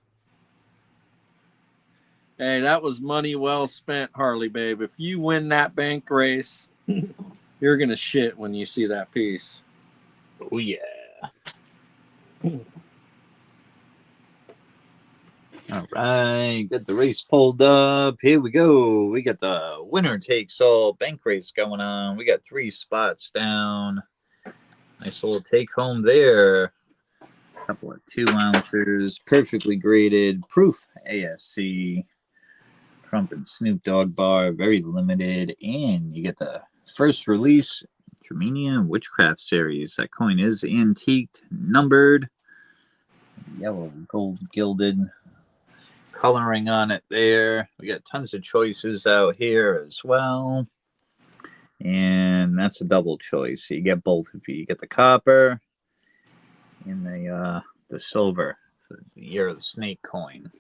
Hey, that was money well spent, Harley Babe. If you win that bank race, you're going to shit when you see that piece. Oh, yeah. All right, got the race pulled up. Here we go. We got the winner takes all bank race going on. We got 3 spots down. Nice little take home there. A couple of 2-ounces, perfectly graded, proof ASC. Trump and Snoop Dogg bar, very limited, and you get the first release Germania Witchcraft series. That coin is antiqued, numbered, yellow, gold gilded coloring on it there. We got tons of choices out here as well, and that's a double choice. So you get both of you. You get the copper and the silver for the Year of the Snake coin.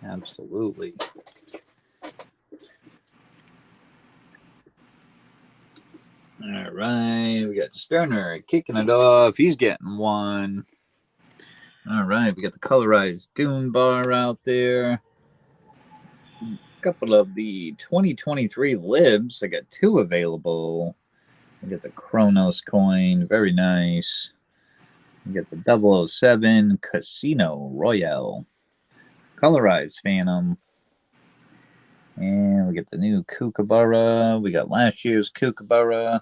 Absolutely. All right, we got Sterner kicking it off. He's getting one. All right, we got the colorized Dune bar out there. A couple of the 2023 libs. I got 2 available. We got the Kronos coin, very nice. We got the 007 Casino Royale. Colorized Phantom. And we get the new Kookaburra. We got last year's Kookaburra.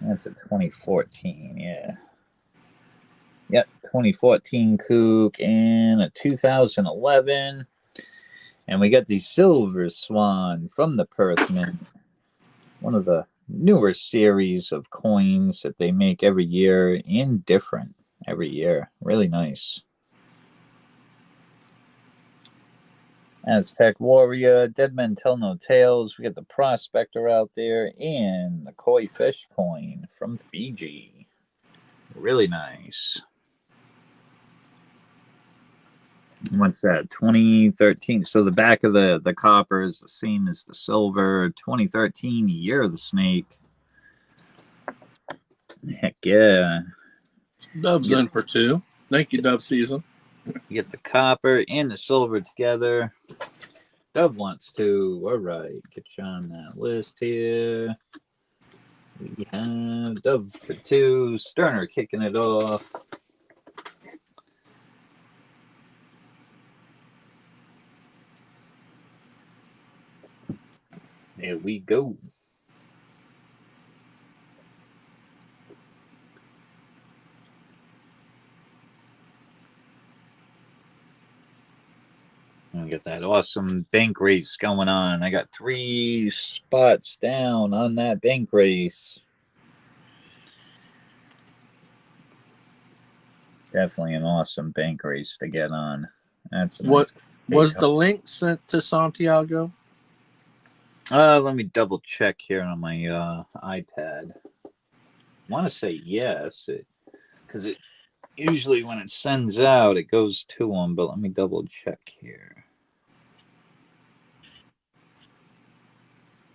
That's a 2014, yeah. Yep, 2014 Kook and a 2011. And we got the Silver Swan from the Perth Mint. One of the newer series of coins that they make every year and different every year. Really nice. Aztec Warrior, Dead Men Tell No Tales. We got the Prospector out there and the Koi Fish coin from Fiji. Really nice. What's that? 2013. So the back of the copper is the same as the silver. 2013, Year of the Snake. Heck yeah. Dub's in for 2. Thank you, Dub Season. You get the copper and the silver together. Dub wants to. All right. Get you on that list here. We have Dub for 2. Sterner kicking it off. There we go. We got that awesome bank race going on. I got 3 spots down on that bank race. Definitely an awesome bank race to get on. That's What nice. was the link sent to Santiago? Let me double check here on my iPad. I want to say yes, because it usually when it sends out, it goes to them. But let me double check here.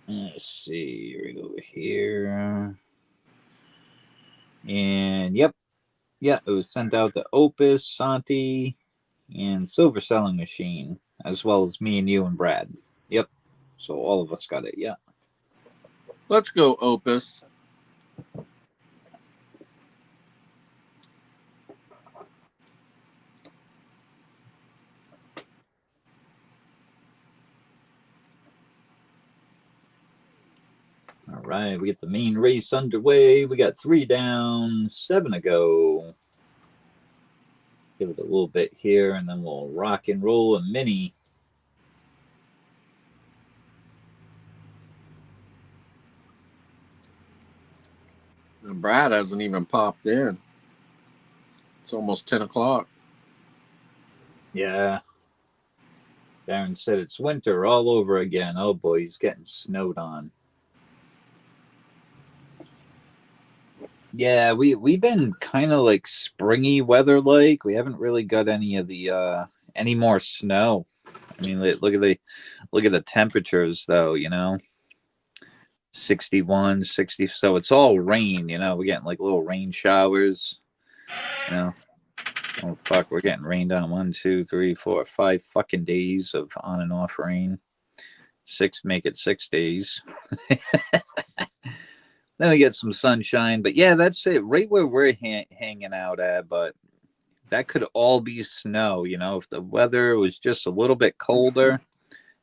Let's see, right over here. And yep, yeah, it was sent out to Opus, Santi, and Silver Selling Machine, as well as me and you and Brad. Yep, so all of us got it. Yeah. Let's go, Opus. All right, we get the main race underway. We got 3 down, 7 to go. Give it a little bit here, and then we'll rock and roll a mini. And Brad hasn't even popped in. It's almost 10 o'clock. Yeah. Darren said it's winter all over again. Oh boy, he's getting snowed on. Yeah, we've been kind of like springy weather like. We haven't really got any of the any more snow. I mean, look at the temperatures though, 61, 60. So it's all rain, we're getting like little rain showers, you know. Oh fuck, we're getting rained on 1, 2, 3, 4, 5 fucking days of on and off rain. 6 make it 6 days. Then we get some sunshine, but yeah, that's it. Right where we're hanging out at, but that could all be snow, if the weather was just a little bit colder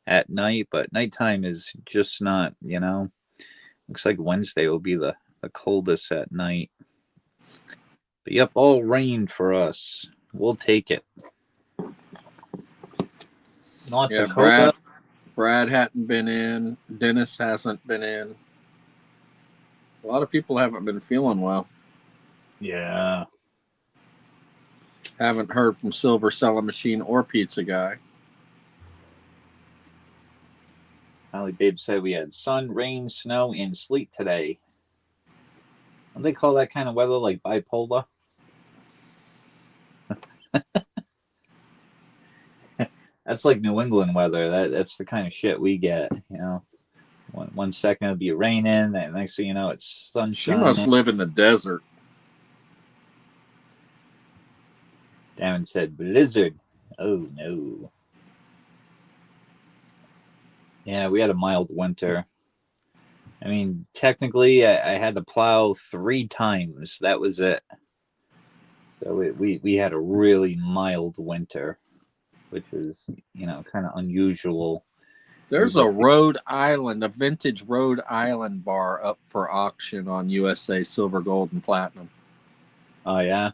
at night, but nighttime is just not, Looks like Wednesday will be the coldest at night. But yep, all rain for us. We'll take it. Not Yeah, Dakota. Brad hadn't been in. Dennis hasn't been in. A lot of people haven't been feeling well. Yeah. Haven't heard from Silver Selling Machine or Pizza Guy. Holly Babe said we had sun, rain, snow, and sleet today. Don't they call that kind of weather like bipolar? That's like New England weather. That's the kind of shit we get, One second it'll be raining, and next thing you know, it's sunshine. She must live in the desert. Darren said blizzard. Oh no. Yeah, we had a mild winter. I mean, technically, I had to plow 3 times. That was it. So we had a really mild winter, which is, kind of unusual. There's a vintage Rhode Island bar up for auction on USA Silver, Gold, and Platinum. Oh, yeah?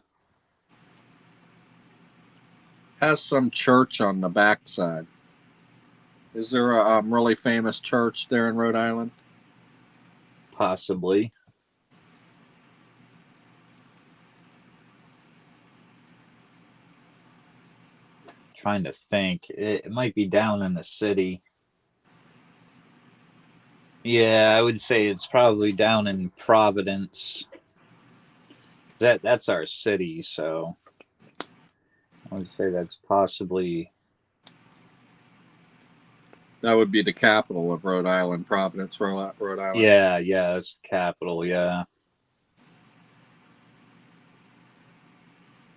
Has some church on the backside. Is there a really famous church there in Rhode Island? Possibly. Trying to think. It might be down in the city. Yeah, I would say it's probably down in Providence. That's our city, so I would say that's possibly. That would be the capital of Rhode Island, Providence, Rhode Island. Yeah, it's the capital, yeah.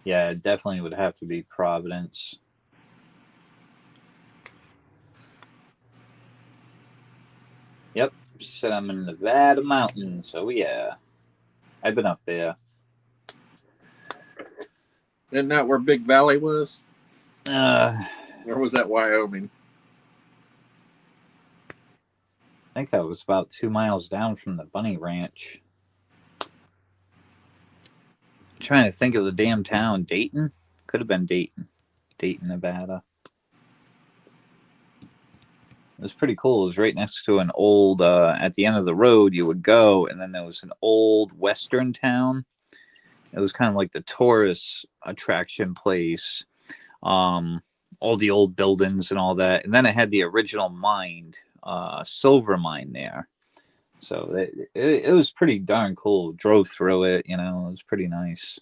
Yeah, it definitely would have to be Providence. Yep, she said I'm in Nevada mountains, so yeah. I've been up there. Isn't that where Big Valley was? Or was that Wyoming? I think I was about 2 miles down from the bunny ranch. I'm trying to think of the damn town. Dayton? Could have been Dayton. Dayton, Nevada. It was pretty cool. It was right next to an old, at the end of the road you would go, and then there was an old western town. It was kind of like the tourist attraction place. All the old buildings and all that. And then it had the original mine, silver mine there. So it was pretty darn cool. Drove through it, it was pretty nice.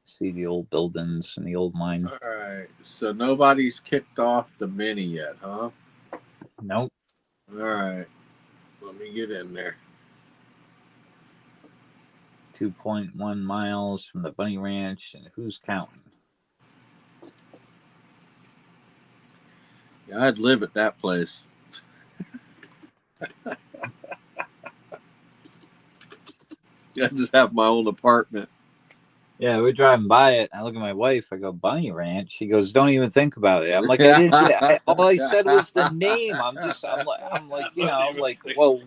See the old buildings and the old mine. All right. So nobody's kicked off the mini yet, huh? Nope. All right. Let me get in there. 2.1 miles from the bunny ranch, and who's counting? Yeah, I'd live at that place. I just have my own apartment. Yeah, we're driving by it. I look at my wife. I go, Bunny Ranch. She goes, don't even think about it. I'm like, I didn't. All I said was the name. I'm like, well,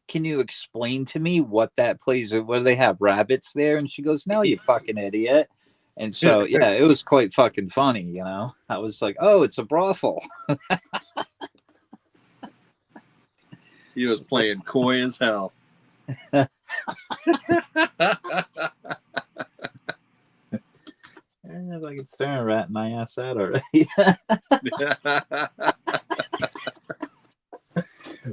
can you explain to me what that place is? What do they have? Rabbits there? And she goes, no, you fucking idiot. And so, yeah, it was quite fucking funny, I was like, oh, it's a brothel. He was playing coy as hell. If I could turn a rat in my ass out already.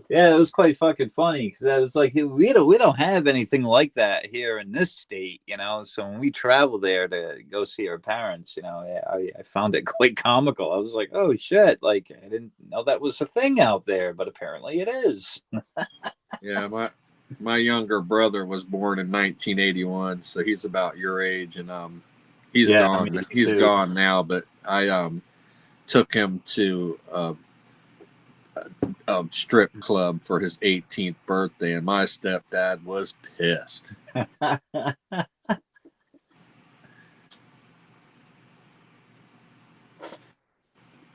Yeah, it was quite fucking funny because I was like, we don't have anything like that here in this state, you know. So when we travel there to go see our parents, you know, I found it quite comical. I was like, oh shit, like I didn't know that was a thing out there, but apparently it is. Yeah, my younger brother was born in 1981, so he's about your age, and he's Yeah, gone. me He's too. gone now, but I took him to a strip club for his 18th birthday, and my stepdad was pissed. I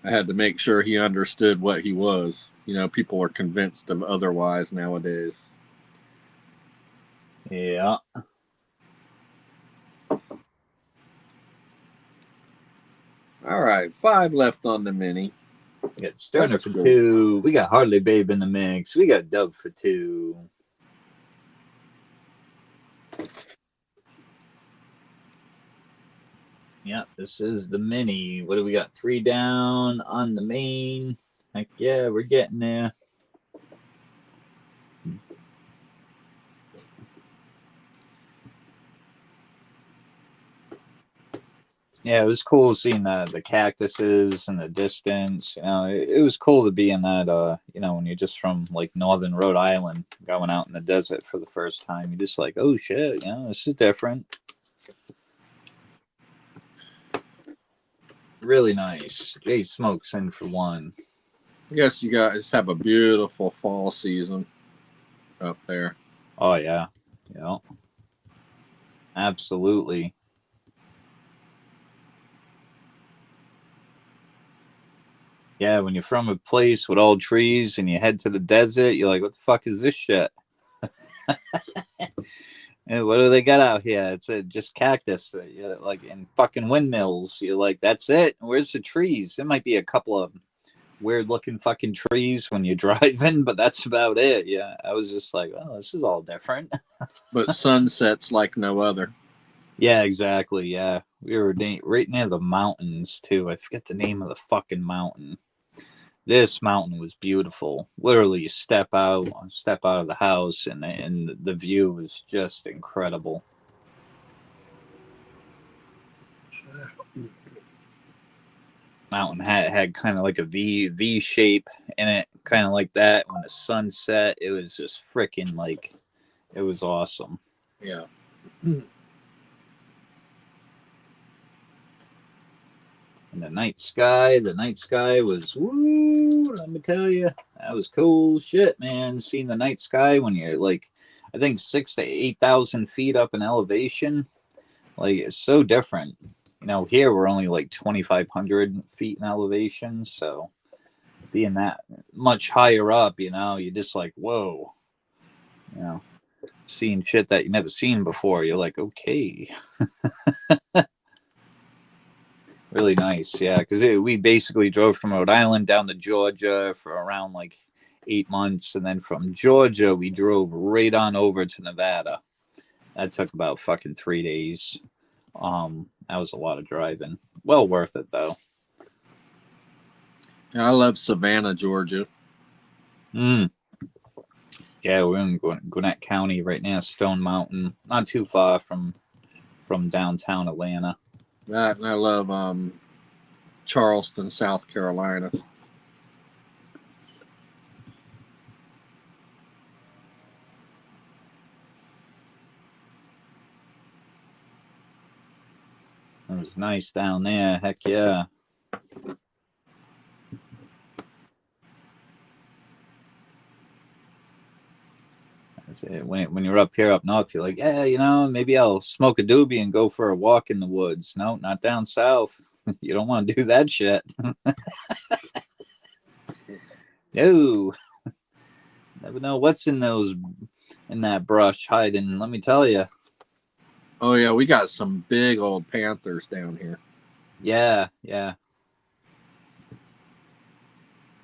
had to make sure he understood what he was. You know, people are convinced of otherwise nowadays. Yeah. All right, 5 left on the mini. We got Stoner Let's for go. 2. We got Harley Babe in the mix. We got Dub for 2. Yeah, this is the mini. What do we got? 3 down on the main. Heck yeah, we're getting there. Yeah, it was cool seeing the cactuses in the distance. You know, it was cool to be in that. You know, when you're just from like northern Rhode Island, going out in the desert for the first time, you're just like, oh shit, you know, this is different. Really nice. Jay Smokes in for 1. I guess you guys have a beautiful fall season up there. Oh yeah, yeah, absolutely. Yeah, when you're from a place with all trees and you head to the desert, you're like, what the fuck is this shit? And what do they got out here? It's just cactus, like in fucking windmills. You're like, that's it. Where's the trees? There might be a couple of weird looking fucking trees when you're driving, but that's about it. Yeah, I was just like, oh, this is all different. But sunsets like no other. Yeah, exactly. Yeah, we were right near the mountains too. I forget the name of the fucking mountain. This mountain was beautiful. Literally, you step out of the house, and the view was just incredible. Mountain had kind of like a V shape in it, kind of like that. When the sun set, it was just freaking like, it was awesome. Yeah. And the night sky was, woo, let me tell you, that was cool shit, man. Seeing the night sky when you're like, I think 6,000 to 8,000 feet up in elevation, like it's so different. You know, here we're only like 2,500 feet in elevation, so being that much higher up, you know, you're just like, whoa, you know, seeing shit that you never seen before. You're like, okay. Really nice, yeah, because we basically drove from Rhode Island down to Georgia for around like 8 months, and then from Georgia we drove right on over to Nevada. That took about fucking 3 days. That was a lot of driving. Well worth it though. Yeah, I love Savannah, Georgia. Yeah, we're in Gwinnett County right now, Stone Mountain, not too far from downtown Atlanta. That and I love Charleston, South Carolina. It was nice down there. Heck yeah. That's it. When you're up here up north, you're like, yeah, you know, maybe I'll smoke a doobie and go for a walk in the woods. No, not down south. You don't want to do that shit. No. Never know what's in that brush hiding. Let me tell you. Oh yeah, we got some big old panthers down here. Yeah, yeah.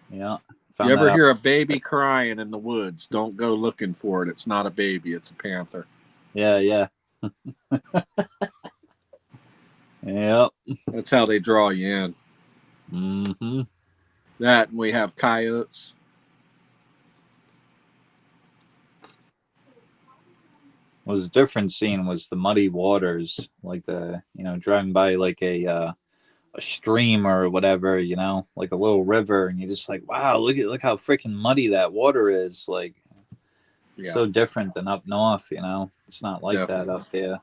Yeah. If You Found that ever out. hear a baby crying in the woods? Don't go looking for it. It's not a baby. It's a panther. Yeah, yeah. Yep. That's how they draw you in. Mm-hmm. That, and we have coyotes. What was different scene was the muddy waters, like the driving by like a stream or whatever, like a little river, and you're just like, wow, look how freaking muddy that water is. Like, Yeah, so different than up north. It's not like that definitely. up here.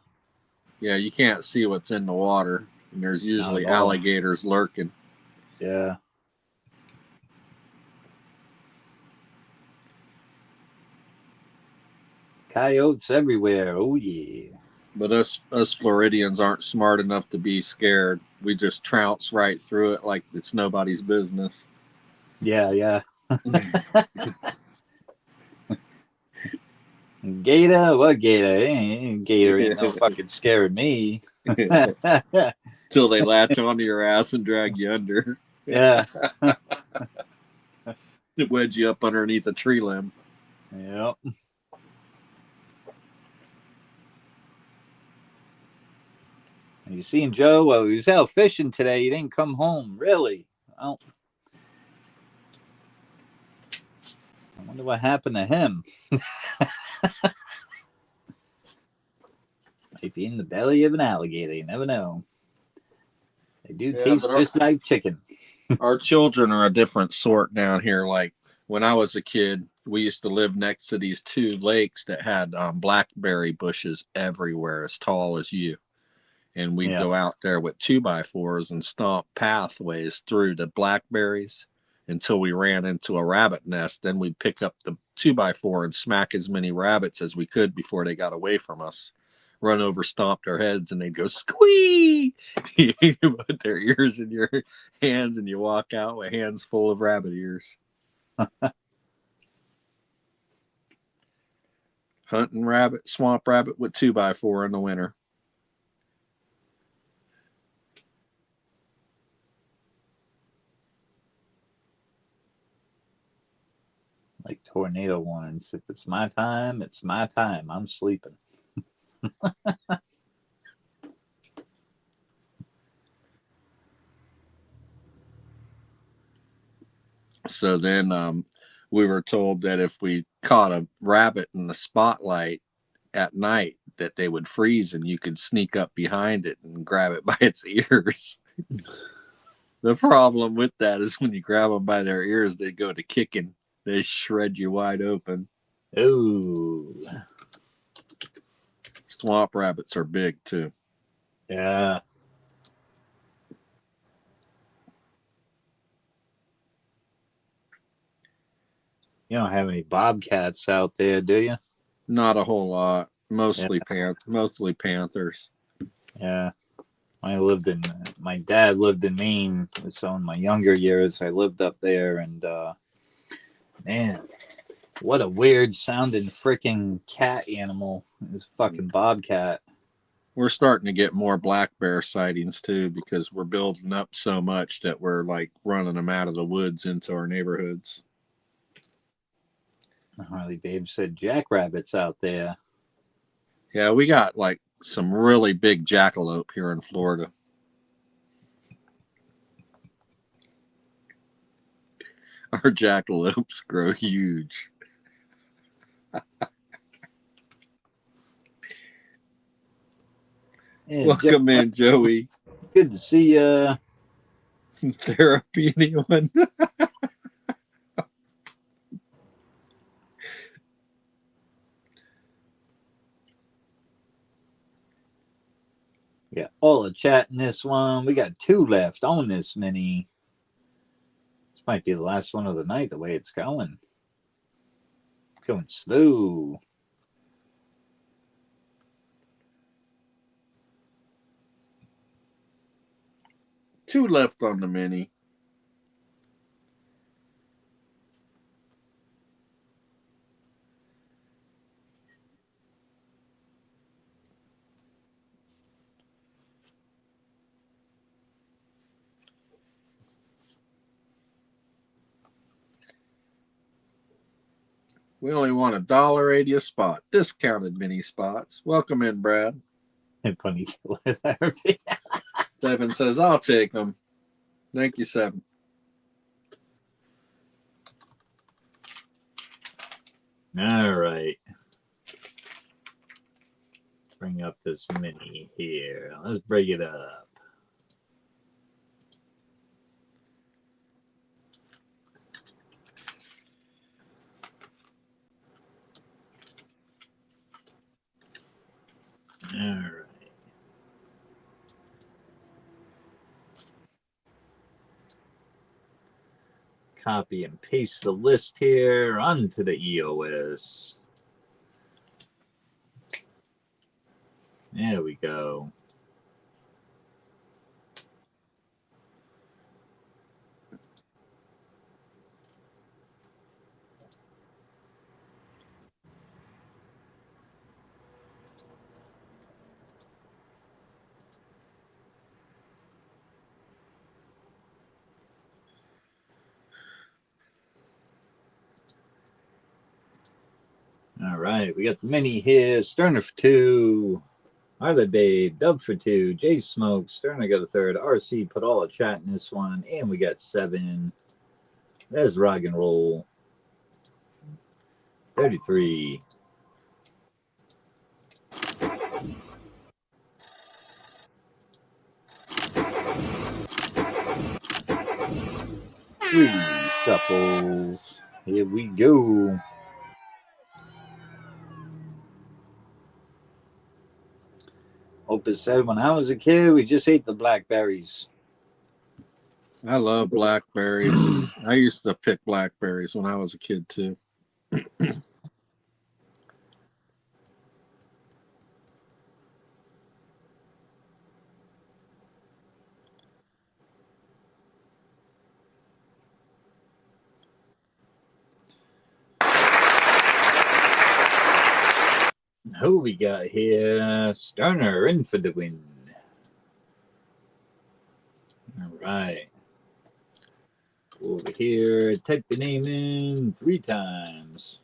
Yeah, you can't see what's in the water, and there's Not usually at all. alligators lurking. Yeah. Coyotes everywhere. Oh yeah. But us Floridians aren't smart enough to be scared. We just trounce right through it like it's nobody's business. Yeah, yeah. Gator? What gator? Gator ain't no fucking scaring me. Till they latch onto your ass and drag you under. Yeah. Wedge you up underneath a tree limb. Yep. You seen Joe? Well, he was out fishing today. He didn't come home. Really? Well, I wonder what happened to him. Might be in the belly of an alligator. You never know. They do taste just like chicken. Our children are a different sort down here. Like when I was a kid, we used to live next to these two lakes that had blackberry bushes everywhere, as tall as you. And we'd Yeah. go out there with 2x4s and stomp pathways through the blackberries until we ran into a rabbit nest. Then we'd pick up the 2x4 and smack as many rabbits as we could before they got away from us. Run over, stomp their heads, and they'd go squee. You put their ears in your hands, and you walk out with hands full of rabbit ears. Hunting rabbit, swamp rabbit with 2x4 in the winter. Like tornado warnings. If it's my time, it's my time. I'm sleeping. So then we were told that if we caught a rabbit in the spotlight at night, that they would freeze and you could sneak up behind it and grab it by its ears. The problem with that is when you grab them by their ears, they go to kicking. They shred you wide open. Ooh. Swamp rabbits are big too. Yeah. You don't have any bobcats out there, do you? Not a whole lot. Mostly Yeah. mostly panthers. Yeah. My dad lived in Maine, so in my younger years I lived up there, and man, what a weird sounding freaking cat animal. This fucking bobcat. We're starting to get more black bear sightings too because we're building up so much that we're like running them out of the woods into our neighborhoods. Harley Babe said jackrabbits out there. Yeah, we got like some really big jackalope here in Florida. Our jackalopes grow huge. Yeah, Welcome in, Joey. good to see you. Therapy, anyone? We got all the chat in this one. We got 2 left on this mini. This might be the last one of the night, the way it's going. Going slow. Two left on the mini. We only want $1.80 a spot. Discounted mini spots. Welcome in, Brad. Funny killer therapy. Seven says, I'll take them. Thank you, Seven. All right. Bring up this mini here. Let's bring it up. All right. Copy and paste the list here onto the EOS. There we go. All right, we got the mini here. Sterner for 2. Harley Babe, Dub for 2. Jay Smoke, Sterner got a 3rd. RC put all a chat in this one. And we got 7. There's Rock and Roll. 33. Three shuffles. Here we go. Opus said, when I was a kid, we just ate the blackberries. I love blackberries. I used to pick blackberries when I was a kid, too. Who we got here? Sterner in for the win. All right. Over here, type your name in 3 times.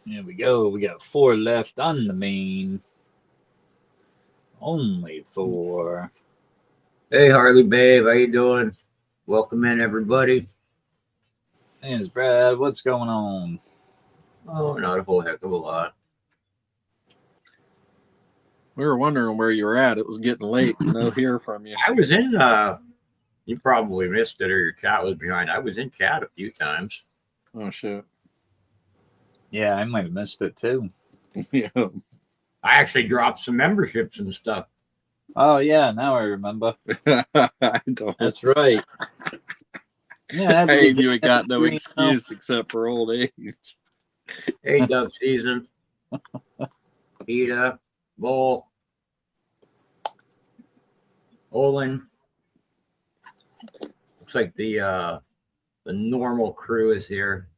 There we go. We got 4 left on the main. Only 4. Hey, Harley Babe, how you doing? Welcome in, everybody. There's Brad. What's going on? Oh, not a whole heck of a lot. We were wondering where you were at. It was getting late. No hear from you. I was in, you probably missed it or your chat was behind. I was in chat a few times. Oh, shit. Yeah, I might have missed it too. Yeah. I actually dropped some memberships and stuff. Oh, yeah. Now I remember. I don't. That's right. Yeah, Hey, you ain't got no excuse except for old age. Hey, Dub Season. Ida, Bull, Olin. Looks like the normal crew is here.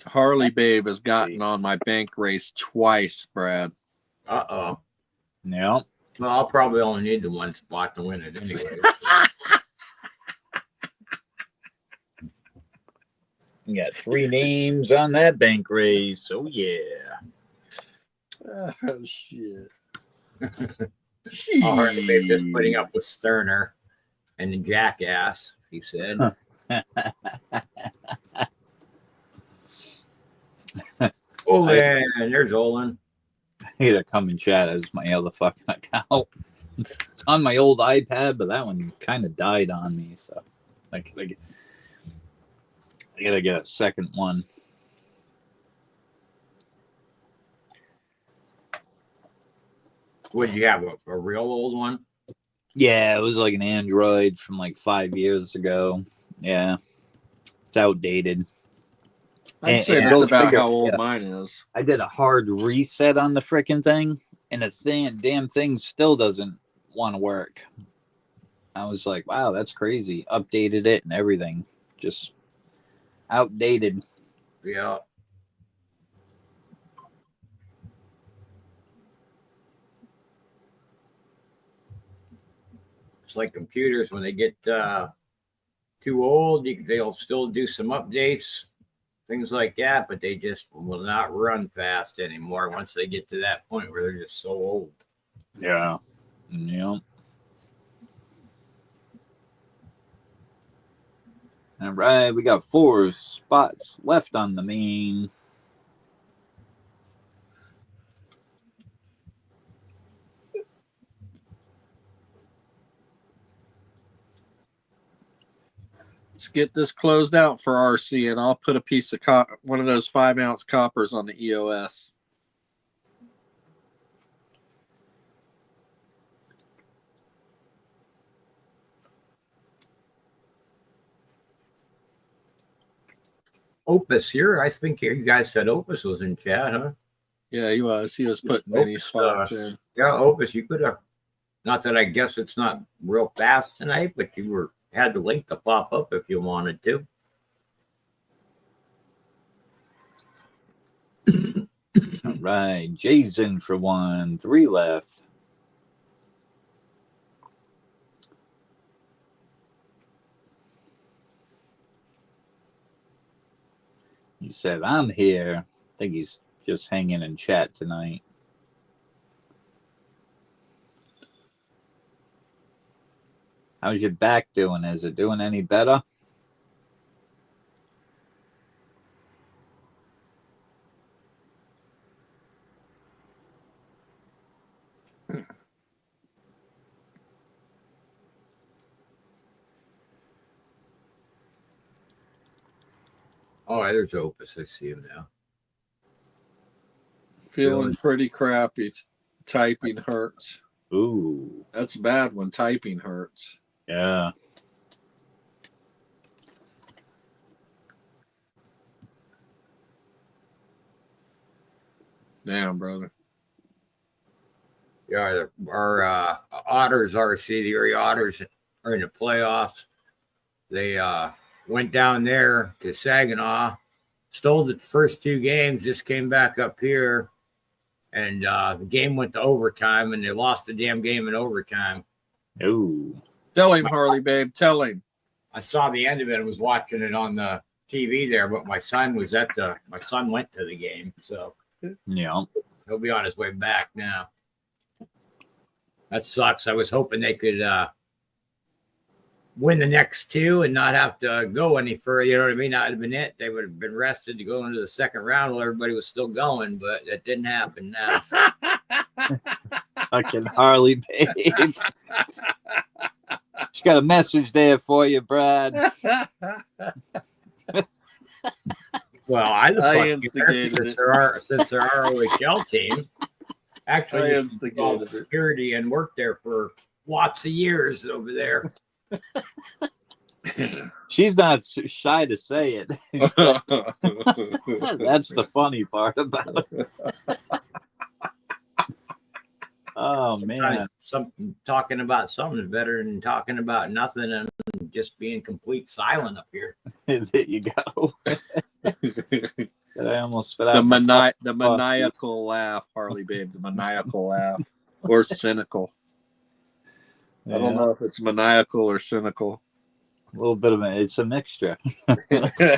Harley Babe has gotten on my bank race twice, Brad. Uh-oh. Yeah. Well, I'll probably only need the 1 spot to win it anyway. You got 3 names on that bank race. Oh, yeah. Oh, shit. Oh, Harley Babe just putting up with Sterner and the jackass, he said. Olin, there's Olin. I had to come and chat as my other fucking account. It's on my old iPad, but that one kind of died on me, so I gotta get a second one. What did you have? A real old one? Yeah, it was like an Android from like 5 years ago. Yeah, it's outdated. I'd say that's about how old mine is. I did a hard reset on the freaking thing, and the damn thing still doesn't want to work. I was like, wow, that's crazy. Updated it and everything. Just outdated. Yeah. It's like computers when they get too old, they'll still do some updates, things like that, but they just will not run fast anymore once they get to that point where they're just so old. Yeah. Yep. All right, we got 4 spots left on the main. Let's get this closed out for RC, and I'll put a piece of one of those 5-ounce coppers on the EOS. Opus here. I think you guys said Opus was in chat, huh? Yeah, he was. He was putting many Opus, spots in. Yeah, Opus, you could have. Not that I guess it's not real fast tonight, but you had the link to pop up if you wanted to. All right, Jason for 1, 3 left. He said, I'm here. I think he's just hanging in chat tonight. How's your back doing? Is it doing any better? Oh, there's Opus. I see him now. Feeling pretty crappy. Typing hurts. Ooh. That's bad when typing hurts. Yeah. Damn, brother. Yeah, our Otters, RC, the Erie Otters are in the playoffs. They went down there to Saginaw, stole the first 2 games, just came back up here, and the game went to overtime, and they lost the damn game in overtime. Ooh. Tell him, Harley, babe. Tell him. I saw the end of it and was watching it on the TV there, but my son went to the game, so Yeah. he'll be on his way back now. That sucks. I was hoping they could win the next 2 and not have to go any further. You know what I mean? That would have been it. They would have been rested to go into the second round while everybody was still going, but that didn't happen now. Fucking Harley, babe. She got a message there for you, Brad. Well, I instigated it. Since there are OHL teams. Actually, I instigated it. Security and worked there for lots of years over there. She's not shy to say it. That's the funny part about it. Oh, man. Talking about something is better than talking about nothing and just being complete silent up here. There you go. I almost spit out the maniacal laugh, Harley, babe. The maniacal laugh. Or cynical. Yeah. I don't know if it's maniacal or cynical. A little bit of it. It's a mixture.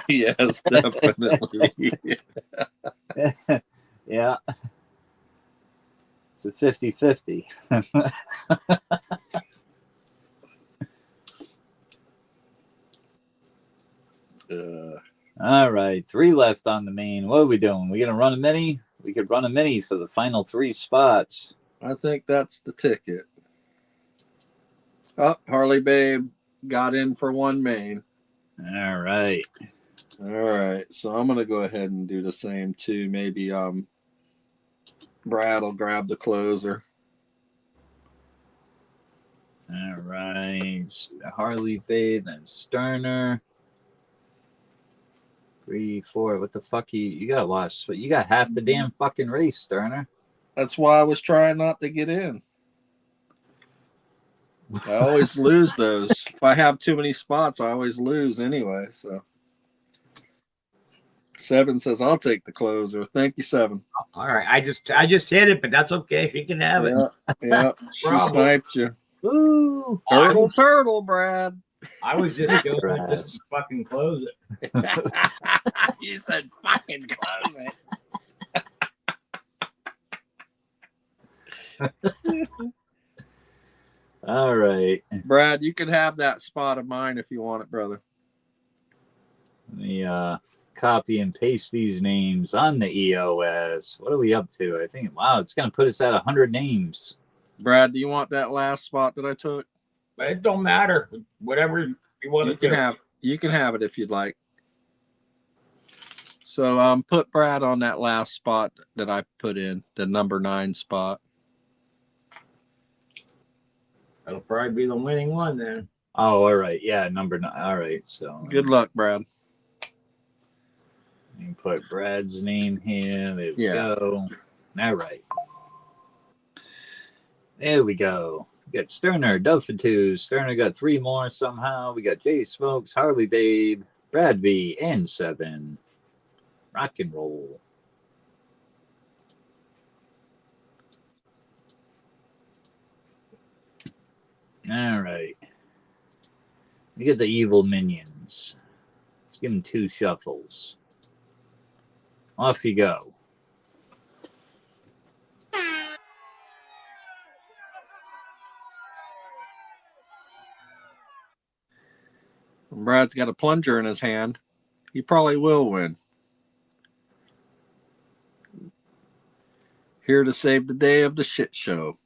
Yes, definitely. Yeah. It's a 50-50. All right. 3 left on the main. What are we doing? We going to run a mini? We could run a mini for the final 3 spots. I think that's the ticket. Oh, Harley, babe got in for 1 main. All right. All right. So I'm going to go ahead and do the same too. Maybe Brad will grab the closer. All right. Harley, babe, and Sterner. 3, 4. What the fuck? You got lost. You got half the damn fucking race, Sterner. That's why I was trying not to get in. I always lose those. If I have too many spots, I always lose anyway. So 7 says I'll take the closer. Thank you, 7. All right. I just hit it, but that's okay. She can have it. Yeah. She sniped you. Woo! Turtle, Brad. I was just doing it just to fucking close it. You said fucking close it. All right. Brad, you can have that spot of mine if you want it, brother. Let me copy and paste these names on the EOS. What are we up to? I think, wow, it's going to put us at 100 names. Brad, do you want that last spot that I took? It don't matter. Whatever you want to do. You can have it if you'd like. So put Brad on that last spot that I put in, the number 9 spot. That'll probably be the winning one then. Oh, all right. Yeah, number 9. All right. So good luck, Brad. You can put Brad's name here. There we go. All right. There we go. We got Sterner, Dove for 2. Sterner got 3 more somehow. We got Jay Smokes, Harley Babe, Brad V, and 7. Rock and roll. All right. We get the evil minions. Let's give them 2 shuffles. Off you go. Brad's got a plunger in his hand. He probably will win. Here to save the day of the shit show.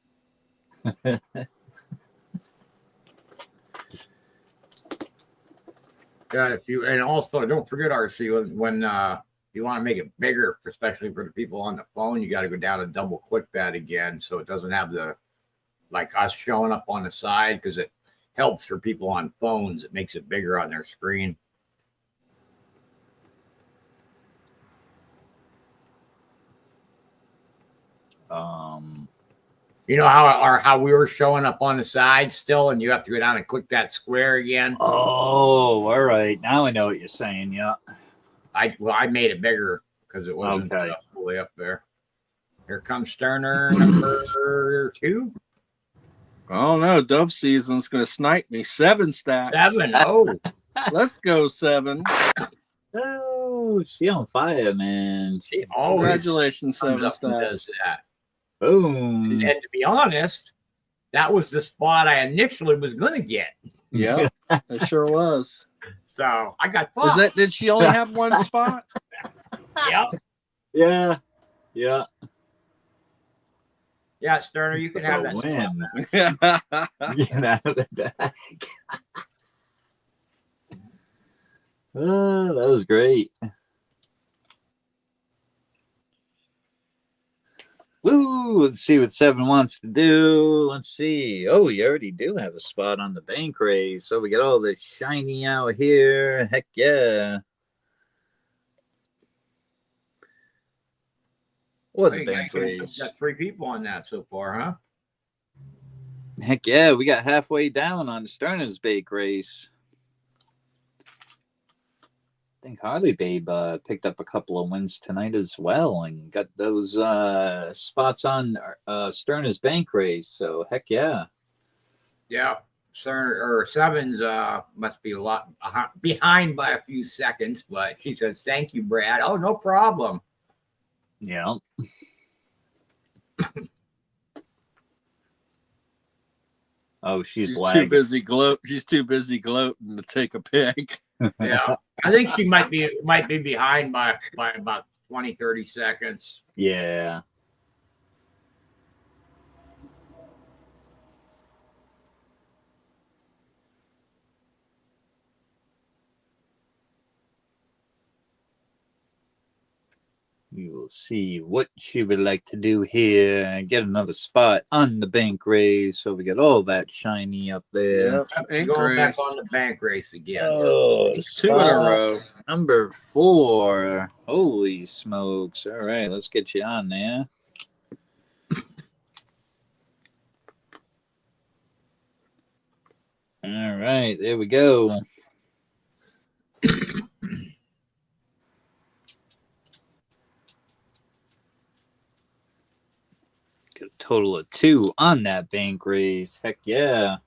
Yeah, and also don't forget, RC, when you want to make it bigger, especially for the people on the phone, you got to go down and double click that again so it doesn't have the like us showing up on the side, because it helps for people on phones. It makes it bigger on their screen. You know how we were showing up on the side still, and you have to go down and click that square again. Oh, all right. Now I know what you're saying. Yeah. I made it bigger because it wasn't fully up there. Here comes Sterner, number 2. Oh no, Dove Season's gonna snipe me. 7 stacks. 7. Oh, let's go 7. Oh, she on fire, man. She always Congratulations, 7 stacks. does that. Boom. And to be honest, that was the spot I initially was going to get. Yeah, it sure was. So I got fucked. Did she only have 1 spot? Yep. Yeah. Yeah. Yeah, Sterner, you can have that win. Yeah. Get out of the deck. Oh, that was great. Woo! Let's see what 7 wants to do. Let's see. Oh, we already do have a spot on the bank race. So we got all this shiny out here. Heck yeah. Or the bank race. Got 3 people on that so far, huh? Heck yeah, we got halfway down on Sterner's bake race. I think Harley Babe picked up a couple of wins tonight as well and got those spots on Sterner's bank race. So heck yeah. Yeah. Sterner or 7's must be a lot behind by a few seconds, but she says, "Thank you, Brad." Oh, no problem. Yeah. Oh, she's too busy She's too busy gloating to take a pic. Yeah, I think she might be behind by about 20-30 seconds. Yeah. We will see what she would like to do here. Get another spot on the bank race. So we got all that shiny up there. Yep, going back on the bank race again. Oh, 2 in a row. Number 4. Holy smokes. All right, let's get you on there. All right, there we go. Gotta Total of 2 on that bank race. Heck yeah.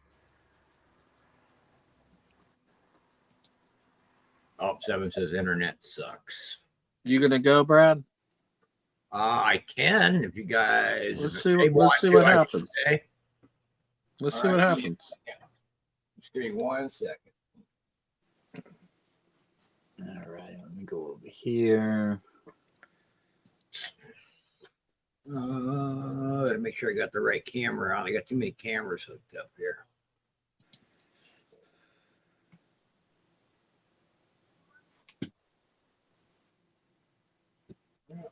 Oh, 7 says internet sucks. You gonna go, Brad? I can if you guys. Let's if see. they Let's want see to, what I should happens. say. Let's All see what right. happens. Just give me 1 second. All right, let me go over here. Gotta make sure I got the right camera on. I got too many cameras hooked up here.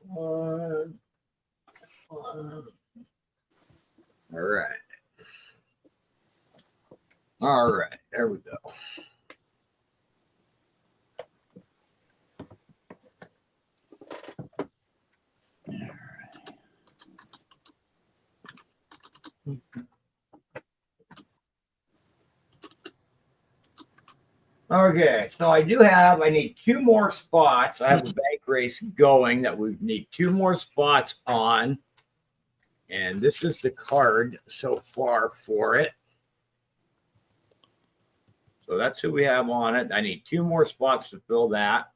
One. All right. All right. There we go. Okay, so I need 2 more spots. I have a bank race going that we need 2 more spots on. And this is the card so far for it. So that's who we have on it. I need 2 more spots to fill that.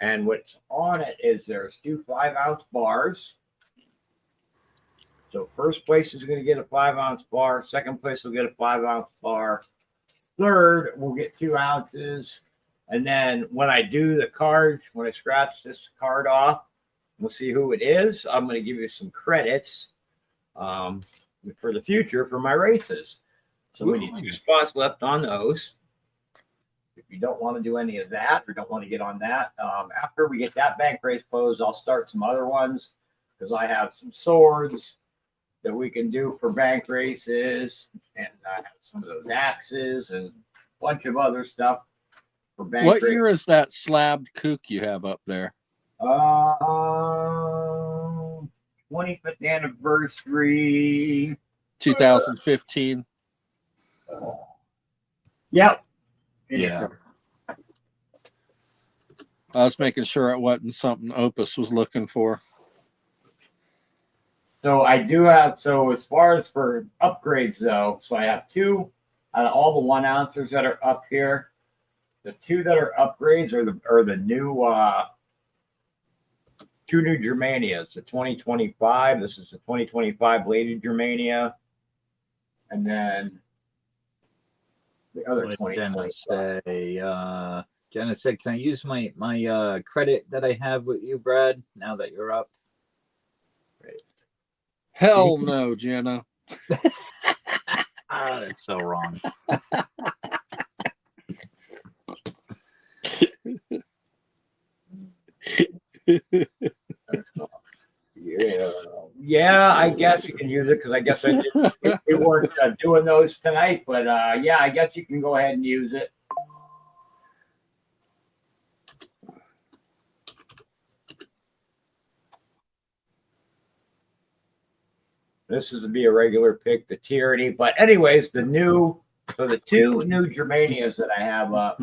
And what's on it is there's 2 5-ounce bars. So first place is going to get a 5-ounce bar. Second place will get a 5-ounce bar. Third will get 2 ounces. And then when I do the card, when I scratch this card off, we'll see who it is. I'm going to give you some credits for the future for my races. So we need 2 spots left on those. If you don't want to do any of that or don't want to get on that, after we get that bank race closed, I'll start some other ones because I have some swords that we can do for bank races, and I have some of those axes and a bunch of other stuff for bank What races. year is that slabbed kook you have up there? 25th anniversary. 2015. Yep. Yeah. I was making sure it wasn't something Opus was looking for. So I do have, so as far as for upgrades though, so I have 2 out of all the 1 ounces that are up here. The 2 that are upgrades are the new 2 new Germanias, the 2025. This is the 2025 Lady Germania. And then the other 2025. Jenna said, can I use my credit that I have with you, Brad, now that you're up? Hell no, Jenna. That's so wrong. Yeah, I guess you can use it because I guess we weren't doing those tonight. But yeah, I guess you can go ahead and use it. This is to be a regular pick, the Tyranny. But anyways, the 2 new Germanias that I have up,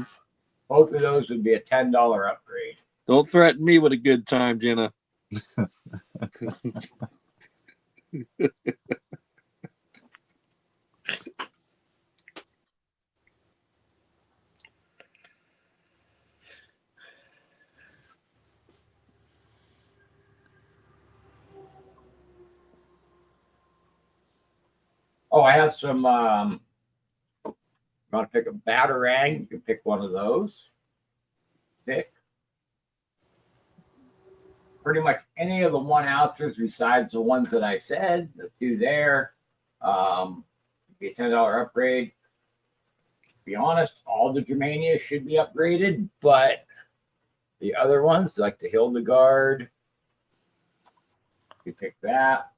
both of those would be a $10 upgrade. Don't threaten me with a good time, Jenna. Oh, I have some. Want to pick a Batarang? You can pick one of those. Pick pretty much any of the 1 ounces besides the ones that I said. The 2 there. Be a $10 upgrade. To be honest, all the Germania should be upgraded, but the other ones, like the Hildegard, you pick that.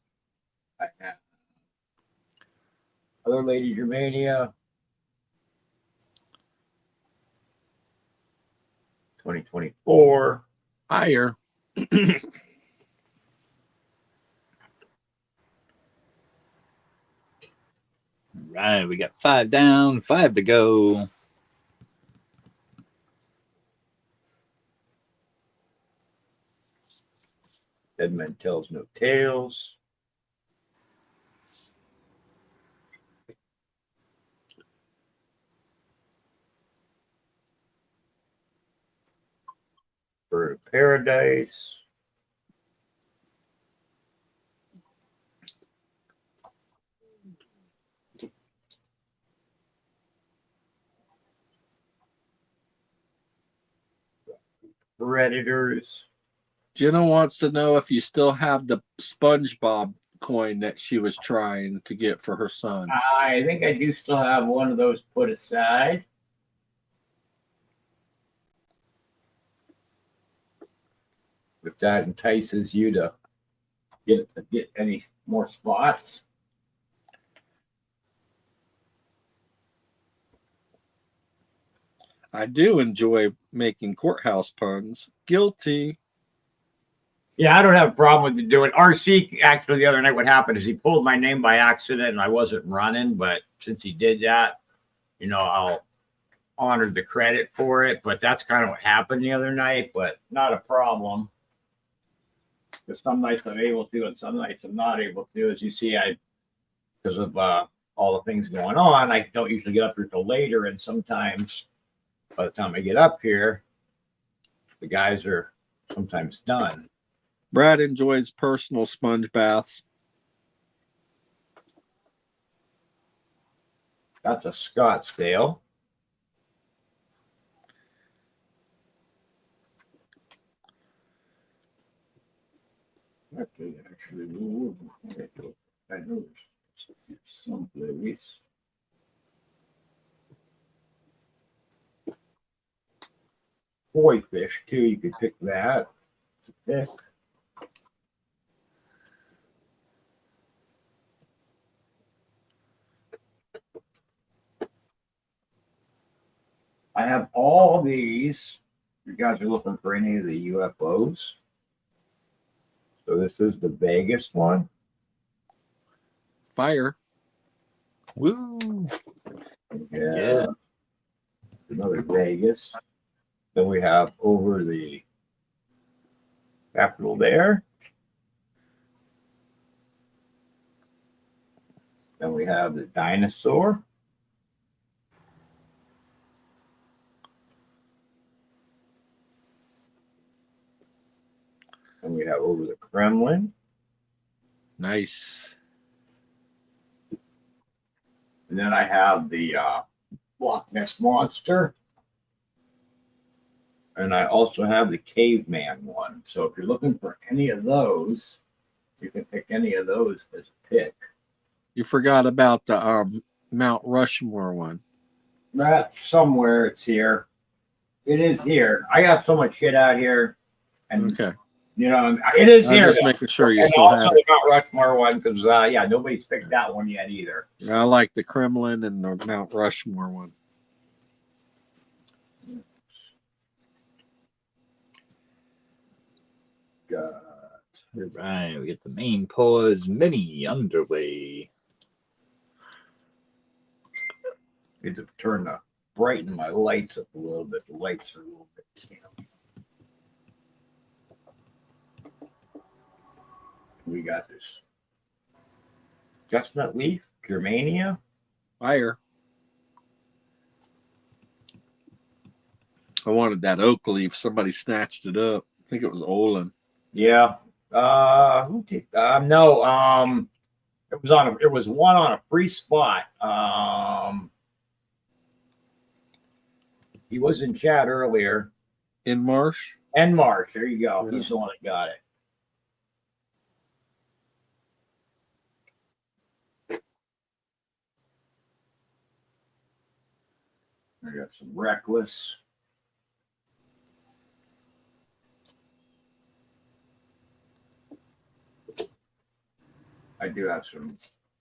I have other Lady Germania. 2024. Higher. Right, we got 5 down, 5 to go. Dead Man Tells No Tales. Paradise. Predators. Jenna wants to know if you still have the SpongeBob coin that she was trying to get for her son. I think I do still have one of those put aside. If that entices you to get any more spots. I do enjoy making courthouse puns. Guilty. Yeah, I don't have a problem with doing RC. Actually, the other night, what happened is he pulled my name by accident and I wasn't running. But since he did that, I'll honor the credit for it. But that's kind of what happened the other night, but not a problem. Because some nights I'm able to and some nights I'm not able to. As you see, because of all the things going on, I don't usually get up here till later. And sometimes by the time I get up here, the guys are sometimes done. Brad enjoys personal sponge baths. That's a Scottsdale. Actually move. I know there's someplace. Koi fish too. You could pick that. Pick. I have all these. You guys are looking for any of the UFOs. So this is the Vegas one. Fire. Woo. Yeah. Another Vegas. Then we have over the Capitol there. Then we have the dinosaur. And we have over the Kremlin. Nice. And then I have the Loch Ness Monster. And I also have the Caveman one. So if you're looking for any of those, you can pick any of those as a pick. You forgot about the Mount Rushmore one. That somewhere it's here. It is here. I got so much shit out here. And Okay. It is here. Just making sure you and still also have the it. Mount Rushmore one, because nobody's picked that one yet either. I like the Kremlin and the Mount Rushmore one. All right, we get the main pause mini underway. Need to brighten my lights up a little bit. The lights are a little bit dim. We got this chestnut leaf, Germania. Fire. I wanted that oak leaf. Somebody snatched it up. I think it was Olin. Yeah. Who did? No. It was one on a free spot. He was in chat earlier. In Marsh? And Marsh. There you go. Yeah. He's the one that got it. I got some Reckless. I do have some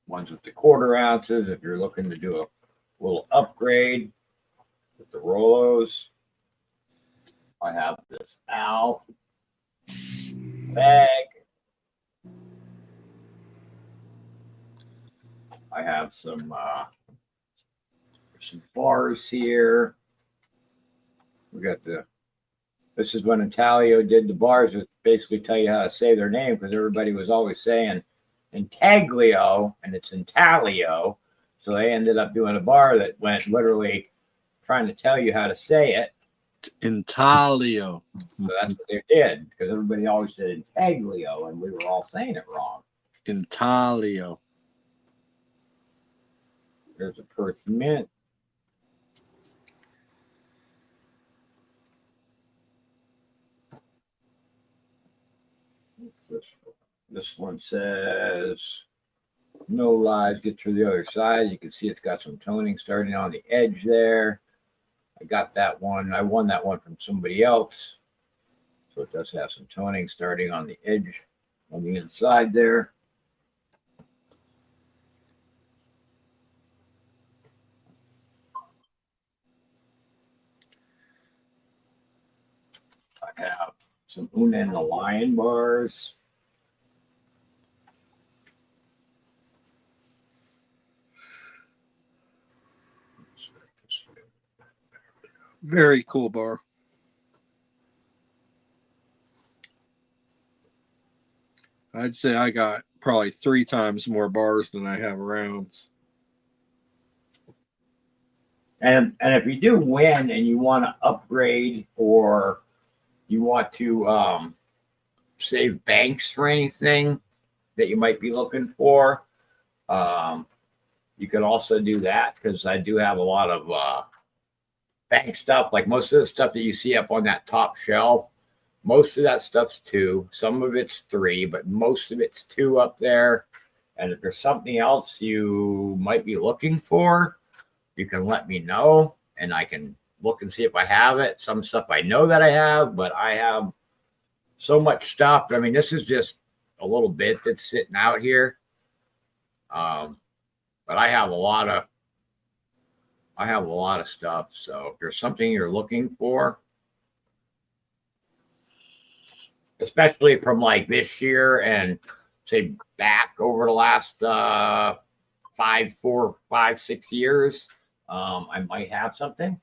ones with the quarter ounces if you're looking to do a little upgrade with the Rolos. I have this Al bag. I have some bars here. We got this is when Intaglio did the bars that basically tell you how to say their name, because everybody was always saying Intaglio and it's Intaglio. So they ended up doing a bar that went literally trying to tell you how to say it. Intaglio. So that's what they did, because everybody always said intaglio, and we were all saying it wrong. Intaglio. There's a Perth mint. This one says, no lies, get through the other side. You can see it's got some toning starting on the edge there. I got that one. I won that one from somebody else. So it does have some toning starting on the edge on the inside there. I have some Una and the Lion bars. Very cool bar. I'd say I got probably 3 times more bars than I have rounds. And if you do win and you want to upgrade or you want to save banks for anything that you might be looking for, you could also do that, because I do have a lot of bank stuff. Like most of the stuff that you see up on that top shelf, most of that stuff's 2. Some of it's 3, but most of it's 2 up there. And if there's something else you might be looking for, you can let me know, and I can look and see if I have it. Some stuff I know that I have, but I have so much stuff. I mean, this is just a little bit that's sitting out here. But I have a lot of stuff. So if there's something you're looking for, especially from like this year and say back over the last 5, 4, 5, 6 years, I might have something.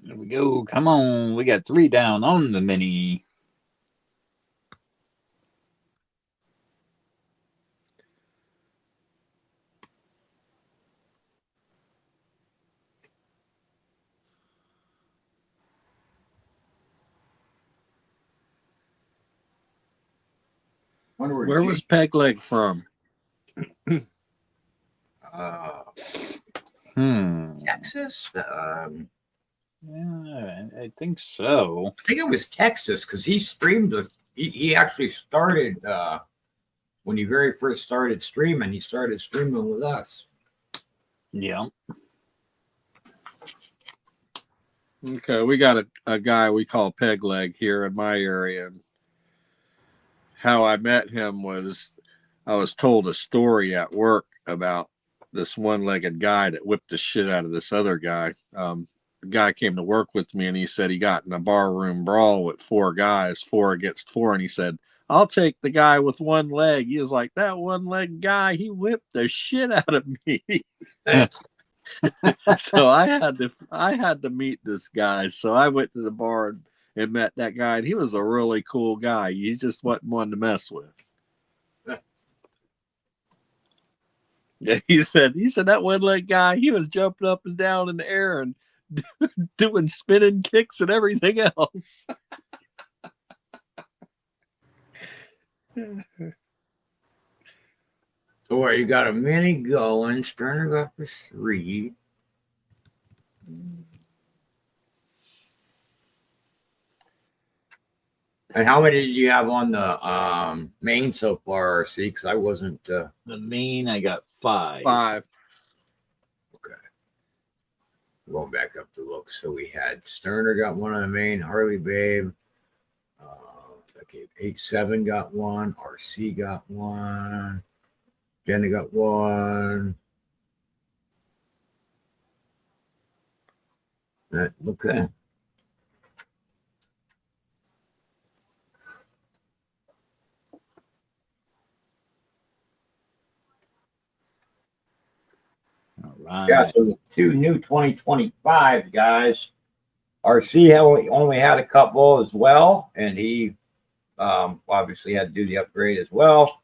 There we go. Come on. We got 3 down on the mini. Where was Peg Leg from? Texas? Yeah, I think so. I think it was Texas, because he streamed with, he actually started, when he very first started streaming, he started streaming with us. Yeah. Okay, we got a guy we call Peg Leg here in my area. And how I met him was I was told a story at work about this one-legged guy that whipped the shit out of this other guy. The guy came to work with me, and he said he got in a barroom brawl with 4 guys, 4 against 4, and he said, I'll take the guy with one leg. He was like, that one-legged guy, he whipped the shit out of me. So I had to meet this guy. So I went to the bar and met that guy, and he was a really cool guy. He just wasn't one to mess with. Yeah, he said that one-legged guy, he was jumping up and down in the air and doing spinning kicks and everything else. So you got a mini going, Sterner got for 3. And how many did you have on the main so far, RC? Because I wasn't. The main, I got 5. 5. Okay. Going back up to look. So we had Sterner got one on the main, Harley Babe. Okay, 8-7 got one, RC got one, Jenny got one. Okay. All right. Yeah, so the 2 new 2025 guys. RC only had a couple as well, and he obviously had to do the upgrade as well,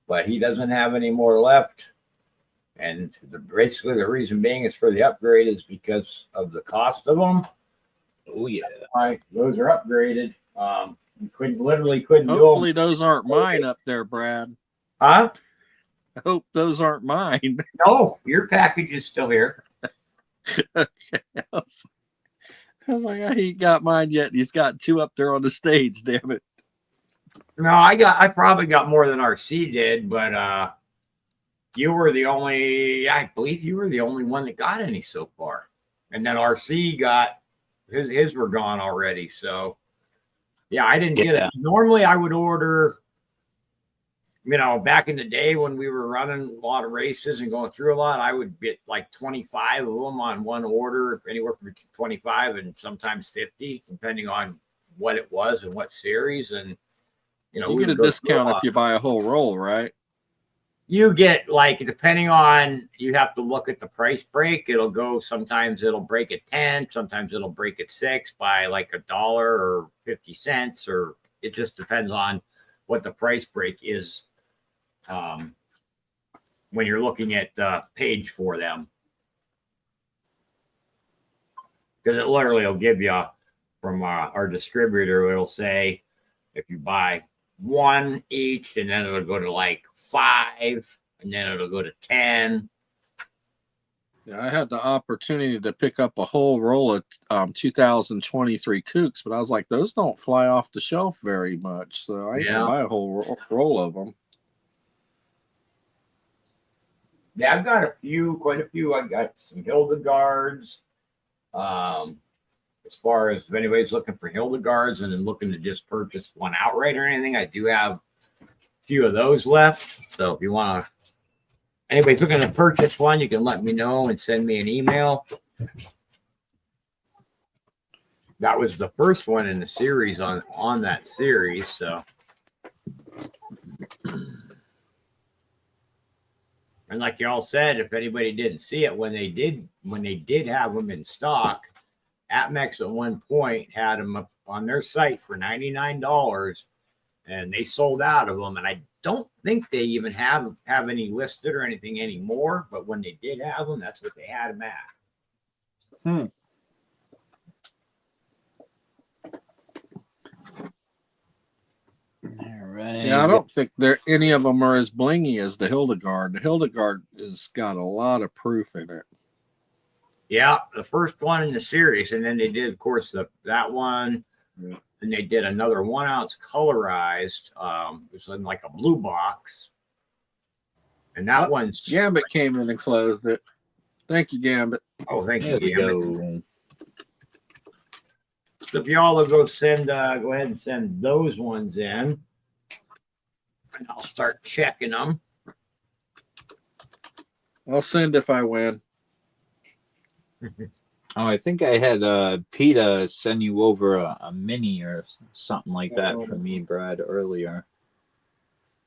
but he doesn't have any more left. And basically the reason being is for the upgrade is because of the cost of them. Oh yeah. Right, those are upgraded. You couldn't do Hopefully them. those aren't mine up there, Brad. Huh? I hope those aren't mine. No, your package is still here. Okay. I was like, he ain't got mine yet. He's got 2 up there on the stage. Damn it. No, I probably got more than RC did, but you were the only. I believe you were the only one that got any so far, and then RC got his were gone already. So yeah, I didn't get it. Normally, I would order. Back in the day when we were running a lot of races and going through a lot, I would get like 25 of them on one order, anywhere from 25 and sometimes 50, depending on what it was and what series. And, you get a discount if you buy a whole roll, right? You get like, depending on, you have to look at the price break. It'll go, sometimes it'll break at 10, sometimes it'll break at 6 by like $1 or 50 cents, or it just depends on what the price break is. When you're looking at the page for them, because it literally will give you from our distributor, it'll say if you buy 1 each, and then it'll go to like 5, and then it'll go to 10. Yeah, I had the opportunity to pick up a whole roll of 2023 Kooks, but I was like, those don't fly off the shelf very much, so I didn't buy a whole roll of them. Yeah, I've got quite a few. I got some Hildegards. As far as if anybody's looking for Hildegards and then looking to just purchase one outright or anything, I do have a few of those left. So if you want to, anybody's looking to purchase one, you can let me know and send me an email. That was the first one in the series on that series. So. And like y'all said, if anybody didn't see it, when they did have them in stock, APMEX at one point had them up on their site for $99, and they sold out of them. And I don't think they even have any listed or anything anymore. But when they did have them, that's what they had them at. All right. Yeah, I don't think any of them are as blingy as the Hildegard. The Hildegard has got a lot of proof in it. Yeah, the first one in the series, and then they did, of course, that one, and they did another 1 ounce colorized. It was in like a blue box, and that one's Gambit came in and closed it. Thank you, Gambit. Oh, thank you, Gambit. Gambit. So if y'all will go ahead and send those ones in, and I'll start checking them. I'll send if I win. Oh, I think I had PETA send you over a mini or something like that for me, Brad, earlier.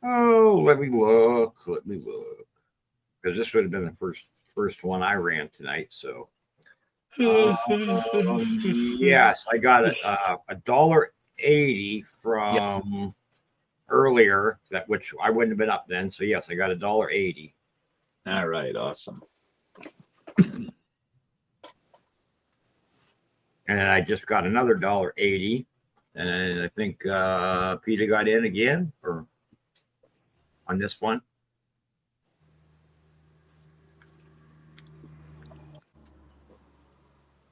Oh, let me look. Because this would have been the first one I ran tonight. So, yes, I got $1.80 from earlier, which I wouldn't have been up then. So yes, I got $1.80. All right, awesome. And I just got another $1.80, and I think PETA got in again or on this one.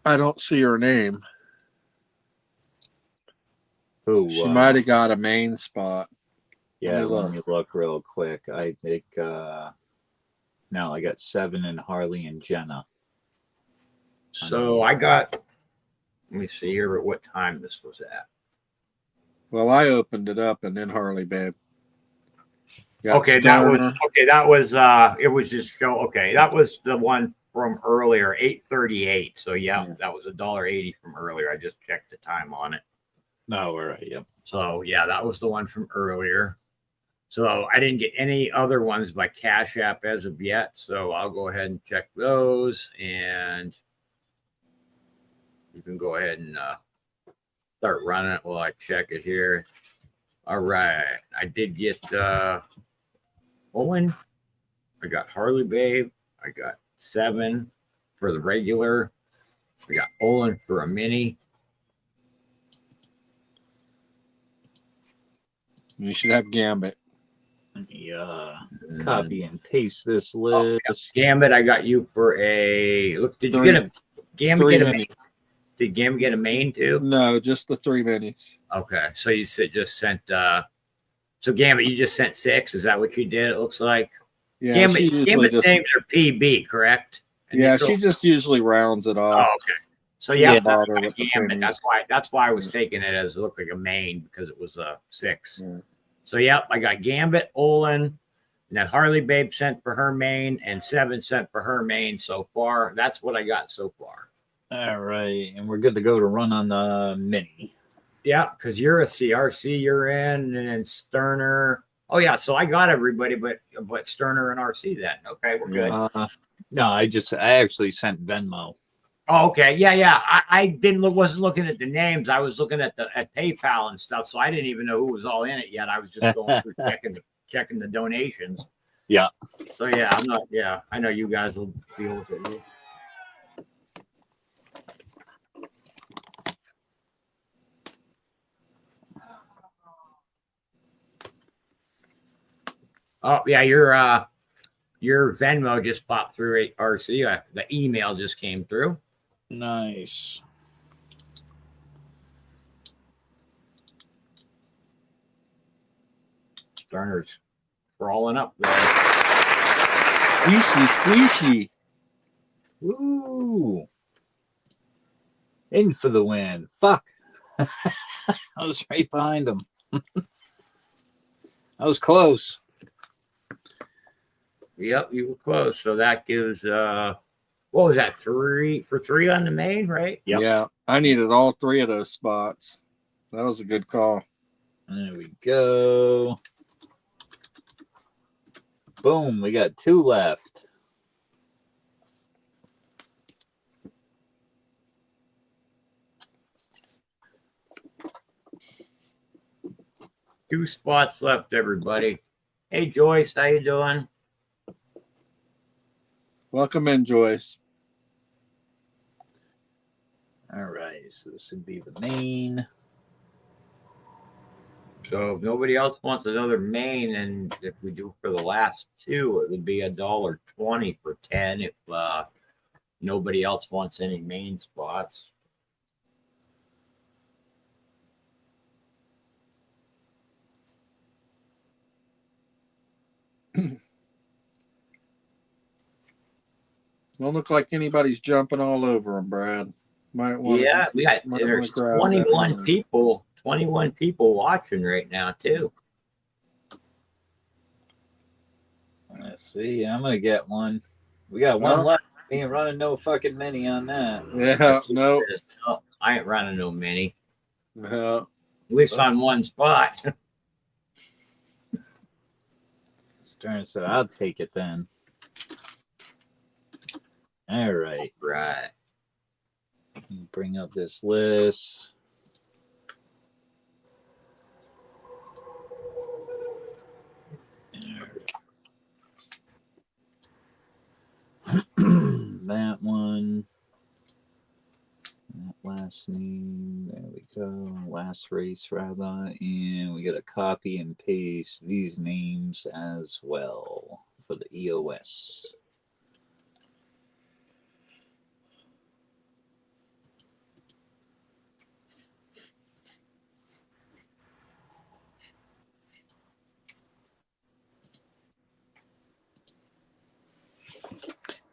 I don't see her name. Who? She might have got a main spot. Yeah, let me look real quick. I think no, I got 7 in Harley and Jenna. So I got. Let me see here at what time this was at. Well, I opened it up and then Harley Babe. Okay, that was it was just that was the one from earlier, 8:38. So yeah, that was $1.80 from earlier. I just checked the time on it. Oh, all right, yep. So yeah, that was the one from earlier. So I didn't get any other ones by Cash App as of yet. So I'll go ahead and check those, and you can go ahead and start running it while I check it here. All right, I did get Owen. I got Harley Babe. I got 7 for the regular. We got Olin for a mini. You should have Gambit. Let me copy and paste this list. Gambit, I got you for a look. Did you get a Gambit? Three Get a minis. main? Did Gambit get a main too? No, just the 3 minis. Okay, so you just sent. So Gambit, you just sent 6. Is that what you did? It looks like. Yeah, Gambit's names are PB, correct? Yeah, she just usually rounds it off. Oh, okay. So yeah, bother with the Gambit. pennies. That's why I was taking it as it looked like a main because it was a 6. Yeah. So yep, I got Gambit, Olin, and that Harley Babe sent for her main, and 7 sent for her main so far. That's what I got so far. All right, and we're good to go to run on the mini. Yeah, because you're a CRC, you're in, and then Sterner. Oh yeah, so I got everybody, but Sterner and RC then. Okay, we're good. No, I actually sent Venmo. Oh, okay. Yeah. I wasn't looking at the names. I was looking at PayPal and stuff. So I didn't even know who was all in it yet. I was just going through checking the donations. Yeah. So yeah, I'm not. Yeah, I know you guys will deal with it. Oh yeah, your Venmo just popped through RC. The email just came through. Nice. Sterner's crawling up there. Squeeshy. Woo. In for the win. Fuck. I was right behind him. I was close. Yep, you were close. So that gives what was that? 3 for 3 on the main, right? Yep. Yeah, I needed all 3 of those spots. That was a good call. There we go. Boom, we got 2 left. Two spots left, everybody. Hey, Joyce, how you doing? Welcome in, Joyce. All right, so this would be the main. So if nobody else wants another main, and if we do for the last 2, it would be $1.20 for 10. If nobody else wants any main spots. Don't look like anybody's jumping all over them, Brad. Might want Yeah, we got there's 21 people, 21 people watching right now too. Let's see. I'm gonna get one. We got one left. We ain't running no fucking mini on that. Yeah, no. I ain't running no mini. Yeah. At least on one spot. Stern said, I'll take it then. All right. Right. Bring up this list. That one. That last name. There we go. Last race, rather. And we got to copy and paste these names as well for the EOS.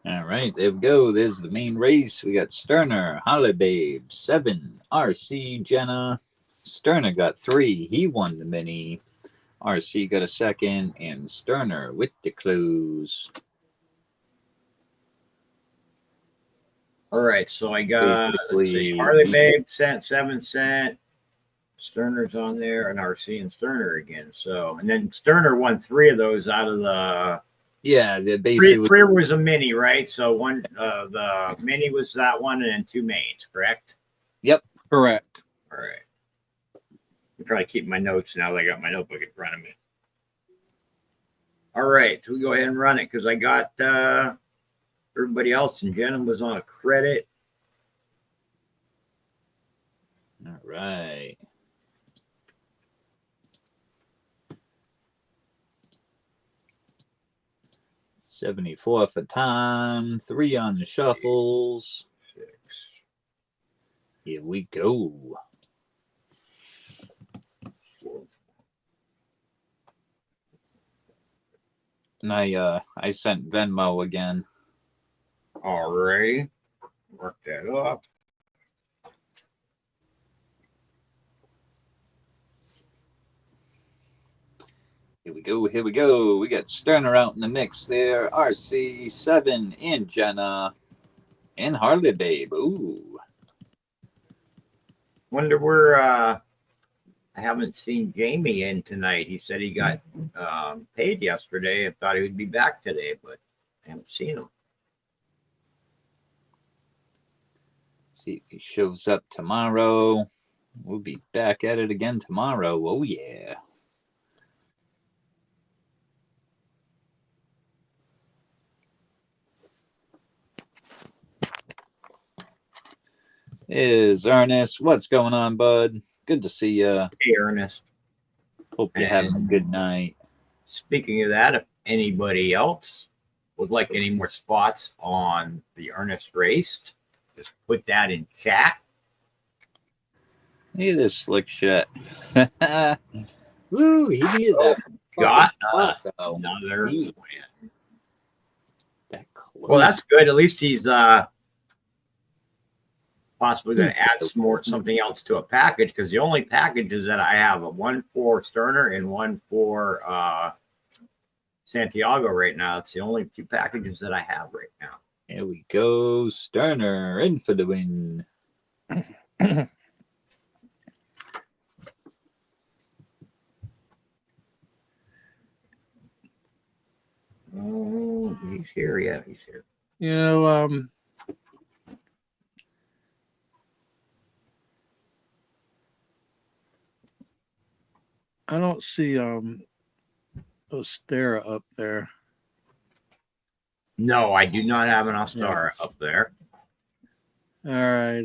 All right, there we go. There's the main race. We got Sterner, Holly Babe, 7, RC, Jenna. Sterner got 3. He won the mini. RC got a 2nd, and Sterner with the close. All right, so I got Harley Babe sent 7 cent. Sterner's on there, and RC and Sterner again. So, and then Sterner won 3 of those out of the. Yeah, the basically 3 was a mini, right? So one, the mini was that one, and then 2 mains, correct? Yep, correct. All right. I'm trying to keep my notes now that I got my notebook in front of me. All right, so we go ahead and run it because I got Everybody else in Jenna was on a credit. All right. $74 for time. 3 on the shuffles. 6. Here we go. And I sent Venmo again. All right. Work that up. Here we go. Here we go. We got Sterner out in the mix there. RC, 7, and Jenna. And Harley Babe. Ooh. Wonder where I haven't seen Jamie in tonight. He said he got paid yesterday and thought he would be back today, but I haven't seen him. See if he shows up tomorrow. We'll be back at it again tomorrow. Oh, yeah. Is Ernest. What's going on, bud? Good to see you. Hey, Ernest. Hope you're having a good night. Speaking of that, if anybody else would like any more spots on the Ernest race, just put that in chat. Look at this slick shit. Woo, he did that. Got though. another win. That close. Well, that's good. At least he's possibly going to add something else to a package, because the only packages that I have are one for Sterner and one for Santiago right now. It's the only 2 packages that I have right now. Here we go. Sterner in for the win. Oh, he's here. Yeah, he's here. You know, I don't see Ostera up there. No, I do not have an Ostara up there. All right.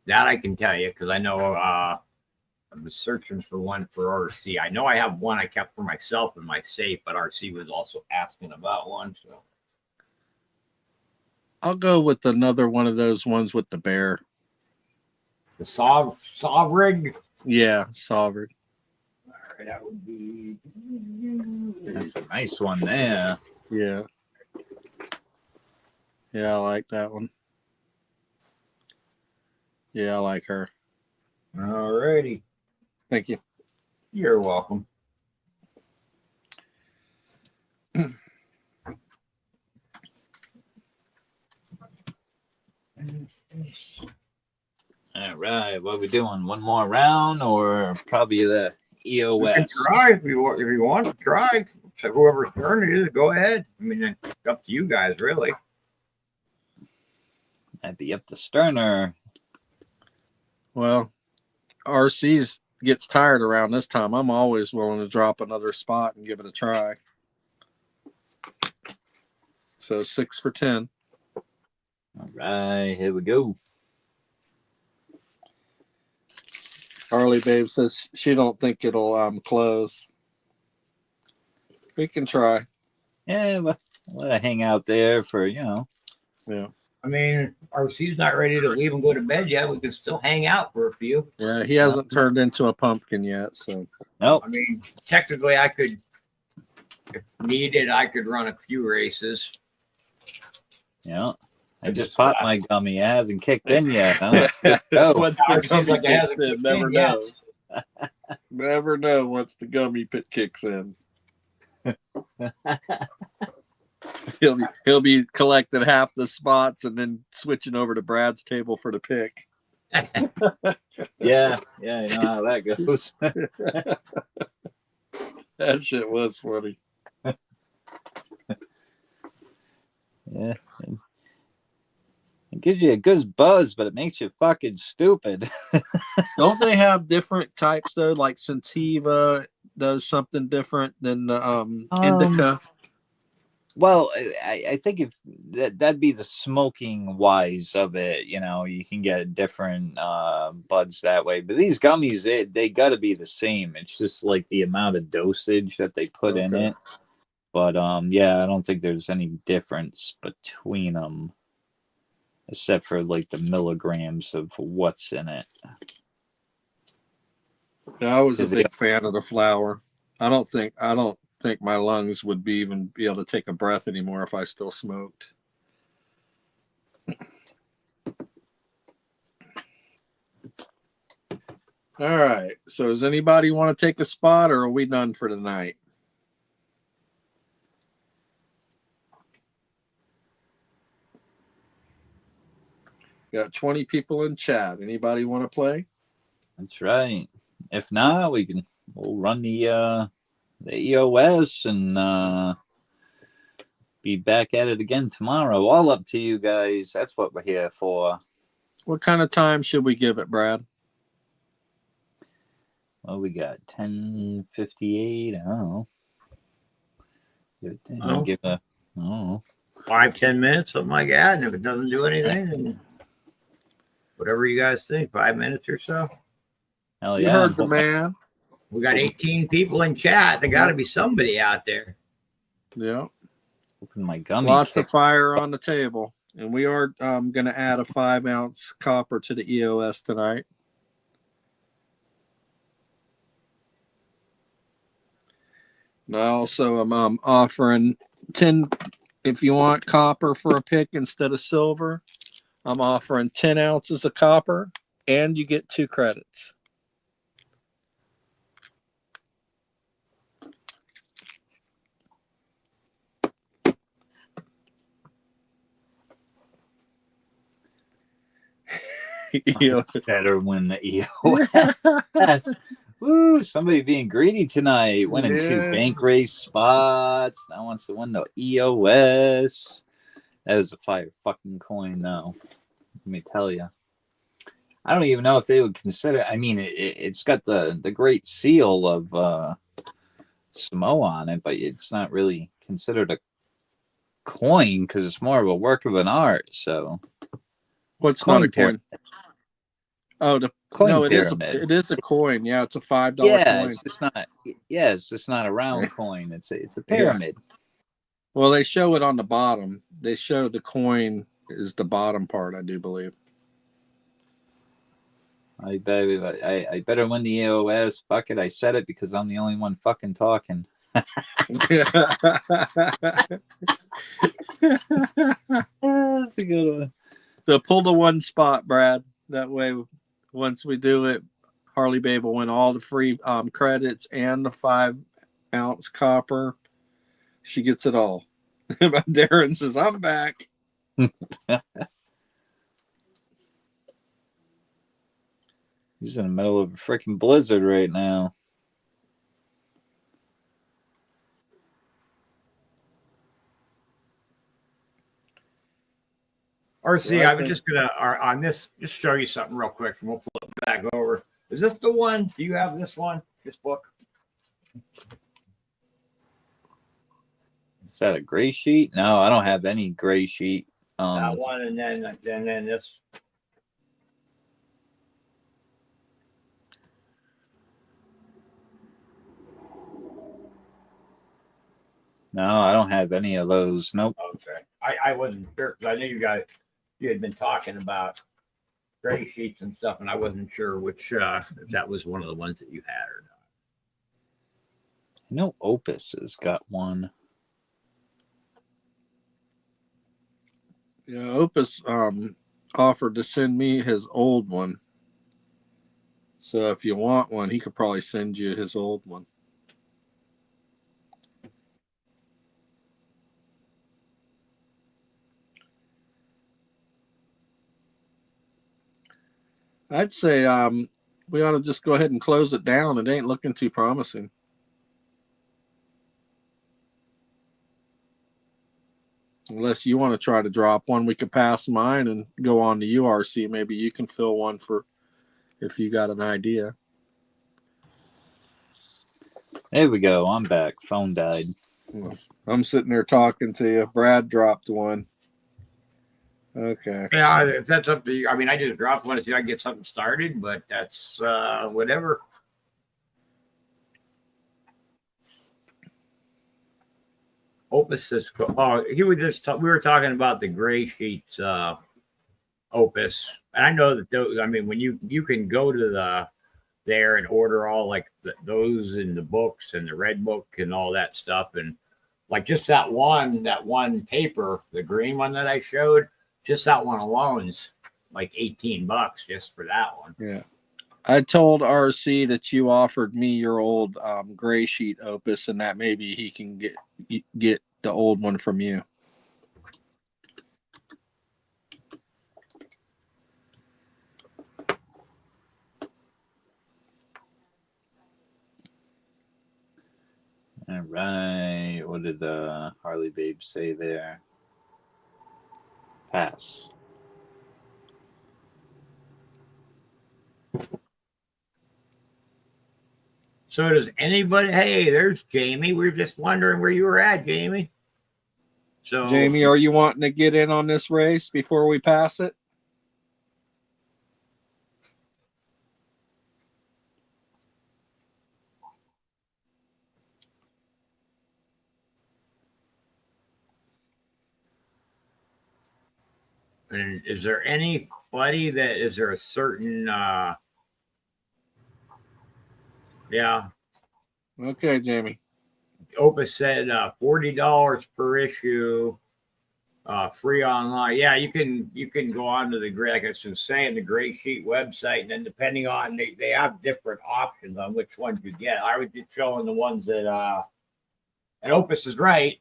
That I can tell you, because I know I was searching for one for RC. I know I have one I kept for myself in my safe, but RC was also asking about one. So I'll go with another one of those ones with the bear. the Sovrig. Yeah, Sovereign. All right, that would be. That's a nice one there. Yeah. Yeah, I like that one. Yeah, I like her. All righty. Thank you. You're welcome. All right. What are we doing? One more round or probably the EOS? You can try if you want to try. So whoever's turn it is, go ahead. I mean, it's up to you guys, really. That'd be up to Sterner. Well, RC's gets tired around this time. I'm always willing to drop another spot and give it a try. So 6 for 10. All right. Here we go. Harley Babe says she don't think it'll close. We can try. Yeah, but let it hang out there for, Yeah. I mean, RC's not ready to leave and go to bed yet. We can still hang out for a few. Yeah, he hasn't turned into a pumpkin yet, so. nope. I mean, technically, I could, if needed, I could run a few races. Yeah. I just popped my gummy. It hasn't kicked in yet. Huh? Go. Once the RC's gummy like it kicks hasn't in, kicked never in know. yet. Never know once the gummy pit kicks in. He'll be collecting half the spots and then switching over to Brad's table for the pick. Yeah, you know how that goes. That shit was funny. Yeah. It gives you a good buzz, but it makes you fucking stupid. Don't they have different types though? Like Sentiva does something different than Indica. Well, I think if that'd be the smoking wise of it. You know, you can get different buds that way. But these gummies, they got to be the same. It's just like the amount of dosage that they put in it. But yeah, I don't think there's any difference between them, except for like the milligrams of what's in it. Yeah, I was a big fan of the flower. I don't think my lungs would even be able to take a breath anymore if I still smoked. All right. So does anybody want to take a spot, or are we done for tonight? Got 20 people in chat. Anybody want to play? That's right. If not, we'll run the EOS and be back at it again tomorrow. All up to you guys. That's what we're here for. What kind of time should we give it, Brad? Well, we got 10:58. I don't know. Give a 5-10 minutes, something like that. And if it doesn't do anything, then whatever you guys think, 5 minutes or so. Hell You yeah. heard the man. We got 18 people in chat. There got to be somebody out there. Yeah. Open my gummy. Lots of fire on the table. And we are going to add a 5-ounce copper to the EOS tonight. And I also am offering 10, if you want copper for a pick instead of silver, I'm offering 10 ounces of copper and you get 2 credits. Better win the EOS. Woo, somebody being greedy tonight. Winning 2 bank race spots. Now wants to win the EOS. That is a fire fucking coin, though. Let me tell you. I don't even know if they would consider. I mean, it's got the great seal of Samo on it, but it's not really considered a coin because it's more of a work of an art. So, what's not a coin? Oh, the coin no, pyramid. It is a coin. Yeah, it's a $5 yeah, coin. It's just not. Yeah, it's just not a round coin. It's a pyramid. Yeah. Well, they show it on the bottom. They show the coin is the bottom part, I do believe. I better win the EOS. Fuck it, I said it because I'm the only one fucking talking. That's a good one. So pull the one spot, Brad. That way, once we do it, Harley Babe will win all the free credits and the 5-ounce copper. She gets it all. Darren says, I'm back. He's in the middle of a freaking blizzard right now. RC, I was just going to, on this, just show you something real quick, and we'll flip back over. Is this the one? Do you have this one, this book? Is that a gray sheet? No, I don't have any gray sheet. That one, and then this. No, I don't have any of those. Nope. Okay. I wasn't sure because I knew you had been talking about gray sheets and stuff, and I wasn't sure which if that was one of the ones that you had or not. I know Opus has got one. Yeah, Opus offered to send me his old one. So if you want one, he could probably send you his old one. I'd say we ought to just go ahead and close it down. It ain't looking too promising. Unless you want to try to drop one, we could pass mine and go on to URC. Maybe you can fill one for if you got an idea. There we go. I'm back. Phone died. I'm sitting there talking to you. Brad dropped one. Okay. Yeah, if that's up to you. I mean, I just dropped one to see if I can get something started, but that's whatever. Opus says, oh, he was just we were talking about the gray sheets Opus, and I know that those. I mean, when you can go to the there and order all like those in the books and the red book and all that stuff, and like just that one paper, the green one that I showed, just that one alone's like $18 just for that one. Yeah. I told RC that you offered me your old gray sheet Opus, and that maybe he can get the old one from you. All right. What did the Harley Babe say there? Pass. So does anybody? Hey, there's Jamie. We were just wondering where you were at, Jamie. So Jamie, are you wanting to get in on this race before we pass it? and is there anybody that is there a certain yeah. Okay, Jamie. Opus said $40 per issue, free online. Yeah, you can go on to the gray, like I was saying, the Gray Sheet website, and then depending on they have different options on which ones you get. I was just showing the ones that and Opus is right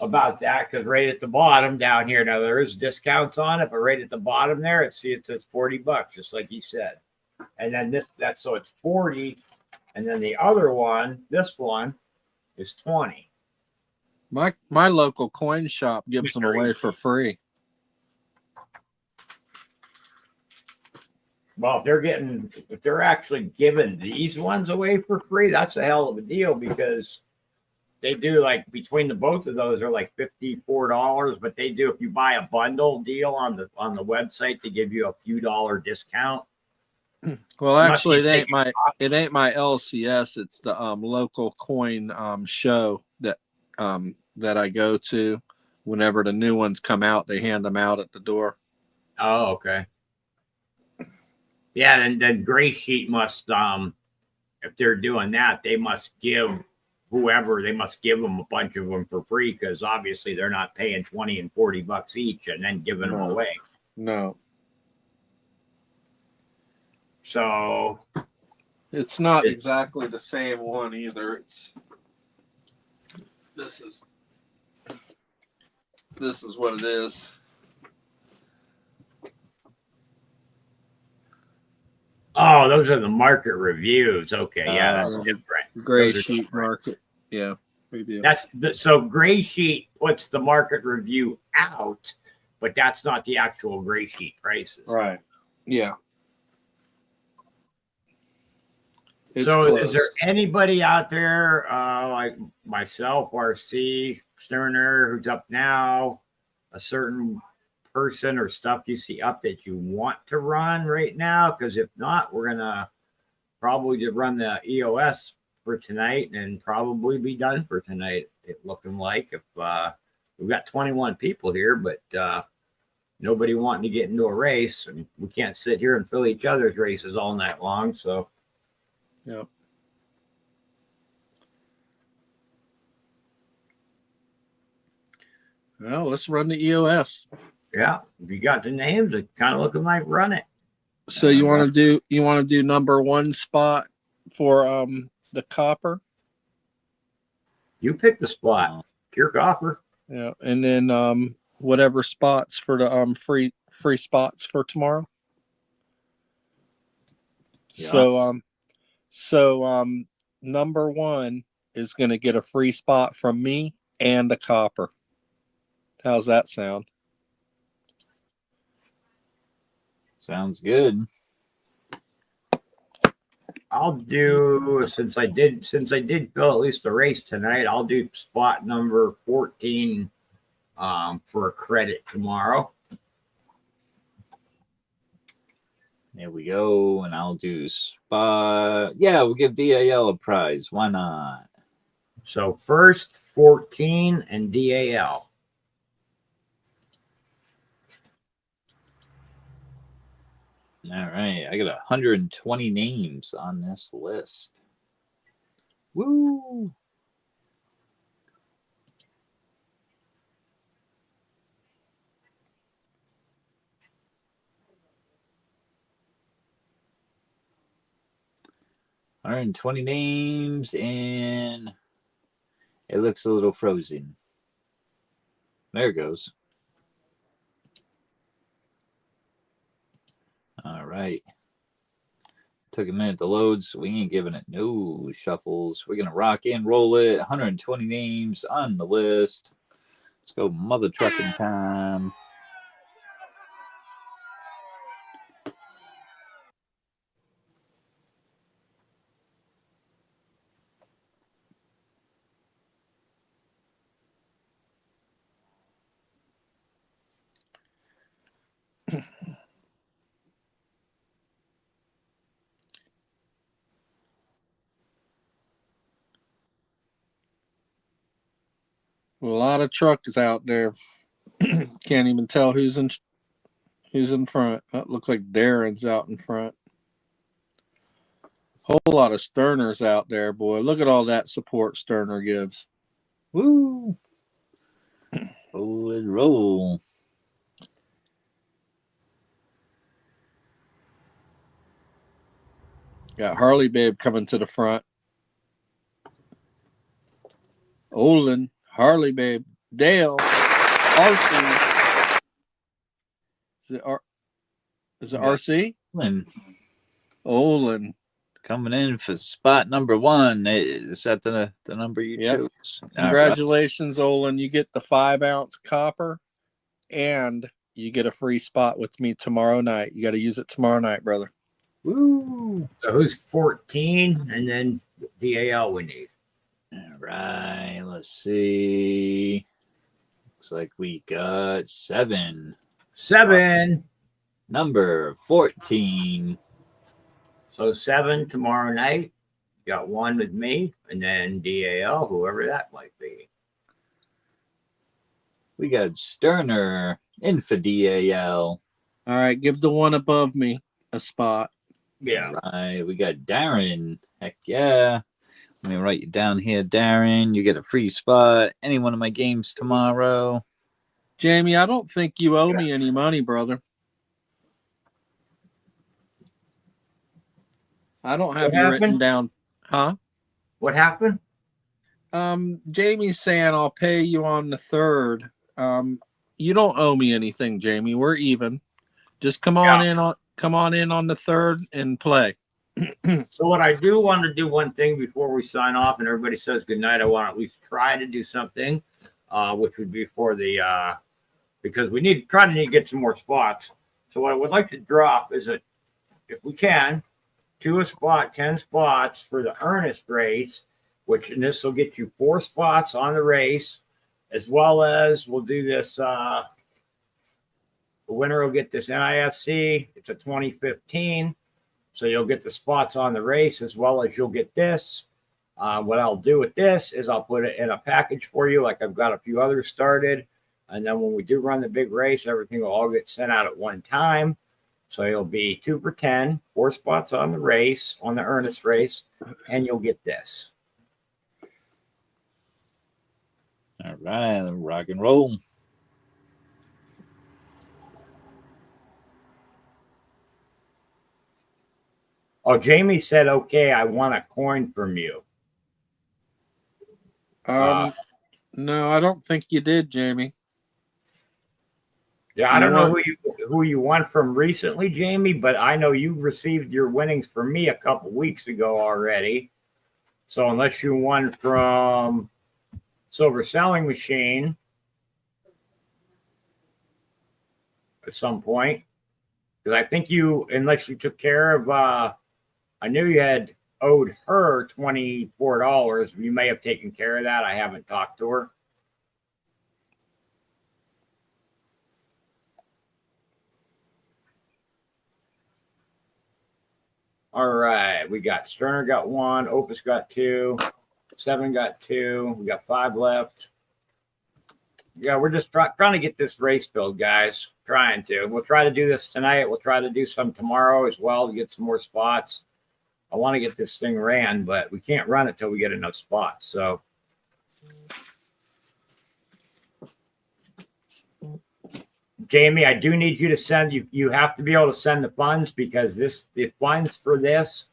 about that, because right at the bottom down here, now there is discounts on it, but right at the bottom there, it says $40, just like he said. And then that's so it's 40, and then the other one, this one, is 20. My local coin shop gives them away for free. Well, if they're actually giving these ones away for free, that's a hell of a deal, because they do, like, between the both of those are like $54, but they do, if you buy a bundle deal on the website, they give you a few dollar discount. Well, actually, it ain't my LCS. It's the local coin show that I go to. Whenever the new ones come out, they hand them out at the door. Oh, okay. Yeah, and then Gray Sheet must, if they're doing that, they must give whoever, they must give them a bunch of them for free, because obviously they're not paying $20 and $40 each and then giving them away. No. So it's not exactly the same one either. This is what it is. oh, those are the market reviews. Okay, yeah, that's different. Gray Sheet market. Yeah, review. So Gray Sheet puts the market review out, but that's not the actual Gray Sheet prices. Right. Yeah. It's so close. Is there anybody out there like myself, RC, Sterner, who's up now, a certain person or stuff you see up that you want to run right now? Because if not, we're going to probably just run the EOS for tonight and probably be done for tonight, it looking like. If we've got 21 people here, but nobody wanting to get into a race, and we can't sit here and fill each other's races all night long. So yeah. Well, let's run the EOS. Yeah, if you got the names, it's kind of looking like run it. So you want to do number one spot for the copper? You pick the spot. Pure copper. Yeah, and then whatever spots for the free spots for tomorrow. Yeah. So number one is going to get a free spot from me and a copper. How's that sound? Sounds good. I'll do, since I did fill at least the race tonight, I'll do spot number 14 for a credit tomorrow. There we go. And I'll do spot. Yeah, we'll give DAL a prize. Why not? So first 14 and DAL. All right. I got 120 names on this list. Woo! All right, 20 names, and it looks a little frozen. There it goes. All right. Took a minute to load, so we ain't giving it no shuffles. We're going to rock and roll it. 120 names on the list. Let's go mother trucking time. A lot of trucks out there. Can't even tell who's in front. That looks like Darren's out in front. Whole lot of Sterners out there, boy. Look at all that support Sterner gives. Woo! Roll and roll. Got Harley Babe coming to the front. Olin, Harley Babe, Dale, RC. Is it RC? Olin. Coming in for spot number 1. Is that the number you chose? Congratulations, right. Olin. You get the 5-ounce copper, and you get a free spot with me tomorrow night. You got to use it tomorrow night, brother. Woo! So who's 14, and then DAL we need. All right, let's see. Looks like we got 7. 7. Number 14. So 7 tomorrow night. Got 1 with me, and then DAL, whoever that might be. We got Sterner in for DAL. All right, give the one above me a spot. Yeah. All right, we got Darren. Heck yeah. Let me write you down here, Darren. You get a free spot. Any one of my games tomorrow. Jamie, I don't think you owe me any money, brother. I don't have you written down. Huh? What happened? Jamie's saying I'll pay you on the 3rd. You don't owe me anything, Jamie. We're even. Just come on in on the 3rd and play. So what I do want to do one thing before we sign off and everybody says goodnight, I want to at least try to do something, which would be for the because we need to get some more spots. So what I would like to drop is if we can, 2 a spot, 10 spots for the earnest race, and this will get you 4 spots on the race, as well as we'll do this. The winner will get this NIFC. It's a 2015. So you'll get the spots on the race as well as you'll get this. What I'll do with this is I'll put it in a package for you, like I've got a few others started. And then when we do run the big race, everything will all get sent out at one time. So it'll be 2 for 10, 4 spots on the race, on the earnest race, and you'll get this. All right, rock and roll. Oh, Jamie said, okay, I want a coin from you. No, I don't think you did, Jamie. Yeah, I don't know who you won from recently, Jamie, but I know you received your winnings from me a couple weeks ago already. So unless you won from Silver Selling Machine at some point, because I think unless you took care of, I knew you had owed her $24. You may have taken care of that. I haven't talked to her. All right. We got Sterner got 1. Opus got 2. 7 got 2. We got 5 left. Yeah, we're just trying to get this race filled, guys. Trying to. We'll try to do this tonight. We'll try to do some tomorrow as well to get some more spots. I want to get this thing ran, but we can't run it till we get enough spots. So Jamie, I do need you to send you have to be able to send the funds because the funds for this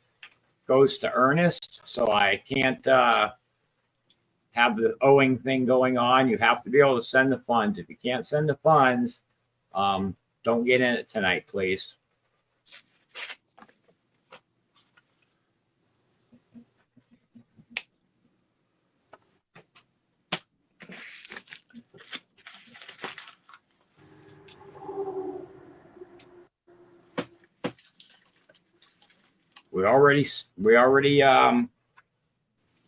goes to Ernest. So I can't have the owing thing going on. You have to be able to send the funds. If you can't send the funds, don't get in it tonight, please. We already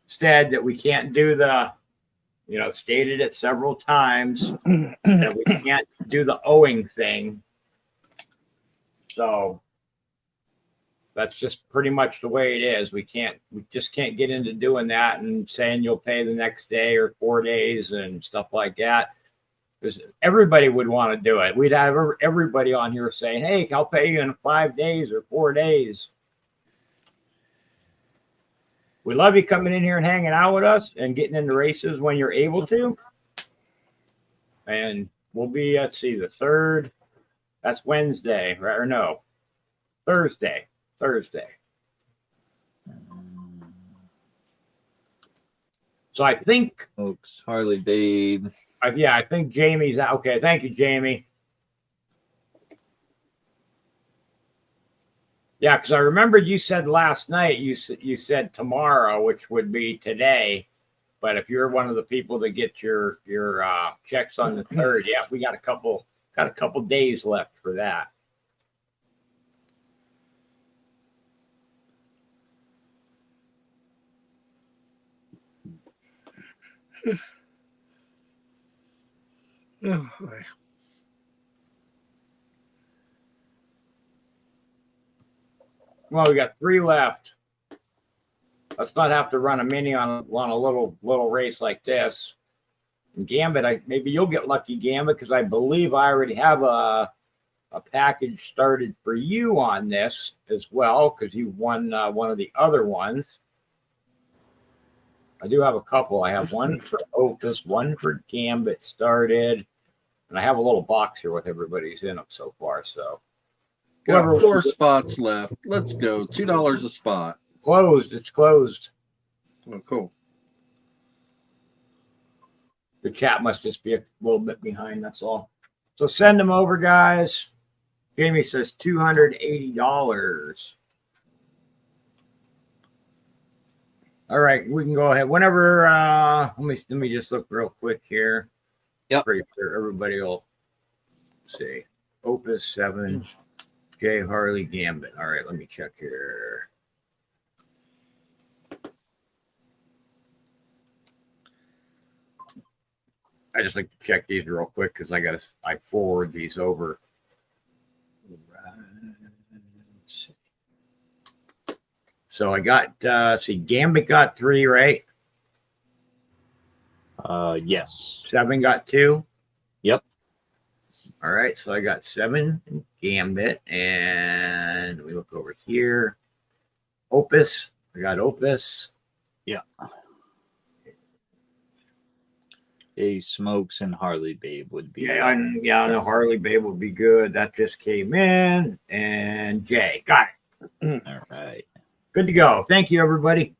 said that we can't do the, stated it several times that we can't do the owing thing. So that's just pretty much the way it is. We just can't get into doing that and saying you'll pay the next day or 4 days and stuff like that. Because everybody would want to do it. We'd have everybody on here saying, hey, I'll pay you in 5 days or 4 days. We love you coming in here and hanging out with us and getting into races when you're able to. And we'll be, let's see, the 3rd. That's Wednesday, right? Or no, Thursday. So I think. Folks, Harley Babe. I think Jamie's out. Okay, thank you, Jamie. Yeah, because I remember you said last night, you said tomorrow, which would be today. But if you're one of the people that get your checks on the 3rd, yeah, we got a couple days left for that. Well, we got 3 left. Let's not have to run a mini on a little race like this. And Gambit, maybe you'll get lucky, Gambit, because I believe I already have a package started for you on this as well, because you won one of the other ones. I do have a couple. I have one for Opus, one for Gambit started, and I have a little box here with everybody's in them so far. So. Got 4 spots left. Let's go. $2 a spot. Closed. It's closed. Oh, cool. The chat must just be a little bit behind. That's all. So send them over, guys. Jamie says $280. All right, we can go ahead. Whenever, let me just look real quick here. Yep. Pretty sure everybody will see. Opus 7. J. Harley Gambit. All right, let me check here. I just like to check these real quick because I forward these over. So I got Gambit got 3, right? Yes. 7 got 2. Yep. All right, so I got 7 in Gambit, and we look over here. Opus, I got Opus. Yeah. A Smokes and Harley Babe would be. Yeah, I know Harley Babe would be good. That just came in, and Jay got it. All right. Good to go. Thank you, everybody.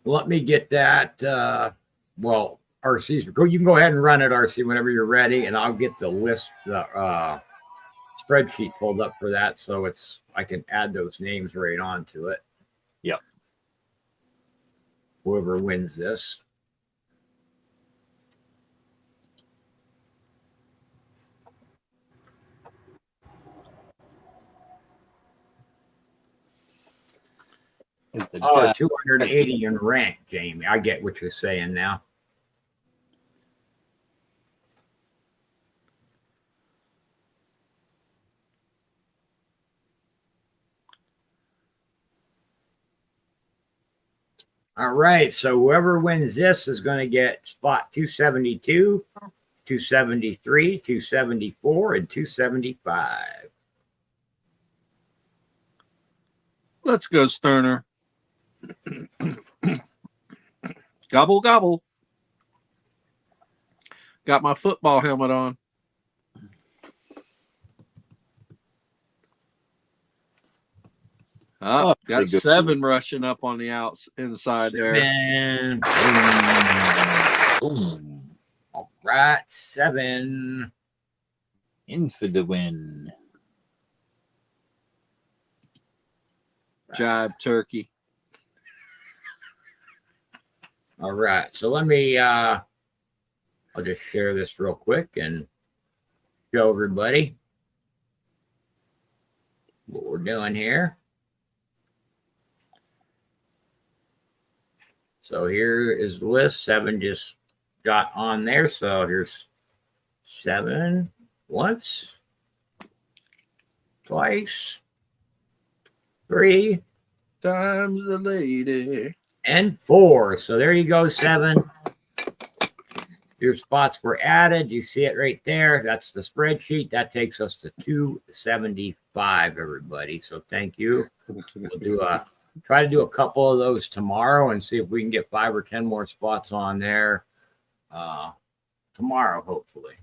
Let me get that. RC's. You can go ahead and run it, RC, whenever you're ready, and I'll get the list, the spreadsheet pulled up for that, so I can add those names right onto it. Yep. Whoever wins this. Oh, 280 in rank, Jamie. I get what you're saying now. All right. So whoever wins this is going to get spot 272, 273, 274, and 275. Let's go, Sterner. Gobble, gobble. Got my football helmet on. Oh, Got good. 7 rushing up on the inside there. Man. Boom. All right. 7. In for the win. Jive turkey. All right. So let me I'll just share this real quick and show everybody what we're doing here. So here is the list. 7 just got on there. So here's 7 once, twice, 3, Time's the lady. and 4. So there you go, 7. Your spots were added. You see it right there. That's the spreadsheet. That takes us to 275, everybody. So thank you. We'll try to do a couple of those tomorrow and see if we can get 5 or 10 more spots on there tomorrow, hopefully.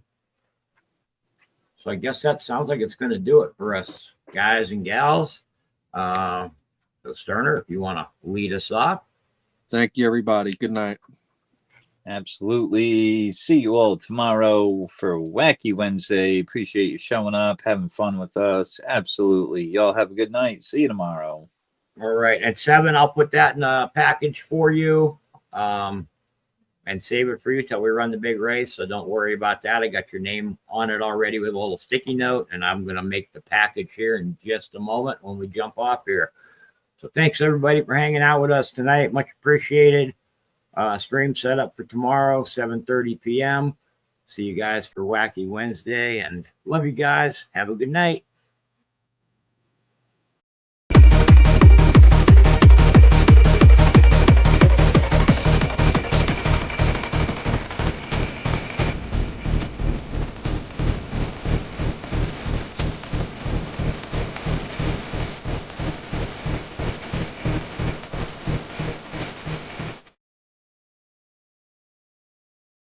So I guess that sounds like it's going to do it for us, guys and gals. So Sterner, if you want to lead us off. Thank you, everybody. Good night. Absolutely. See you all tomorrow for Wacky Wednesday. Appreciate you showing up, having fun with us. Absolutely. Y'all have a good night. See you tomorrow. All right. At 7, I'll put that in a package for you and save it for you till we run the big race. So don't worry about that. I got your name on it already with a little sticky note, and I'm going to make the package here in just a moment when we jump off here. So thanks, everybody, for hanging out with us tonight. Much appreciated. Stream set up for tomorrow, 7:30 p.m. See you guys for Wacky Wednesday, and love you guys. Have a good night.